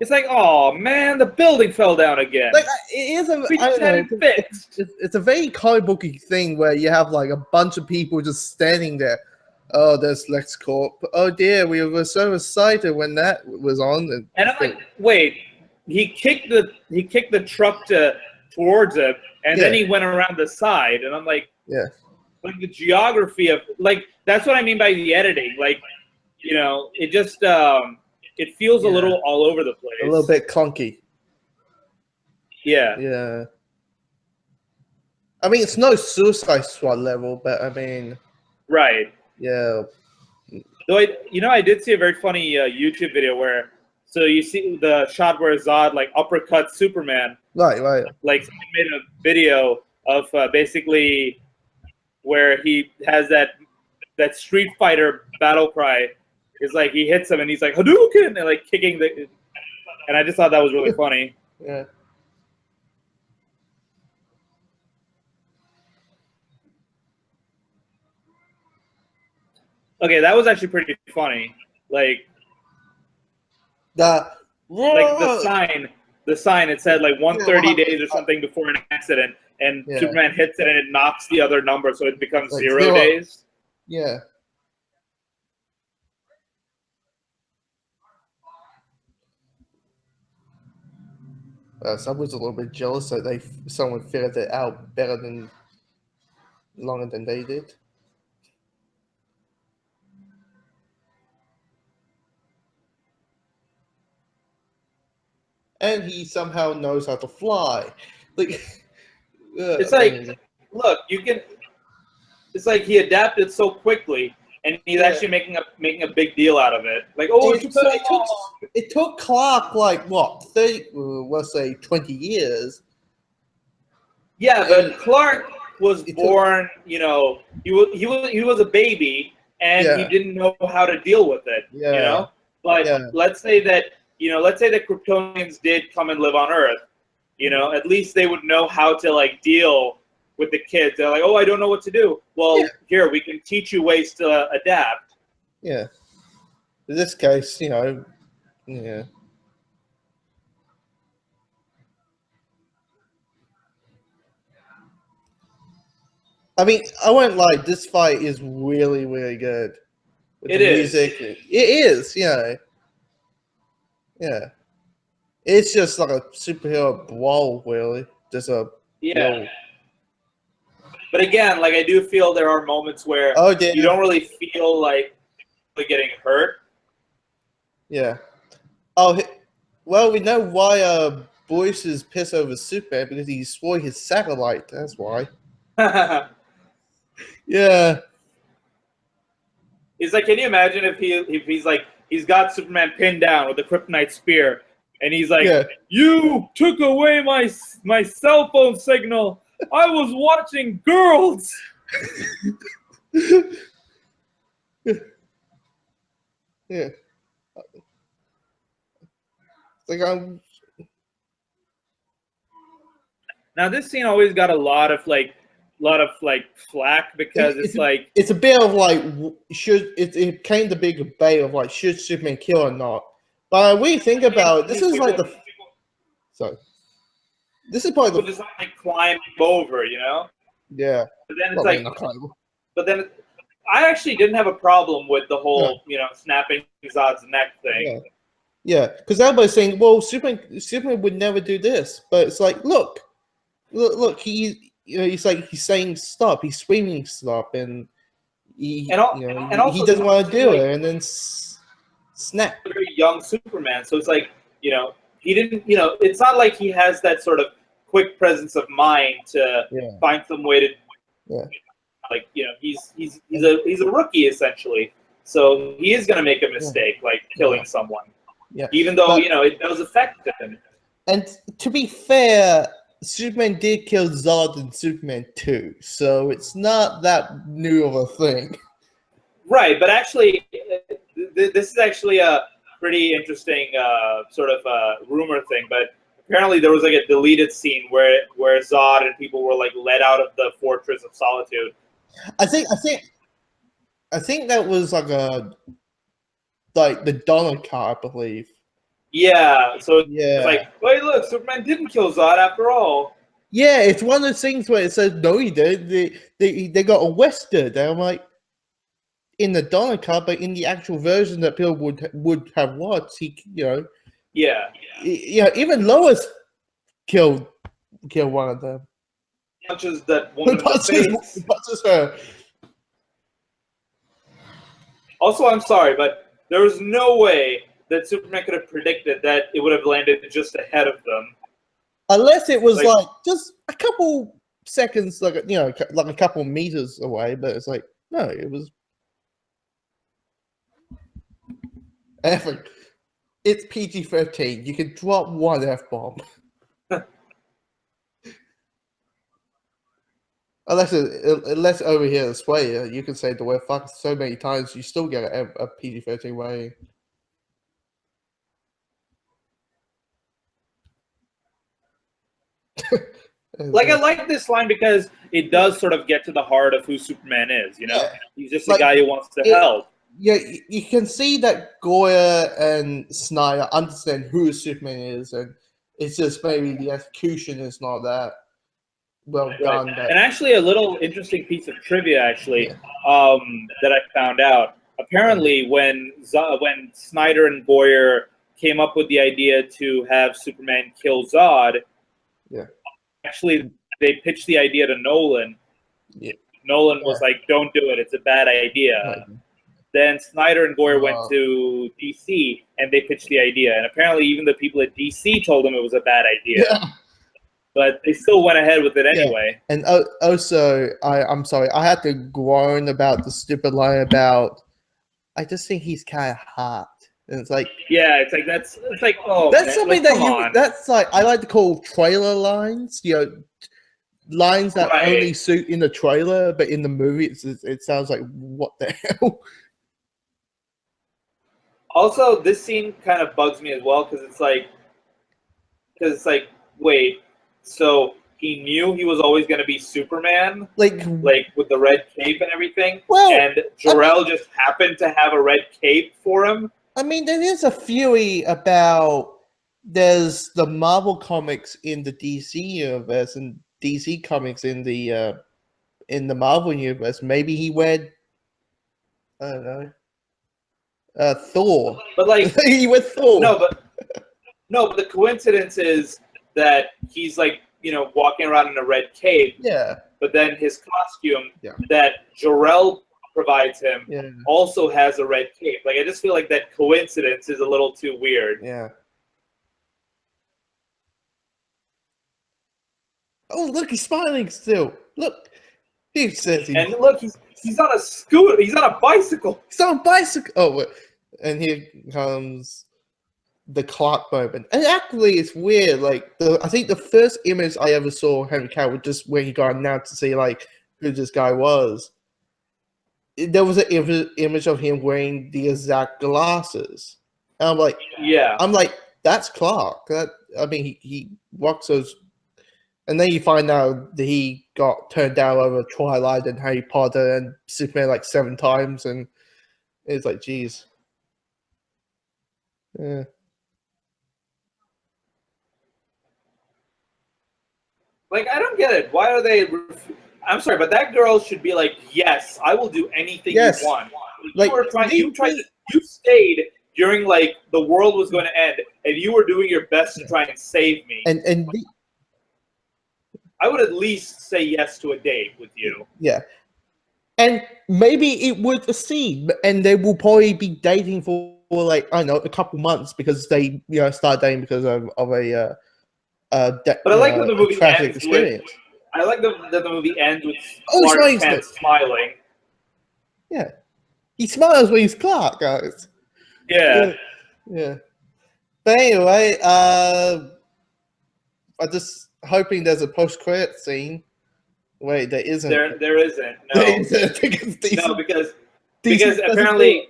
It's like, oh man, the building fell down again. Like it is it's a very comic booky thing where you have like a bunch of people just standing there. Oh, there's LexCorp. Oh dear, we were so excited when that was on. And I'm like, wait, he kicked the truck towards him, and then he went around the side, and I'm like, like the geography of like that's what I mean by the editing. Like, it just it feels a little all over the place. A little bit clunky. Yeah. Yeah. I mean, it's no Suicide Squad level, but I mean, Right. yeah. Though I did see a very funny YouTube video where, so you see the shot where Zod like uppercuts Superman. Right, right. Like someone made a video of basically where he has that Street Fighter battle cry. Is like he hits him and he's like Hadouken and like kicking the, and I just thought that was really funny. Yeah. Okay, that was actually pretty funny. Like The the sign it said like 130 days or something before an accident, and Yeah. Superman hits it and it knocks the other number, so it becomes Like 0 0. days. Yeah. Someone's a little bit jealous that someone figured it out better than longer than they did. And he somehow knows how to fly. Like, It's like, look, you can. It's like he adapted so quickly, and he's actually making a big deal out of it. Like, oh, it took Clark like what 30, let's say 20 years. Yeah, but Clark was born. You know, he was a baby, and he didn't know how to deal with it. Yeah. You know, but let's say that Kryptonians did come and live on Earth. You know, at least they would know how to like deal with the kids. They're like, oh, I don't know what to do. Well, here we can teach you ways to adapt. Yeah. In this case, yeah. I mean, I won't lie. This fight is really, really good. With the music. It is, yeah. It's just like a superhero brawl, really. Just a brawl. But again, like I do feel there are moments where you don't really feel like getting hurt. Yeah. Oh, well, we know why Boyce is pissed over Superman because he swore his satellite. That's why. Yeah. He's like, can you imagine if he's like he's got Superman pinned down with the kryptonite spear, and he's like, you took away my cell phone signal. I was watching girls. Yeah. Like Now this scene always got a lot of flack because it's a bit of like it came the big debate of like should Superman kill or not. But when you think about it, this is like this is probably just like climb over, you know? Yeah. But then it's like, but then I actually didn't have a problem with the whole snapping Zod's neck thing. Yeah, because everybody's saying, well, Superman would never do this, but it's like, look, he's like he's saying stop, he's screaming stop, and he doesn't want to do it, and then snap. A very young Superman, so it's like he didn't it's not like he has that sort of quick presence of mind to find some way to like he's a rookie essentially, so he is going to make a mistake like killing someone. Yeah. Even though it does affect him. And to be fair, Superman did kill Zod in Superman 2, so it's not that new of a thing. Right, but actually, this is actually a pretty interesting sort of rumor thing. But apparently, there was like a deleted scene where Zod and people were like let out of the Fortress of Solitude. I think that was like the Donner car, I believe. Yeah, so it's like, wait, look, Superman didn't kill Zod after all. Yeah, it's one of those things where it says no, he did. They got arrested. And I'm like, in the Donner car, but in the actual version that people would have watched, even Lois killed one of them. Punches that woman in the face. Punches her. Also, I'm sorry, but there was no way that Superman could have predicted that it would have landed just ahead of them. Unless it was like just a couple seconds, like like a couple meters away, but it's like no, it was. It's PG-13. You can drop one F-bomb. Unless over here in Australia, you can say the word fuck so many times, you still get a PG-13 rating. Like, I like this line because it does sort of get to the heart of who Superman is, you know? Yeah. He's just a guy who wants to help. Yeah, you can see that Goya and Snyder understand who Superman is, and it's just maybe the execution is not that well done. But... And actually, a little interesting piece of trivia, that I found out. Apparently, when Snyder and Goyer came up with the idea to have Superman kill Zod, actually, they pitched the idea to Nolan. Yeah. Nolan was like, "Don't do it; it's a bad idea." Right. Then Snyder and Goyer went to DC, and they pitched the idea. And apparently, even the people at DC told them it was a bad idea. Yeah. But they still went ahead with it anyway. Yeah. And also, I'm sorry, I had to groan about the stupid line about. I just think he's kind of hot, and it's like. Yeah, it's like oh. That's man, something that's like I like to call trailer lines. Lines that only suit in the trailer, but in the movie, it sounds like what the hell. Also, this scene kind of bugs me as well because it's like, wait, so he knew he was always going to be Superman, like with the red cape and everything, and Jor-El just happened to have a red cape for him. I mean, there is a theory about there's the Marvel comics in the DC universe and DC comics in the Marvel universe. Maybe he read, I don't know. Thor, but like he went Thor. No, but the coincidence is that he's walking around in a red cape. Yeah. But then his costume that Jor-El provides him also has a red cape. Like, I just feel like that coincidence is a little too weird. Yeah. Oh, look, he's smiling still. Look, he says and look, he's on a scooter. He's on a bicycle. He's on a bicycle. Oh, and here comes the Clark moment. And actually, it's weird. Like, I think the first image I ever saw Henry Cavill was just when he got announced to see like who this guy was. There was an image of him wearing the exact glasses. And I'm like, that's Clark. He rocks those. And then you find out that he got turned down over Twilight and Harry Potter and Superman like 7 times, and it's like, geez. Yeah. Like, I don't get it. Why are they? I'm sorry, but that girl should be like, yes, I will do anything you want. Like, you stayed during like the world was going to end, and you were doing your best to try and save me. And I would at least say yes to a date with you. Yeah. And maybe it would succeed, and they will probably be dating for like, I don't know, a couple months because they, start dating because of a but I like that the movie ends experience. I like that the movie ends with Clark Kent smiling. Yeah. He smiles when he's Clark, guys. Yeah. Yeah. But anyway, I just hoping there's a post-credit scene. Wait, there isn't. There isn't. No. There isn't. No, because apparently,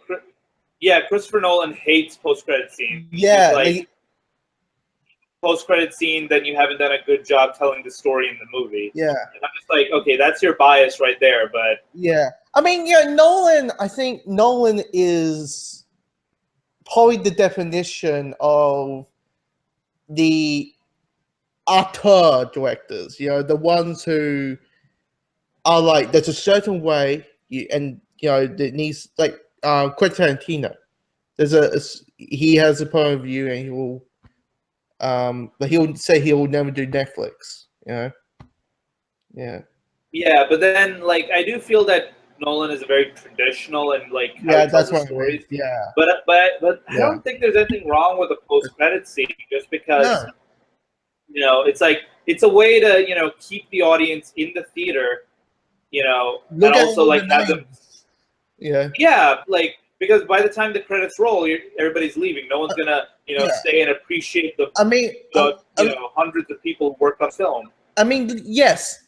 Christopher Nolan hates post-credit scenes. Yeah. Like, post-credit scene, then you haven't done a good job telling the story in the movie. Yeah. And I'm just like, okay, that's your bias right there, but... Yeah. I mean, I think Nolan is probably the definition of the auteur directors, the ones who are like, there's a certain way, that needs, like, Quentin Tarantino. He has a point of view, and he will, but he'll say he'll never do Netflix, Yeah. Yeah, but then, like, I do feel that Nolan is very traditional and, like, how he tells the stories. Yeah. But I don't think there's anything wrong with a post-credit scene, just because... You know, it's like it's a way to keep the audience in the theater. You know, Look and at also all like the have them. names. Yeah. Yeah, like because by the time the credits roll, everybody's leaving. No one's gonna Yeah. stay and appreciate the I mean, hundreds of people who worked on film. I mean, yes,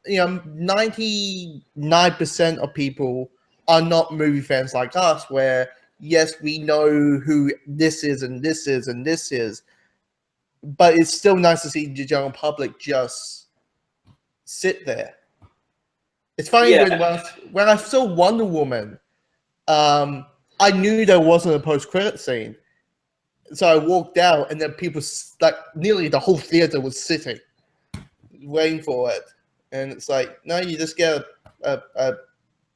99% of people are not movie fans like us, where yes, we know who this is and this is and this is, but it's still nice to see the general public just sit there. It's funny when I saw Wonder Woman, I knew there wasn't a post-credit scene, so I walked out, and then people like nearly the whole theater was sitting, waiting for it, and it's like, no, you just get a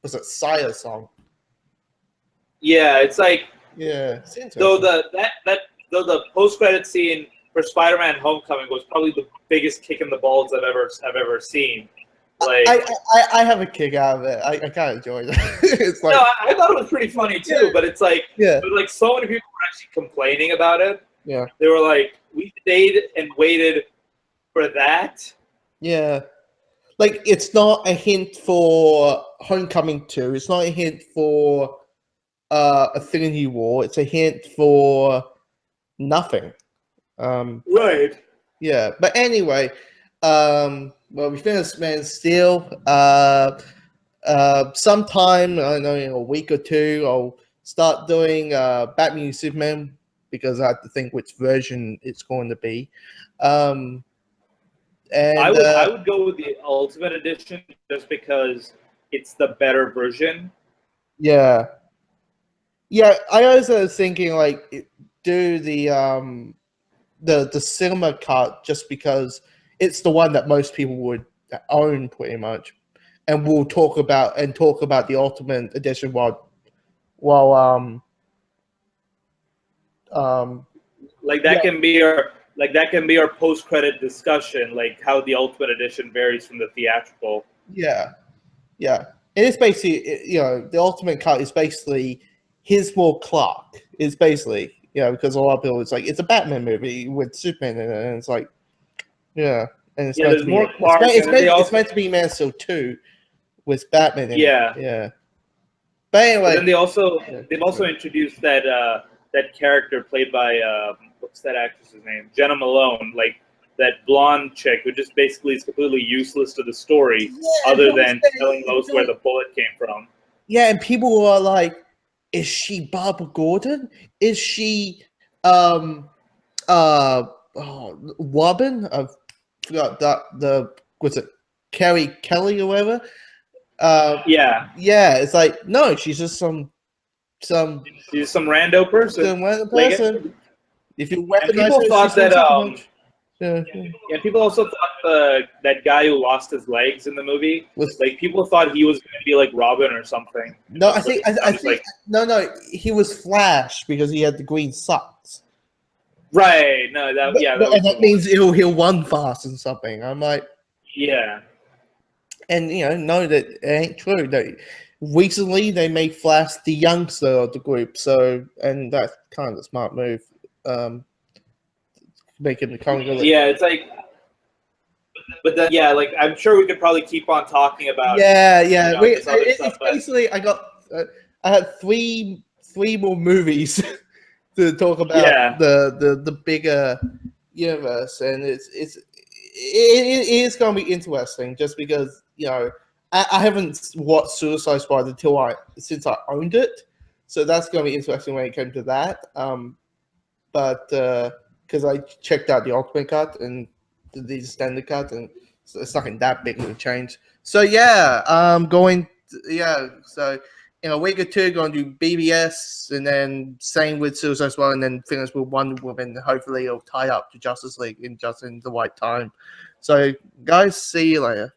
was it Sire song? Yeah, it's like It's though interesting. the post credit scene for Spider-Man: Homecoming was probably the biggest kick in the balls I've ever seen. Like I have a kick out of it. I kind of enjoyed it. It's like, no, I thought it was pretty funny too, but it's like but like so many people were actually complaining about it. Yeah. They were like, we stayed and waited for that. Yeah. Like, it's not a hint for Homecoming 2. It's not a hint for Infinity War. It's a hint for nothing. Right. Yeah. But anyway, well, we finished Man of Steel. Sometime, I don't know, in a week or two, I'll start doing Batman and Superman, because I have to think which version it's going to be. And I would go with the Ultimate Edition just because it's the better version. Yeah. I also was thinking, like, do the cinema cut, just because it's the one that most people would own pretty much, and we'll talk about the Ultimate Edition while that can be our post credit discussion, like how the Ultimate Edition varies from the theatrical. Yeah. It is basically, the Ultimate Cut is basically his more Clark. It's basically, because a lot of people, it's like, it's a Batman movie with Superman in it, and it's like, yeah. And it's meant to be more Clark. It's meant to be Man of Steel 2 with Batman in it. Yeah. But anyway. But then they've also introduced that character played by what's that actress's name? Jenna Malone, like that blonde chick who just basically is completely useless to the story, other than telling Lois where the bullet came from. Yeah, and people are like, is she Barbara Gordon? Is she Robin? I forgot that was it Carrie Kelly or whatever? Yeah, it's like, no, she's just some rando person. Some random person. Like, if you people thought that people also thought that guy who lost his legs in the movie people thought he was going to be like Robin or something. No, I think no, he was Flash because he had the green socks. Right. No, that means he'll run fast and something. I'm like, yeah. And know that it ain't true. Recently they made Flash the youngster of the group, and that's kind of a smart move. Make him the comic. Yeah, it's like, but then like I'm sure we could probably keep on talking about. It's basically I had three more movies to talk about the bigger universe, and it is going to be interesting, just because I haven't watched Suicide Squad since I owned it, so that's going to be interesting when it came to that. But because I checked out the Ultimate Cut and the Standard Cut, and so it's nothing that big of a change. So so in a week or two, going to do BBS, and then same with Suicide Squad, and then finish with Wonder Woman. Hopefully, it'll tie up to Justice League in the right time. So, guys, see you later.